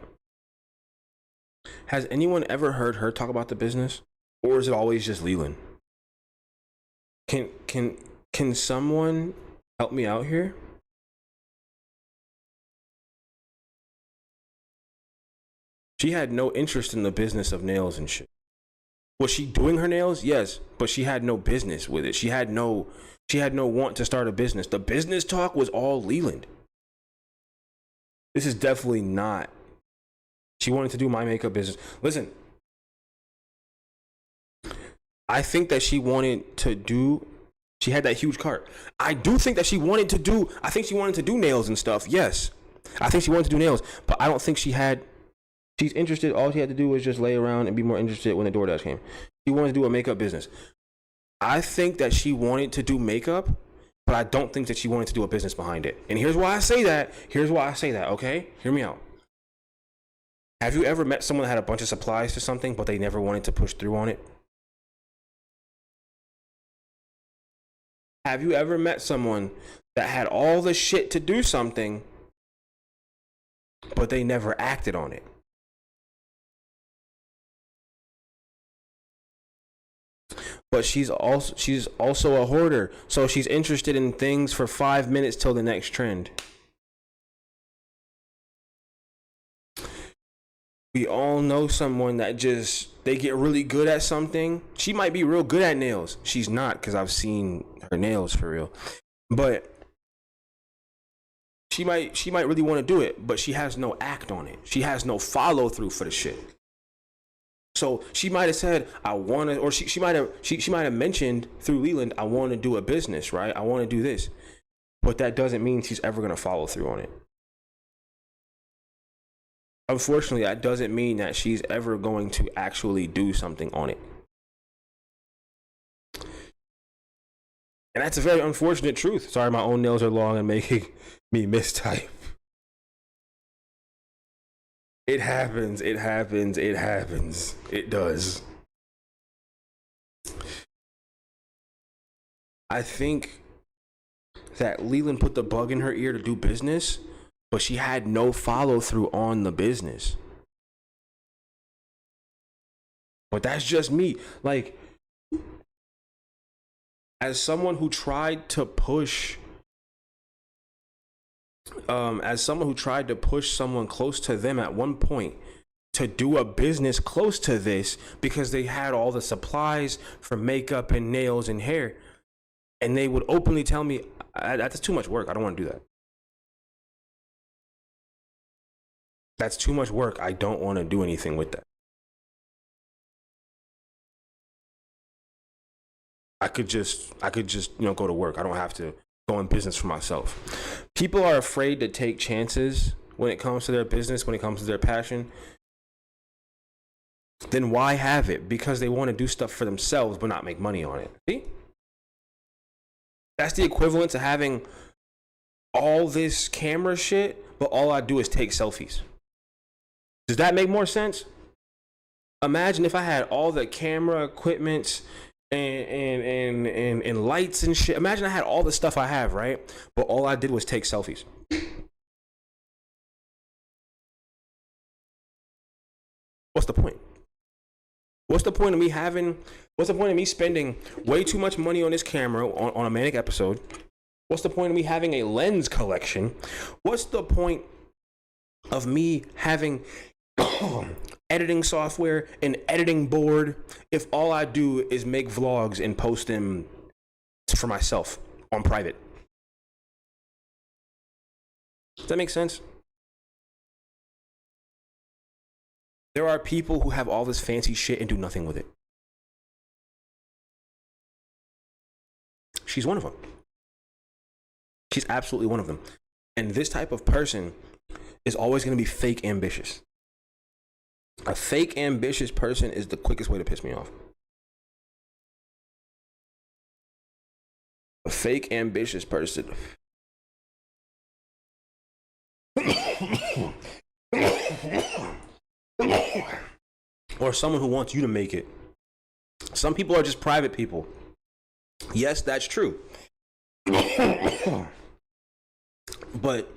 Has anyone ever heard her talk about the business? Or is it always just Leland? Can someone help me out here? She had no interest in the business of nails and shit. Was she doing her nails? Yes, but she had no business with it. She had no want to start a business. The business talk was all Leland. This is definitely not. She wanted to do my makeup business. Listen, I think that she wanted to do She had that huge cart. I do think that she wanted to do, I think she wanted to do nails and stuff. Yes. I think she wanted to do nails, but I don't think she's interested. All she had to do was just lay around and be more interested when the DoorDash came. She wanted to do a makeup business. I think that she wanted to do makeup, but I don't think that she wanted to do a business behind it. And here's why I say that. Okay? Hear me out. Have you ever met someone that had a bunch of supplies to something, but they never wanted to push through on it? Have you ever met someone that had all the shit to do something, but they never acted on it? But she's also a hoarder, so she's interested in things for 5 minutes till the next trend. We all know someone that they get really good at something. She might be real good at nails. She's not, because I've seen her nails for real. But she might really want to do it, but she has no act on it. She has no follow through for the shit. So she might have said, I want to, or she might have mentioned through Leland, I want to do a business, right? I want to do this. But that doesn't mean she's ever going to follow through on it. Unfortunately, that doesn't mean that she's ever going to actually do something on it. And that's a very unfortunate truth. Sorry, my own nails are long and making me mistype. It happens. It does. I think that Leland put the bug in her ear to do business, but she had no follow through on the business. But that's just me. Like, as someone who tried to push someone close to them at one point to do a business close to this because they had all the supplies for makeup and nails and hair, and they would openly tell me, that's too much work, I don't want to do that. That's too much work, I don't want to do anything with that. I could just go to work. I don't have to go in business for myself. People are afraid to take chances when it comes to their business, when it comes to their passion. Then why have it? Because they want to do stuff for themselves but not make money on it. See? That's the equivalent to having all this camera shit, but all I do is take selfies. Does that make more sense? Imagine if I had all the camera equipment and lights and shit. Imagine I had all the stuff I have, right? But all I did was take selfies. What's the point? What's the point of me spending way too much money on this camera on a manic episode? What's the point of me having a lens collection? What's the point of me having editing software and editing board if all I do is make vlogs and post them for myself on private? Does that make sense? There are people who have all this fancy shit and do nothing with it. She's one of them. She's absolutely one of them. And this type of person is always going to be fake ambitious. A fake ambitious person is the quickest way to piss me off. A fake ambitious person. Or someone who wants you to make it. Some people are just private people. Yes, that's true. But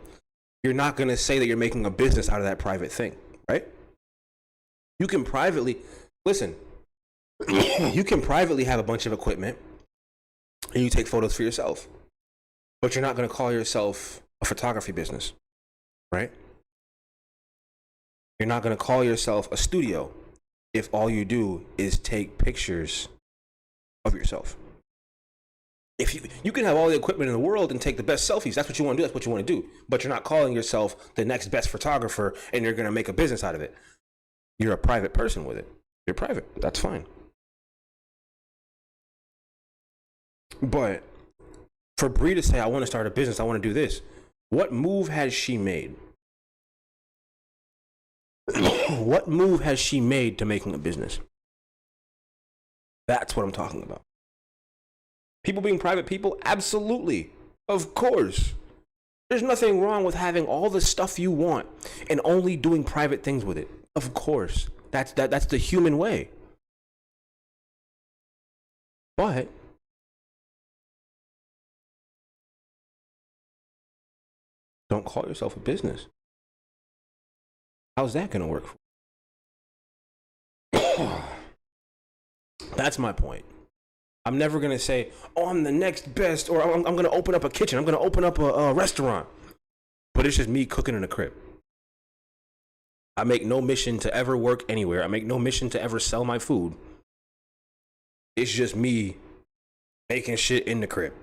you're not going to say that you're making a business out of that private thing, right? You can privately, listen, you can privately have a bunch of equipment and you take photos for yourself, but you're not going to call yourself a photography business, right? You're not going to call yourself a studio if all you do is take pictures of yourself. If you can have all the equipment in the world and take the best selfies, that's what you want to do, that's what you want to do, but you're not calling yourself the next best photographer and you're going to make a business out of it. You're a private person with it. You're private. That's fine. But For Bree to say, I want to start a business, I want to do this, what move has she made? What move has she made to making a business? That's what I'm talking about. People being private people? Absolutely. Of course. There's nothing wrong with having all the stuff you want and only doing private things with it. Of course. That's the human way. But don't call yourself a business. How's that going to work for you? That's my point. I'm never going to say, oh, I'm the next best, or I'm going to open up a kitchen. I'm going to open up a restaurant. But it's just me cooking in a crib. I make no mission to ever work anywhere. I make no mission to ever sell my food. It's just me making shit in the crib.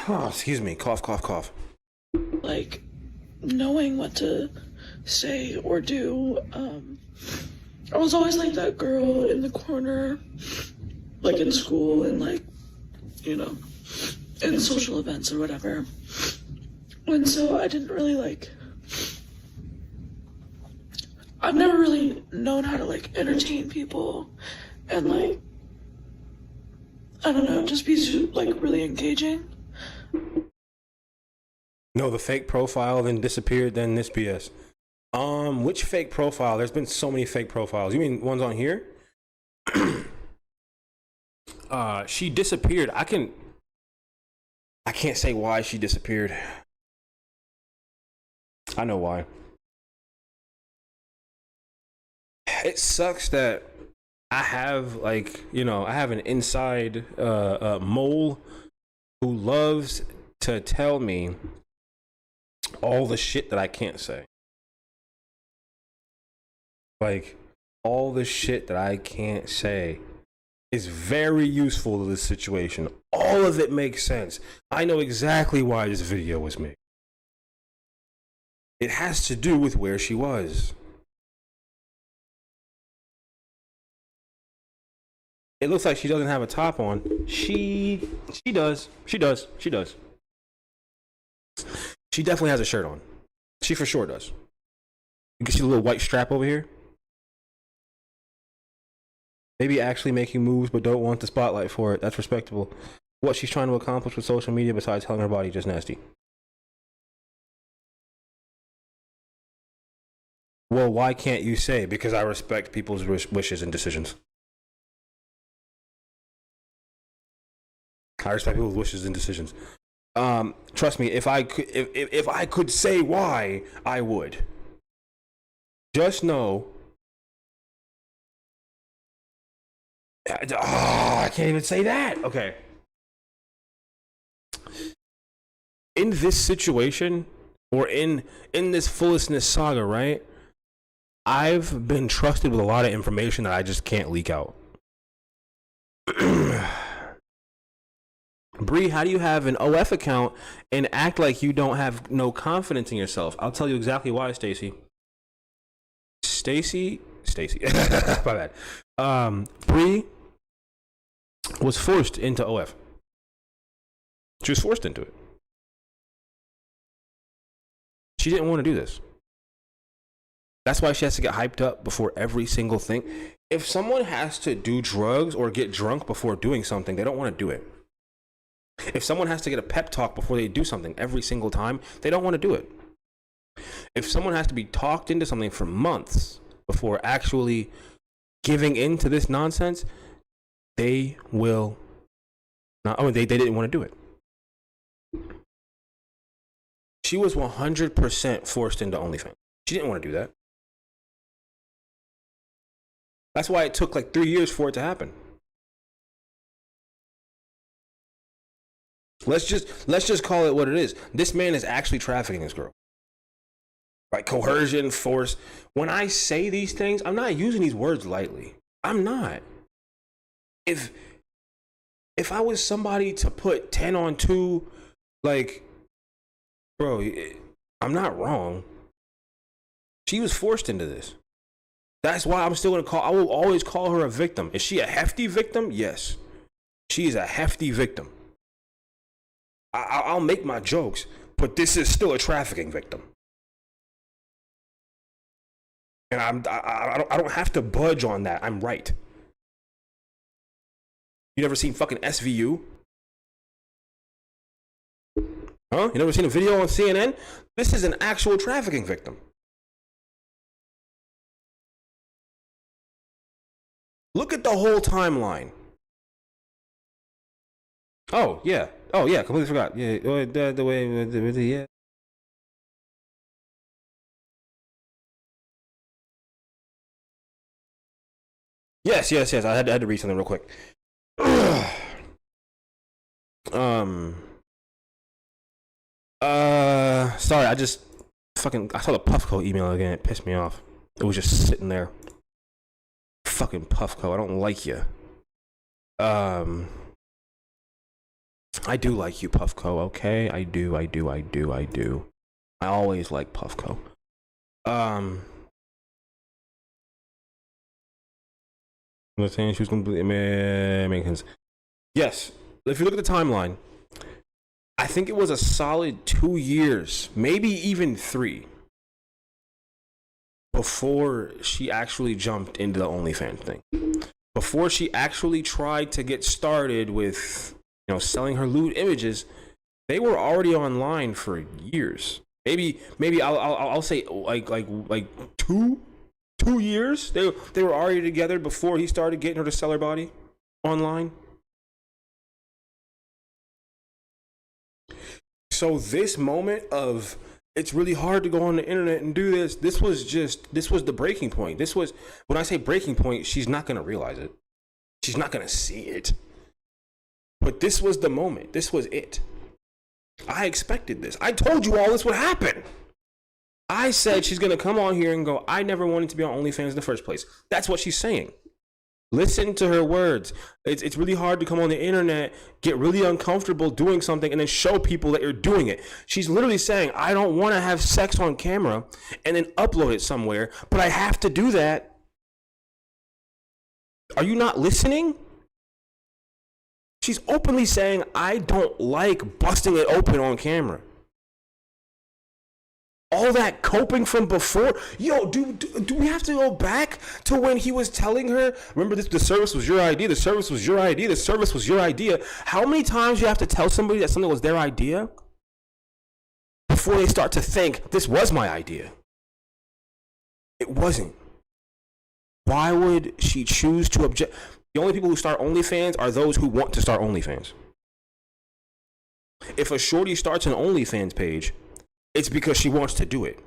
Oh, excuse me. Cough, cough, cough. Like, knowing what to say or do. I was always like that girl in the corner, like in school and like, you know, in social events or whatever. And so I didn't really like, I've never really known how to like entertain people and like, I don't know, just be like really engaging. No, the fake profile then disappeared, then this BS. Which fake profile? There's been so many fake profiles. You mean ones on here? She disappeared. I can't say why she disappeared. I know why. It sucks that I have like, you know, I have an inside mole who loves to tell me all the shit that I can't say. Like, all the shit that I can't say is very useful to this situation. All of it makes sense. I know exactly why this video was made. It has to do with where she was. It looks like she doesn't have a top on. She does. She does. She does. She definitely has a shirt on. She for sure does. You can see the little white strap over here. Maybe actually making moves but don't want the spotlight for it. That's respectable. What she's trying to accomplish with social media besides telling her body just nasty. Well, why can't you say? Because I respect people's wishes and decisions. I respect people's wishes and decisions. Trust me, if I could say why, I would. Just know. I can't even say that. Okay. In this situation, or in this foolishness saga, right? I've been trusted with a lot of information that I just can't leak out. Bree, how do you have an OF account and act like you don't have no confidence in yourself? I'll tell you exactly why, Stacy. Stacy, my bad. Bree was forced into OF. She was forced into it. She didn't want to do this. That's why she has to get hyped up before every single thing. If someone has to do drugs or get drunk before doing something, they don't want to do it. If someone has to get a pep talk before they do something every single time, they don't want to do it. If someone has to be talked into something for months before actually giving in to this nonsense, they will not. Oh, they didn't want to do it. She was 100% forced into OnlyFans. She didn't want to do that. That's why it took like 3 years for it to happen. Let's just call it what it is. This man is actually trafficking this girl. Like coercion, force. When I say these things, I'm not using these words lightly. I'm not. If I was somebody to put 10 on 2, like, bro, I'm not wrong. She was forced into this. That's why I'm still gonna call. I will always call her a victim. Is she a hefty victim? Yes, she is a hefty victim. I'll make my jokes, but this is still a trafficking victim, and I don't have to budge on that. I'm right. You never seen fucking SVU? Huh? You never seen a video on CNN? This is an actual trafficking victim. Look at the whole timeline. Oh yeah, completely forgot. Yeah, the way, yeah. Yes. I had to read something real quick. Sorry, I just I saw the Puffco email again. It pissed me off. It was just sitting there. Fucking Puffco, I don't like you. I do like you, Puffco, okay? I do. I always like Puffco. I'm saying she was completely Americans. Yes, if you look at the timeline, I think it was a solid 2 years, maybe even 3, before she actually jumped into the OnlyFans thing. Before she actually tried to get started with, selling her lewd images, they were already online for years. Maybe I'll say like 2 years. They were already together before he started getting her to sell her body online. So this moment of it's really hard to go on the internet and do this. This was the breaking point. This was, when I say breaking point, she's not going to realize it. She's not going to see it. But this was the moment. This was it. I expected this. I told you all this would happen. I said she's going to come on here and go, I never wanted to be on OnlyFans in the first place. That's what she's saying. Listen to her words. It's really hard to come on the internet, get really uncomfortable doing something, and then show people that you're doing it. She's literally saying, I don't want to have sex on camera and then upload it somewhere, but I have to do that. Are you not listening? She's openly saying, I don't like busting it open on camera. All that coping from before. Yo, do we have to go back to when he was telling her, remember this, the service was your idea, the service was your idea, the service was your idea. How many times you have to tell somebody that something was their idea before they start to think, this was my idea? It wasn't. Why would she choose to object? The only people who start OnlyFans are those who want to start OnlyFans. If a shorty starts an OnlyFans page, it's because she wants to do it.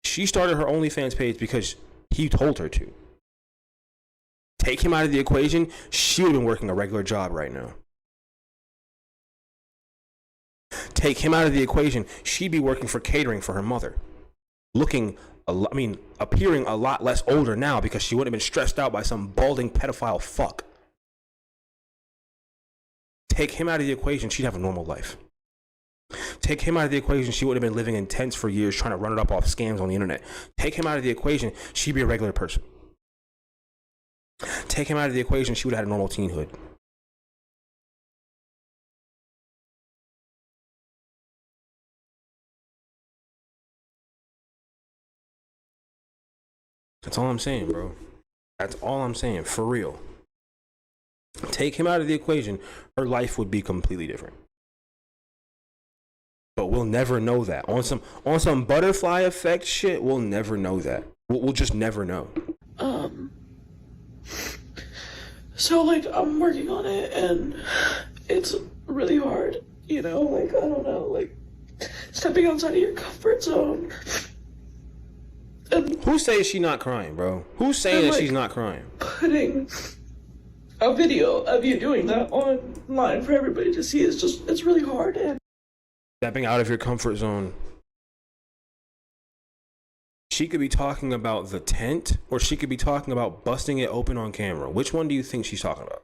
She started her OnlyFans page because he told her to. Take him out of the equation, she would have been working a regular job right now. Take him out of the equation, she'd be working for catering for her mother. Appearing a lot less older now because she wouldn't have been stressed out by some balding pedophile fuck. Take him out of the equation, she'd have a normal life. Take him out of the equation, she would have been living in tents for years trying to run it up off scams on the internet. Take him out of the equation, she'd be a regular person. Take him out of the equation, she would have had a normal teenhood. That's all I'm saying, bro. That's all I'm saying, for real. Take him out of the equation, her life would be completely different. But we'll never know that. On some butterfly effect shit, we'll never know that. We'll just never know. So I'm working on it and it's really hard, I don't know, stepping outside of your comfort zone. And who says she's not crying, bro? Who's saying that she's not crying? Putting a video of you doing that online for everybody to see it's really hard. And stepping out of your comfort zone. She could be talking about the tent, or she could be talking about busting it open on camera. Which one do you think she's talking about?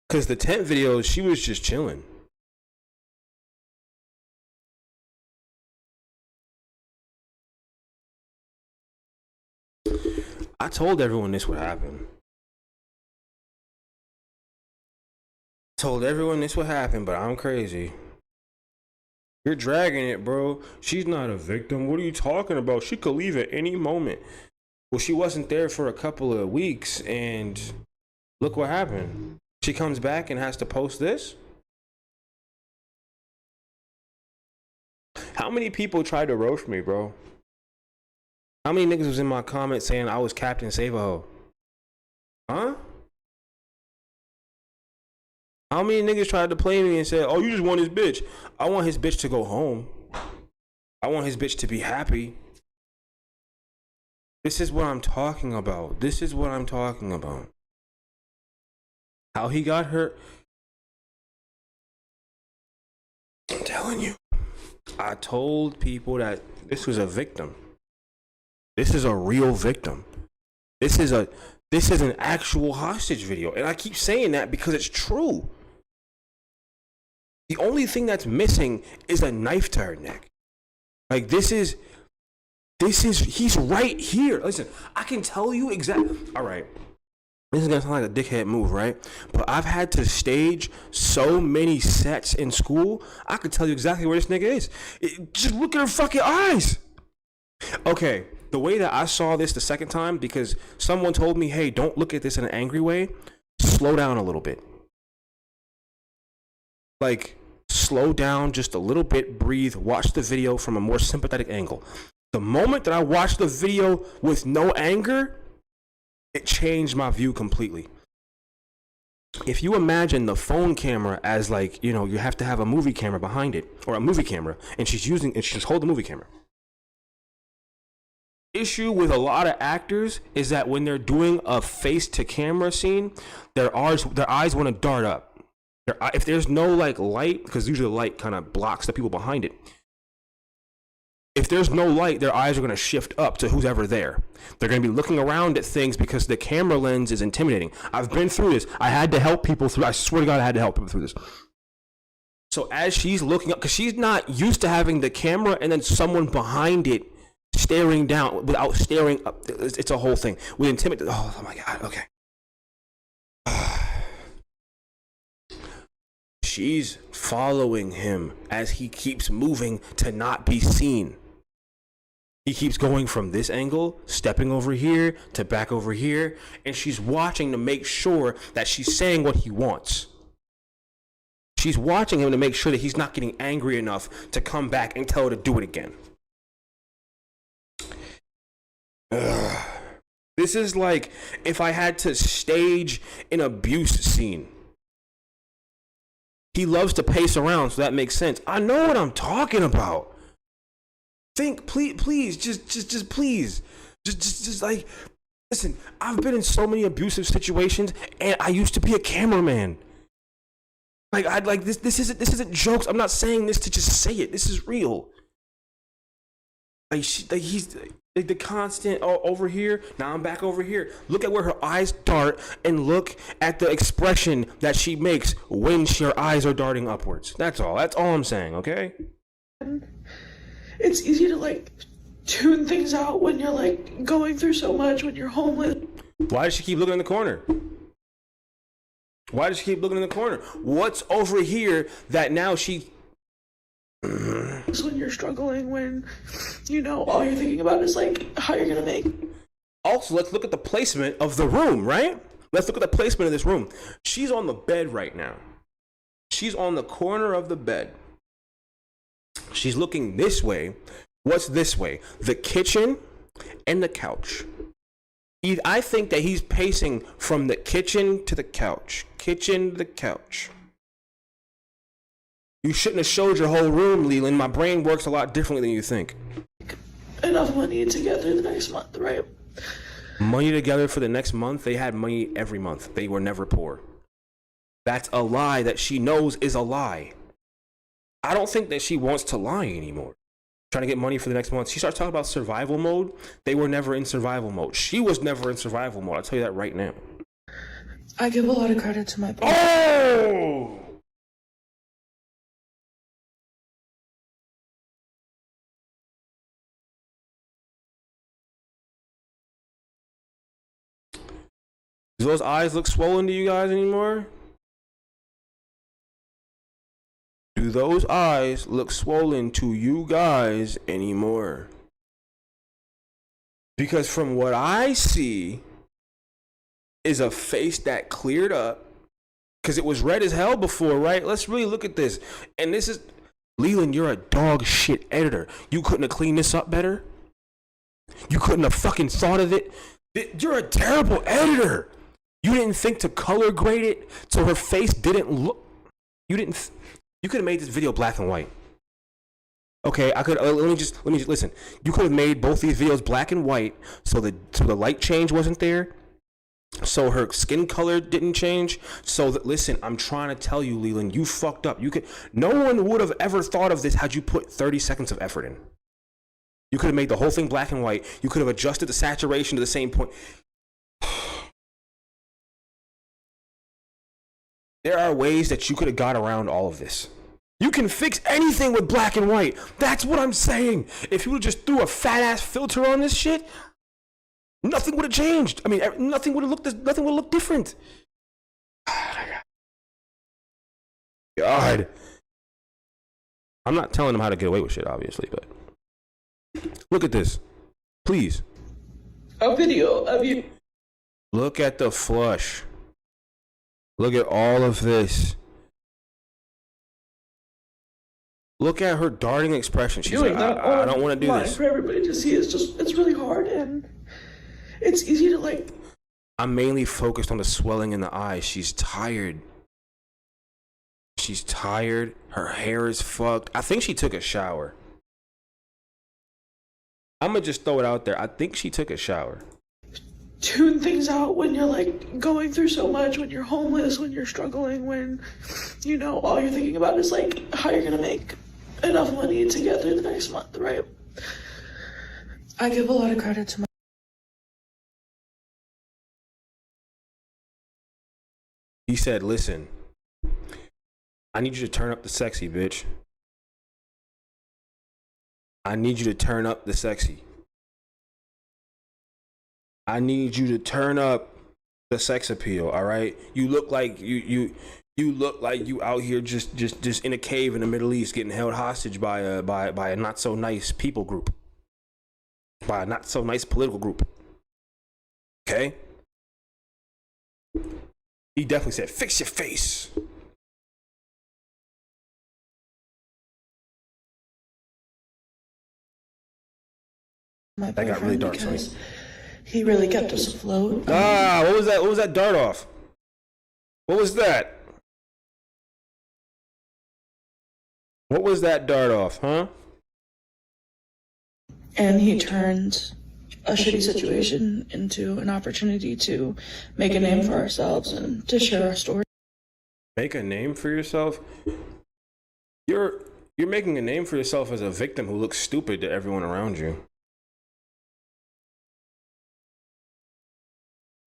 Because the tent videos, she was just chilling. I told everyone this would happen. Told everyone this would happen, but I'm crazy. You're dragging it, bro. She's not a victim. What are you talking about? She could leave at any moment. Well, she wasn't there for a couple of weeks, and look what happened. She comes back and has to post this. How many people tried to roast me, bro? How many niggas was in my comments saying I was Captain Save-A-Ho? Huh? How many niggas tried to play me and said, oh, you just want his bitch? I want his bitch to go home. I want his bitch to be happy. This is what I'm talking about. This is what I'm talking about. How he got hurt. I'm telling you. I told people that this was a victim. This is a real victim. This is an actual hostage video. And I keep saying that because it's true. The only thing that's missing is a knife to her neck. Like he's right here. Listen, I can tell you exactly. All right. This is gonna sound like a dickhead move, right? But I've had to stage so many sets in school. I could tell you exactly where this nigga is. Just look at her fucking eyes. Okay, the way that I saw this the second time, because someone told me, hey, don't look at this in an angry way. Slow down a little bit. Like, slow down just a little bit, breathe, watch the video from a more sympathetic angle. The moment that I watched the video with no anger, it changed my view completely. If you imagine the phone camera as like, you know, you have to have a movie camera behind it, or a movie camera, and she's holding the movie camera. Issue with a lot of actors is that when they're doing a face to camera scene, their eyes want to dart up. If there's no like light, because usually the light kind of blocks the people behind it. If there's no light, their eyes are going to shift up to who's ever there. They're going to be looking around at things because the camera lens is intimidating. I've been through this. I had to help people through. I swear to God, I had to help people through this. So as she's looking up, because she's not used to having the camera and then someone behind it staring down without staring up. It's a whole thing. With intimidate. Oh my God. Okay. She's following him as he keeps moving to not be seen. He keeps going from this angle, stepping over here to back over here, and she's watching to make sure that she's saying what he wants. She's watching him to make sure that he's not getting angry enough to come back and tell her to do it again. This is like if I had to stage an abuse scene. He loves to pace around, so that makes sense. I know what I'm talking about. Think, please, just please. Just like, listen, I've been in so many abusive situations, and I used to be a cameraman. Like, I'd like this isn't jokes. I'm not saying this to just say it. This is real. Like, he's like the constant over here. Now I'm back over here. Look at where her eyes dart, and look at the expression that she makes when her eyes are darting upwards. That's all. That's all I'm saying. Okay. It's easy to like tune things out when you're like going through so much, when you're homeless. Why does she keep looking in the corner? Why does she keep looking in the corner? What's over here that now she... When you're struggling, when, you know, all you're thinking about is like how you're gonna make. Also, let's look at the placement of the room, right? Let's look at the placement of this room. She's on the bed right now. She's on the corner of the bed. She's looking this way. What's this way? The kitchen and the couch. I think that he's pacing from the kitchen to the couch. Kitchen to the couch. You shouldn't have showed your whole room, Leland. My brain works a lot differently than you think. Enough money to get through the next month, right? Money together for the next month? They had money every month. They were never poor. That's a lie that she knows is a lie. I don't think that she wants to lie anymore. Trying to get money for the next month. She starts talking about survival mode. They were never in survival mode. She was never in survival mode. I'll tell you that right now. I give a lot of credit to my Oh! those eyes look swollen to you guys anymore? Do those eyes look swollen to you guys anymore? Because from what I see is a face that cleared up, because it was red as hell before, right? Let's really look at this. And this is, Leland, you're a dog shit editor. You couldn't have cleaned this up better? You couldn't have fucking thought of it? You're a terrible editor. You didn't think to color grade it so her face didn't look. You could have made this video black and white. Okay, I could. Let me just listen. You could have made both these videos black and white so the light change wasn't there, so her skin color didn't change. So that, listen, I'm trying to tell you, Leland, you fucked up. No one would have ever thought of this had you put 30 seconds of effort in. You could have made the whole thing black and white. You could have adjusted the saturation to the same point. There are ways that you could have got around all of this. You can fix anything with black and white. That's what I'm saying. If you would have just threw a fat ass filter on this shit, nothing would have changed. I mean, nothing would have looked different. God. I'm not telling them how to get away with shit, obviously, but look at this. Please. A video of you. Look at the flush. Look at all of this. Look at her darting expression. She's like, I don't want to do this. For everybody to see, it's really hard, and it's easy to like. I'm mainly focused on the swelling in the eyes. She's tired. She's tired. Her hair is fucked. I think she took a shower. I'm gonna just throw it out there. I think she took a shower. Tune things out when you're like going through so much, when you're homeless, when you're struggling, when you know all you're thinking about is like how you're gonna make enough money to get through the next month, right? I give a lot of credit to my. He said, listen, I need you to turn up the sexy, bitch. I need you to turn up the sexy. I need you to turn up the sex appeal, all right? You look like you look like you out here just in a cave in the Middle East getting held hostage by a not so nice people group. By a not so nice political group. Okay? He definitely said, fix your face. My that got really dark, Sonny. He really kept us afloat. What was that? What was that dart off? What was that? What was that dart off, huh? And he turned a shitty situation into an opportunity to make a name for ourselves and to share our story. Make a name for yourself? You're making a name for yourself as a victim who looks stupid to everyone around you.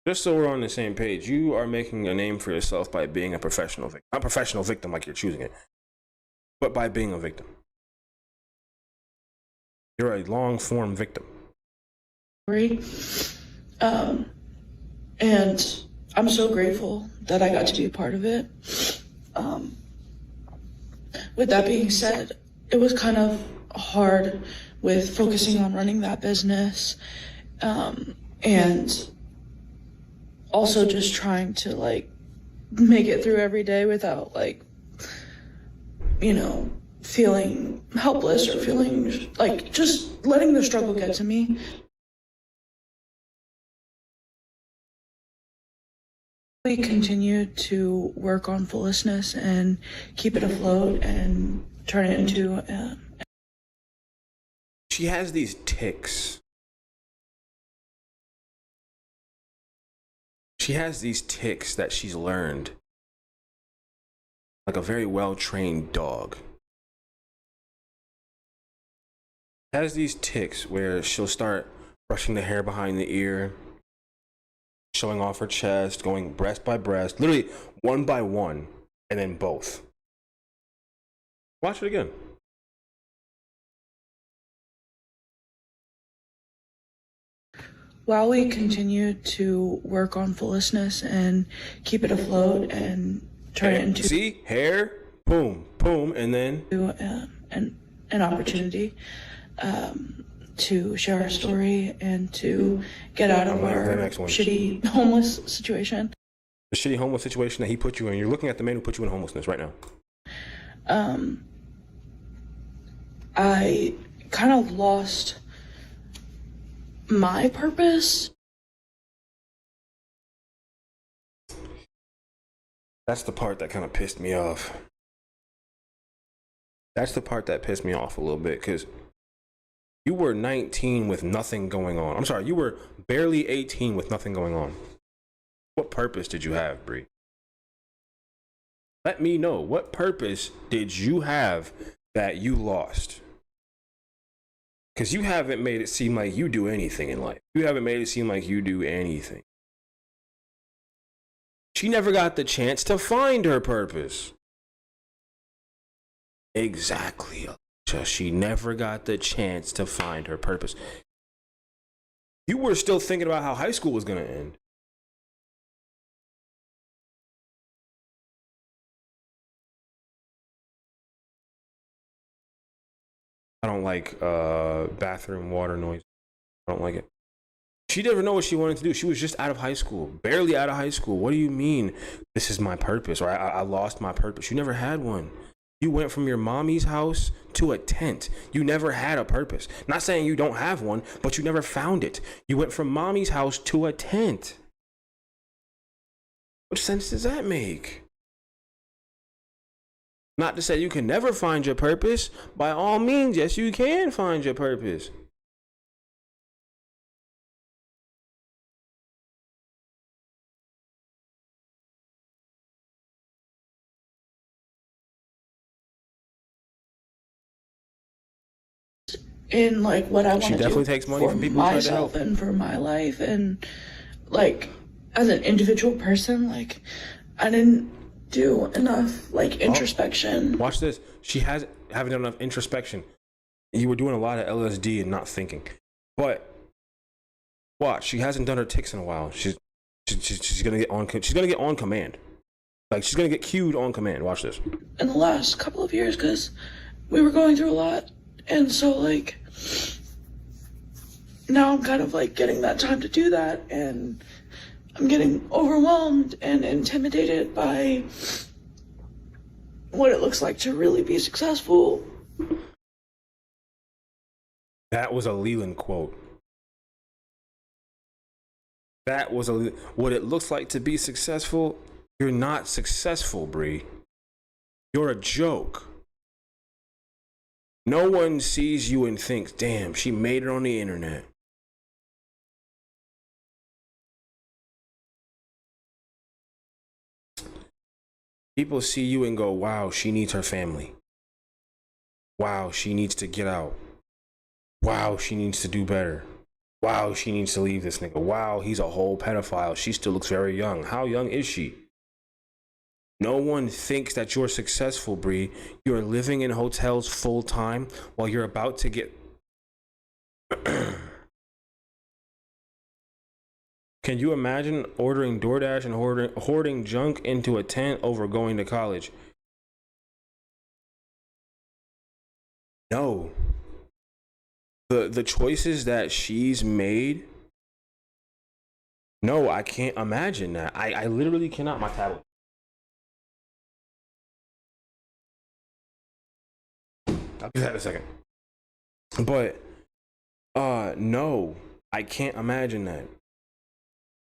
Just so we're on the same page, you are making a name for yourself by being a professional victim. Not professional victim like you're choosing it, but by being a victim. You're a long-form victim. And I'm so grateful that I got to be a part of it. With that being said, it was kind of hard with focusing on running that business, and also just trying to like make it through every day without like, you know, feeling helpless or feeling like just letting the struggle get to me. We continue to work on Fullishness and keep it afloat and turn it into She has these tics. She has these tics that she's learned. Like a very well-trained dog. Has these tics where she'll start brushing the hair behind the ear, showing off her chest, going breast by breast, literally one by one, and then both. Watch it again. while we continue to work on Fullishness and keep it afloat and turn it into see hair, boom, boom, and then an opportunity to share our story and to get out of our shitty homeless situation. The shitty homeless situation that he put you in. You're looking at the man who put you in homelessness right now. I kind of lost my purpose. That's the part that kind of pissed me off. That's the part that pissed me off a little bit, because you were 19 with nothing going on. I'm sorry, you were barely 18 with nothing going on. What purpose did you have, Bree? Let me know. What purpose did you have that you lost? Because you haven't made it seem like you do anything in life. You haven't made it seem like you do anything. She never got the chance to find her purpose. Exactly. She never got the chance to find her purpose. You were still thinking about how high school was going to end. I don't like bathroom water noise. I don't like it. She didn't know what she wanted to do. She was just out of high school, barely out of high school. What do you mean, this is my purpose, or I lost my purpose? You never had one. You went from your mommy's house to a tent. You never had a purpose. Not saying you don't have one, but you never found it. You went from mommy's house to a tent. What sense does that make? Not to say you can never find your purpose. By all means, yes, you can find your purpose. In like what I want to do. She definitely takes money from people who try to help. And for my life, and like as an individual person, like I didn't do enough like introspection. Watch this. She haven't done enough introspection. You were doing a lot of LSD and not thinking. But watch, she hasn't done her ticks in a while. She's gonna get on. She's gonna get on command. Like she's gonna get cued on command. Watch this. In the last couple of years, because we were going through a lot, and so like now I'm kind of like getting that time to do that, and I'm getting overwhelmed and intimidated by what it looks like to really be successful. That was a Leland quote. That was what it looks like to be successful. You're not successful, Bree. You're a joke. No one sees you and thinks, damn, she made it on the internet. People see you and go, wow, she needs her family. Wow, she needs to get out. Wow, she needs to do better. Wow, she needs to leave this nigga. Wow, he's a whole pedophile. She still looks very young. How young is she? No one thinks that you're successful, Bree. You're living in hotels full time while you're about to get... Can you imagine ordering Doordash and hoarding junk into a tent over going to college? No. The choices that she's made, no, I can't imagine that. I literally cannot. My tablet. I'll do that in a second. But no, I can't imagine that.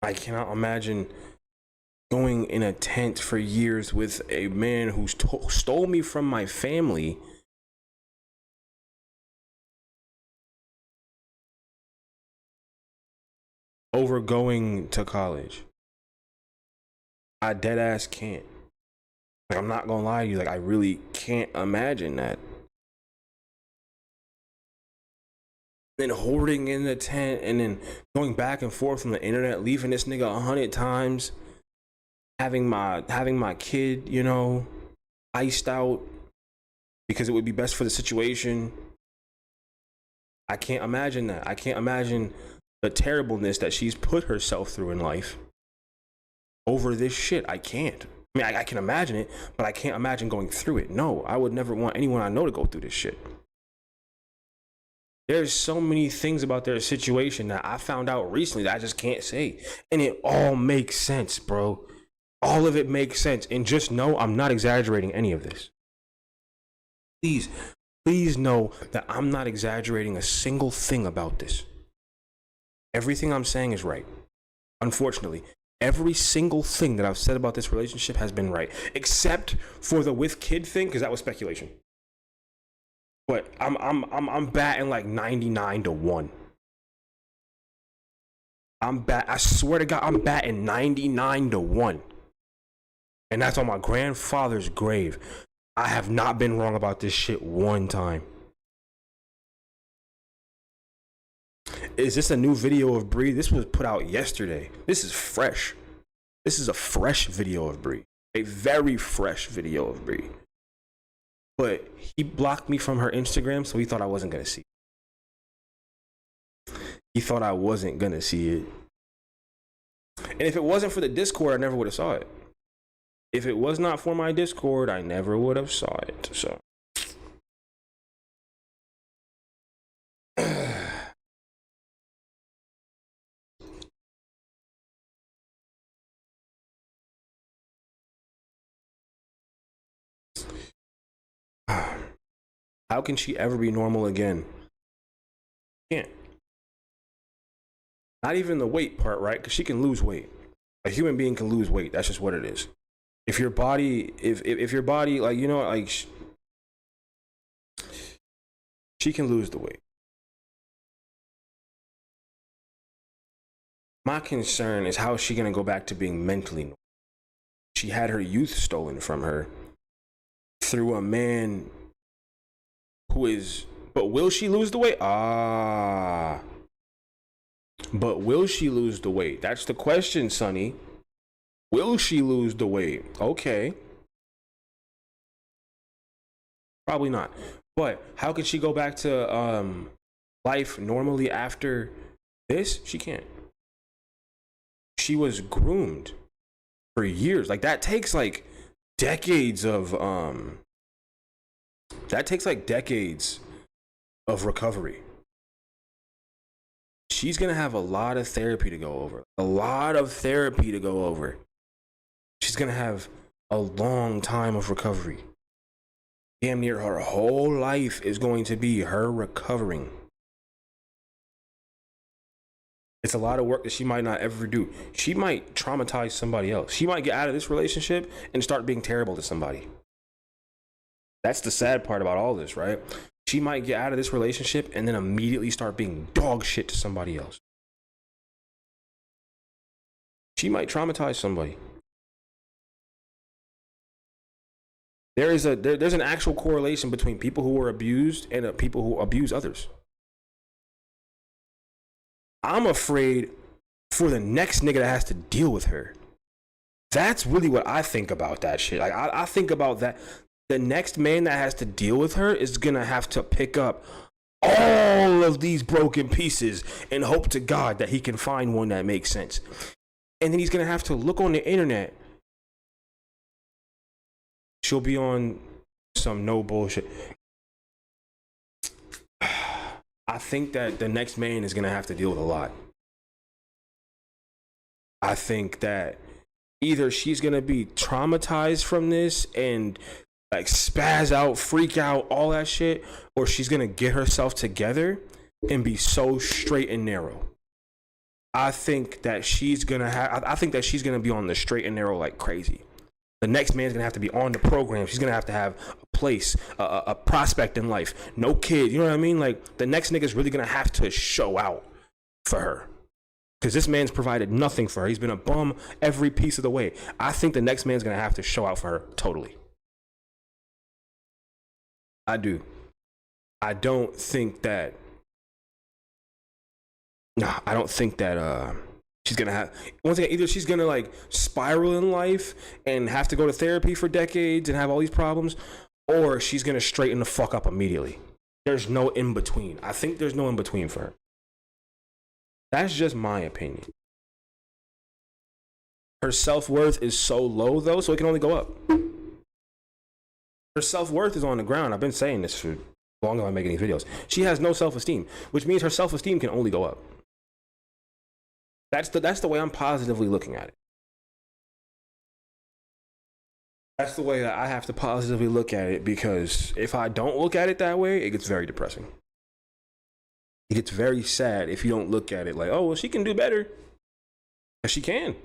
I cannot imagine going in a tent for years with a man who stole me from my family. Over going to college. I dead ass can't. Like, I'm not gonna lie to you, like I really can't imagine that. Then hoarding in the tent and then going back and forth from the internet, leaving this nigga 100 times, having my kid, you know, iced out because it would be best for the situation. I can't imagine that. I can't imagine the terribleness that she's put herself through in life over this shit. I can't. I mean, I can imagine it, but I can't imagine going through it. No, I would never want anyone I know to go through this shit. There's so many things about their situation that I found out recently that I just can't say. And it all makes sense, bro. All of it makes sense. And just know I'm not exaggerating any of this. Please know that I'm not exaggerating a single thing about this. Everything I'm saying is right. Unfortunately, every single thing that I've said about this relationship has been right, except for the with kid thing, because that was speculation. But I'm batting like 99-1. I swear to God, I'm batting 99-1. And that's on my grandfather's grave. I have not been wrong about this shit one time. Is this a new video of Bree? This was put out yesterday. This is fresh. This is a fresh video of Bree. A very fresh video of Bree. But he blocked me from her Instagram, so he thought I wasn't going to see it. He thought I wasn't going to see it. And if it wasn't for the Discord, I never would have saw it. If it was not for my Discord, I never would have saw it. So how can she ever be normal again? Can't. Not even the weight part, right? Because she can lose weight. A human being can lose weight. That's just what it is. If your body, if your body, like, you know, like, she can lose the weight. My concern is how is she gonna go back to being mentally normal? She had her youth stolen from her through a man who is, but will she lose the weight? But will she lose the weight? That's the question, Sonny. Will she lose the weight? Okay. Probably not. But how can she go back to life normally after this? She can't. She was groomed for years. Like, that takes like decades of recovery. She's gonna have a lot of therapy to go over. She's gonna have a long time of recovery. Damn near her whole life is going to be her recovering. It's a lot of work that she might not ever do. She might traumatize somebody else. She might get out of this relationship and start being terrible to somebody. That's the sad part about all this, right? She might get out of this relationship and then immediately start being dog shit to somebody else. She might traumatize somebody. There's an actual correlation between people who are abused and people who abuse others. I'm afraid for the next nigga that has to deal with her. That's really what I think about that shit. Like, I think about that. The next man that has to deal with her is gonna have to pick up all of these broken pieces and hope to God that he can find one that makes sense. And then he's gonna have to look on the internet. She'll be on some no bullshit. I think that the next man is gonna have to deal with a lot. I think that either she's gonna be traumatized from this and like spaz out, freak out, all that shit, or she's gonna get herself together and be so straight and narrow. I think that she's gonna be on the straight and narrow like crazy. The next man's gonna have to be on the program. She's gonna have a place, a prospect in life. No kid, you know what I mean? Like, the next nigga's really gonna have to show out for her. Because this man's provided nothing for her. He's been a bum every piece of the way. I think the next man's gonna have to show out for her totally. I do. I don't think that she's gonna have, once again, either she's gonna like spiral in life and have to go to therapy for decades and have all these problems, or she's gonna straighten the fuck up immediately. There's no in between. I think there's no in between for her. That's just my opinion. Her self-worth is so low, though, so it can only go up. Her self-worth is on the ground. I've been saying this for long as I'm making these videos. She has no self-esteem, which means her self-esteem can only go up. That's the way I'm positively looking at it. That's the way that I have to positively look at it, because if I don't look at it that way, it gets very depressing. It gets very sad if you don't look at it like, oh, well, she can do better. And she can.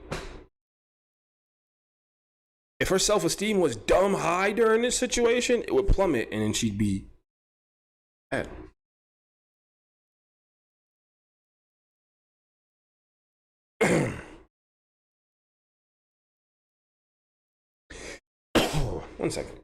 If her self-esteem was dumb high during this situation, it would plummet and then she'd be bad. One second.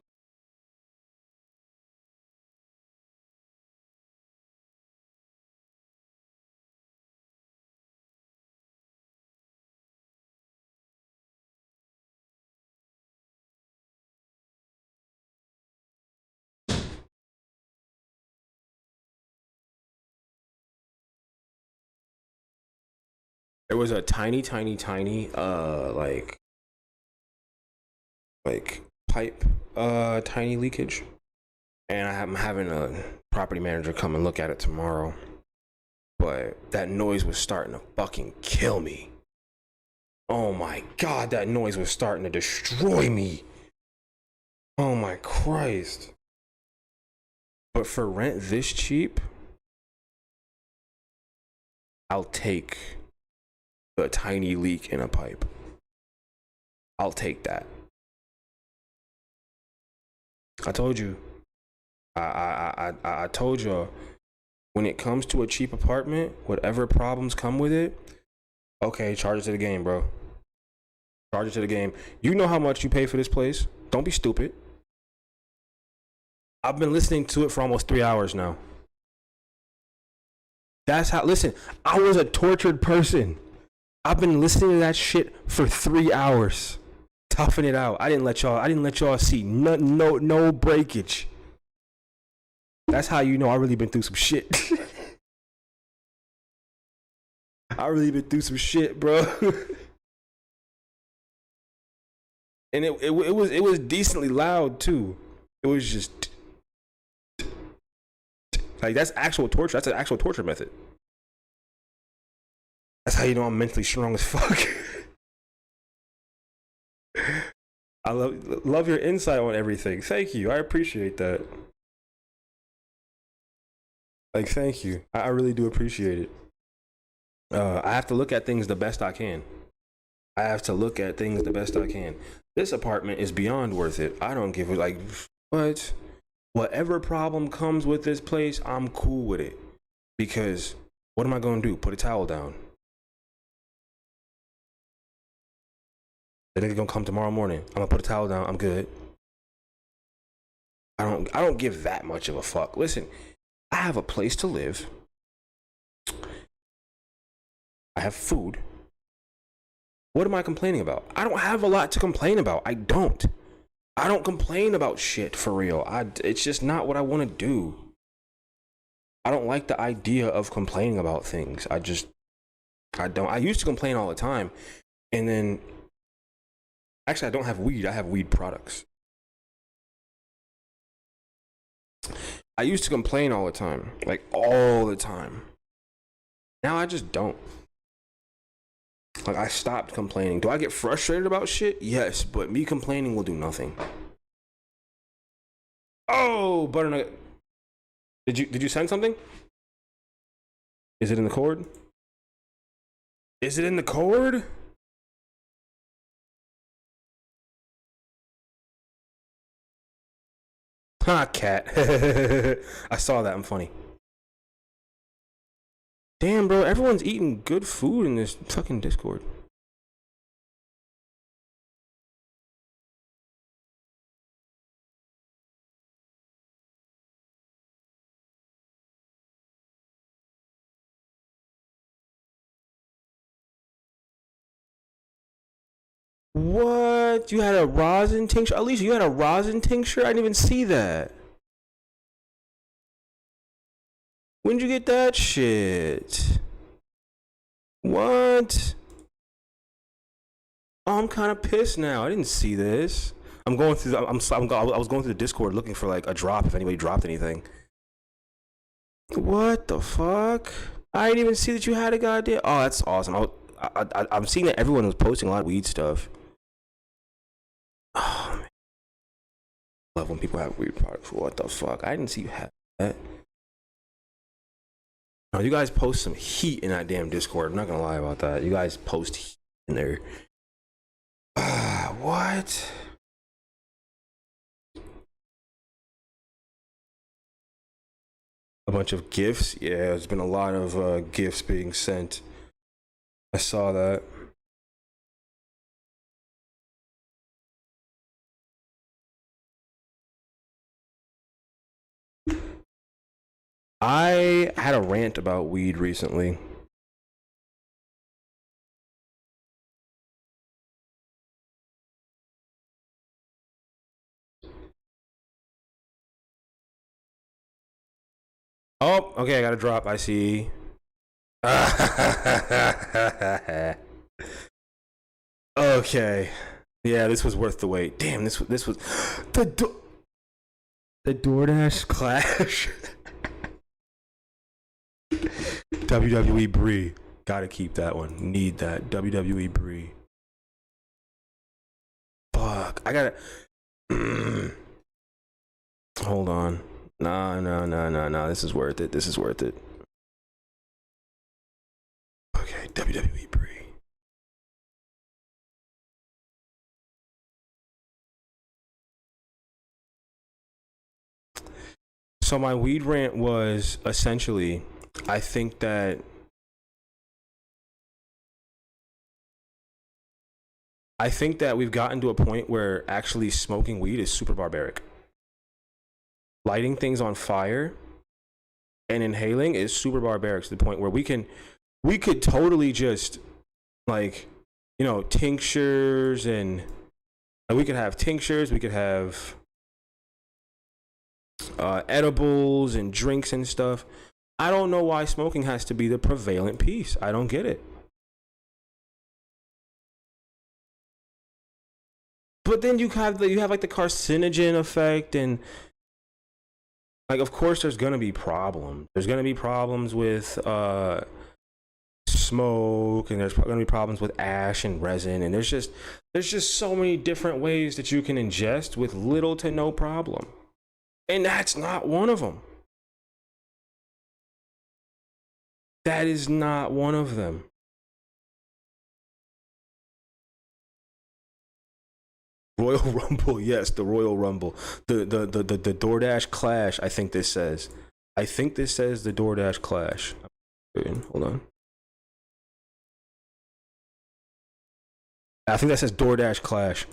There was a tiny like pipe tiny leakage, and I'm having a property manager come and look at it tomorrow. But that noise was starting to fucking kill me. Oh my god, that noise was starting to destroy me. Oh my Christ. But for rent this cheap, I'll take a tiny leak in a pipe. I'll take that. I told you. I told y'all, when it comes to a cheap apartment, whatever problems come with it, okay, charge it to the game, bro. Charge it to the game. You know how much you pay for this place. Don't be stupid. I've been listening to it for almost 3 hours now. That's how, listen, I was a tortured person. I've been listening to that shit for 3 hours. Toughen it out. I didn't let y'all see no breakage. That's how you know I really been through some shit. I really been through some shit, bro. And it was decently loud too. It was just like, that's actual torture. That's an actual torture method. That's how you know I'm mentally strong as fuck. I love your insight on everything. Thank you. I appreciate that. Like, thank you. I really do appreciate it. I have to look at things the best I can. This apartment is beyond worth it. I don't give it, like, but whatever problem comes with this place, I'm cool with it. Because what am I going to do? Put a towel down. The nigga gonna come tomorrow morning. I'm gonna put a towel down. I'm good. I don't give that much of a fuck. Listen, I have a place to live. I have food. What am I complaining about? I don't have a lot to complain about. I don't complain about shit for real. It's just not what I want to do. I don't like the idea of complaining about things. I don't. I used to complain all the time, and then actually I don't have weed. I have weed products. I used to complain all the time, like all the time. Now I just don't. Like, I stopped complaining. Do I get frustrated about shit? Yes, but me complaining will do nothing. Oh, butternut. Did you send something? Is it in the cord? Is it in the cord? Ha, cat. I saw that. I'm funny. Damn, bro. Everyone's eating good food in this fucking Discord. What? You had a rosin tincture? Alicia, you had a rosin tincture? I didn't even see that. When'd you get that shit? What? Oh, I'm kind of pissed now. I didn't see this. I'm going through. I was going through the Discord looking for like a drop if anybody dropped anything. What the fuck? I didn't even see that you had a goddamn. Oh, that's awesome. I'm seeing that everyone was posting a lot of weed stuff. Oh man, love when people have weed products. What the fuck? I didn't see you have that. No, you guys post some heat in that damn Discord. I'm not gonna lie about that. You guys post heat in there. What? A bunch of gifts. Yeah, there's been a lot of gifts being sent. I saw that. I had a rant about weed recently. Oh, okay, I got a drop. I see. Okay. Yeah, this was worth the wait. Damn, this was the Doordash clash. WWE Bree. Gotta keep that one. Need that. WWE Bree. Fuck. I gotta. Hold on. No. This is worth it. This is worth it. Okay, WWE Bree. So my weed rant was essentially, I think that we've gotten to a point where actually smoking weed is super barbaric. Lighting things on fire and inhaling is super barbaric to the point where we could totally just like, you know, tinctures and we could have tinctures, we could have edibles and drinks and stuff. I don't know why smoking has to be the prevalent piece. I don't get it. But then you have like the carcinogen effect, and like, of course there's gonna be problems. There's gonna be problems with smoke, and there's gonna be problems with ash and resin, and there's just so many different ways that you can ingest with little to no problem. And that's not one of them. That is not one of them. Royal Rumble, yes, the Royal Rumble. The Doordash clash, I think this says. I think this says the Doordash clash. Hold on. I think that says Doordash clash.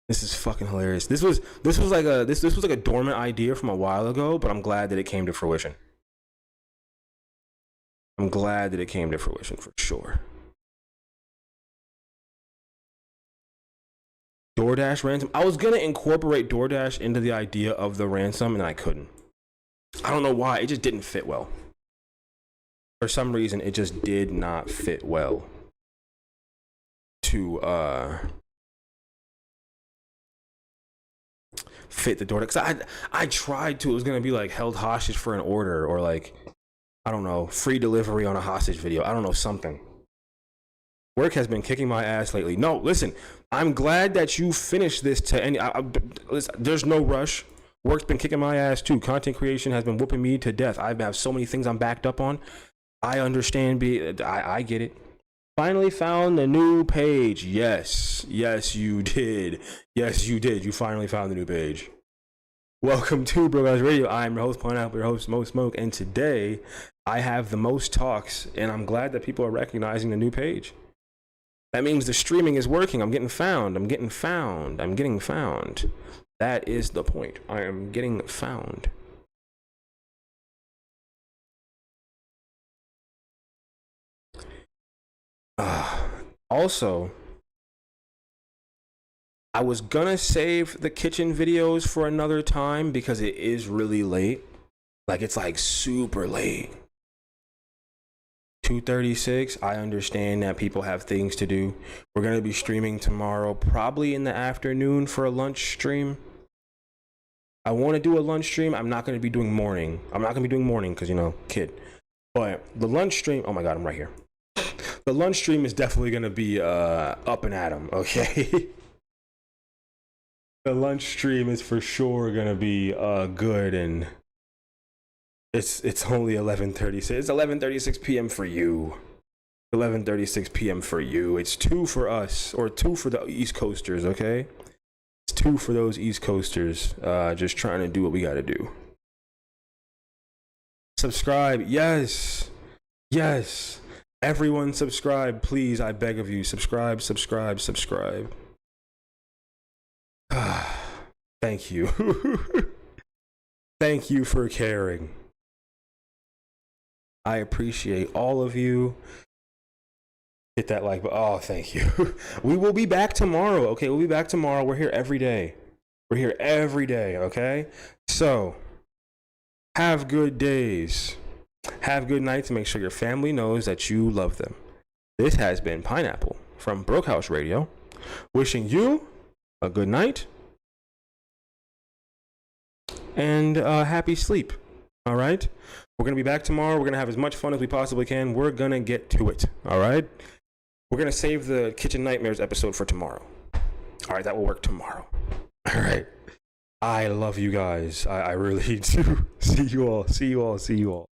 This is fucking hilarious. This was like a dormant idea from a while ago, but I'm glad that it came to fruition. I'm glad that it came to fruition for sure. Doordash ransom. I was gonna incorporate Doordash into the idea of the ransom, and I couldn't. I don't know why. It just didn't fit well. For some reason, it just did not fit well to fit the Doordash. Cause I tried to. It was gonna be like held hostage for an order, or like, I don't know, free delivery on a hostage video. I don't know, something. Work has been kicking my ass lately. No, listen, I'm glad that you finished this to any. Listen, there's no rush. Work's been kicking my ass too. Content creation has been whooping me to death. I have so many things I'm backed up on. I understand. I get it. Finally found the new page. Yes, you did. Yes, you did. You finally found the new page. Welcome to Bro Guys Radio. I'm your host, Pineapple, your host, Mo Smoke, and today I have the most talks, and I'm glad that people are recognizing the new page. That means the streaming is working. I'm getting found. I'm getting found. I'm getting found. That is the point. I am getting found. Also, I was gonna save the kitchen videos for another time because it is really late. Like, it's like super late. 2:36. I understand that people have things to do. We're going to be streaming tomorrow, probably in the afternoon for a lunch stream. I want to do a lunch stream. I'm not going to be doing morning. I'm not going to be doing morning because, you know, kid. But the lunch stream, oh my God, I'm right here. The lunch stream is definitely going to be up and at 'em, okay? The lunch stream is for sure going to be good, and it's only 11:36. It's 11:36 p.m. for you. 11:36 p.m. for you. It's 2 for us, or 2 for the East Coasters, okay? It's 2 for those East Coasters, just trying to do what we got to do. Subscribe. Yes. Yes. Everyone subscribe, please. I beg of you. Subscribe, subscribe, subscribe. Thank you. Thank you for caring. I appreciate all of you. Hit that like button. Oh, thank you. We will be back tomorrow. Okay, we'll be back tomorrow. We're here every day. We're here every day, okay? So, have good days. Have good nights, and make sure your family knows that you love them. This has been Pineapple from Broke House Radio, wishing you a good night and happy sleep. All right? We're going to be back tomorrow. We're going to have as much fun as we possibly can. We're going to get to it. All right? We're going to save the Kitchen Nightmares episode for tomorrow. All right, that will work tomorrow. All right. I love you guys. I really do. See you all. See you all. See you all.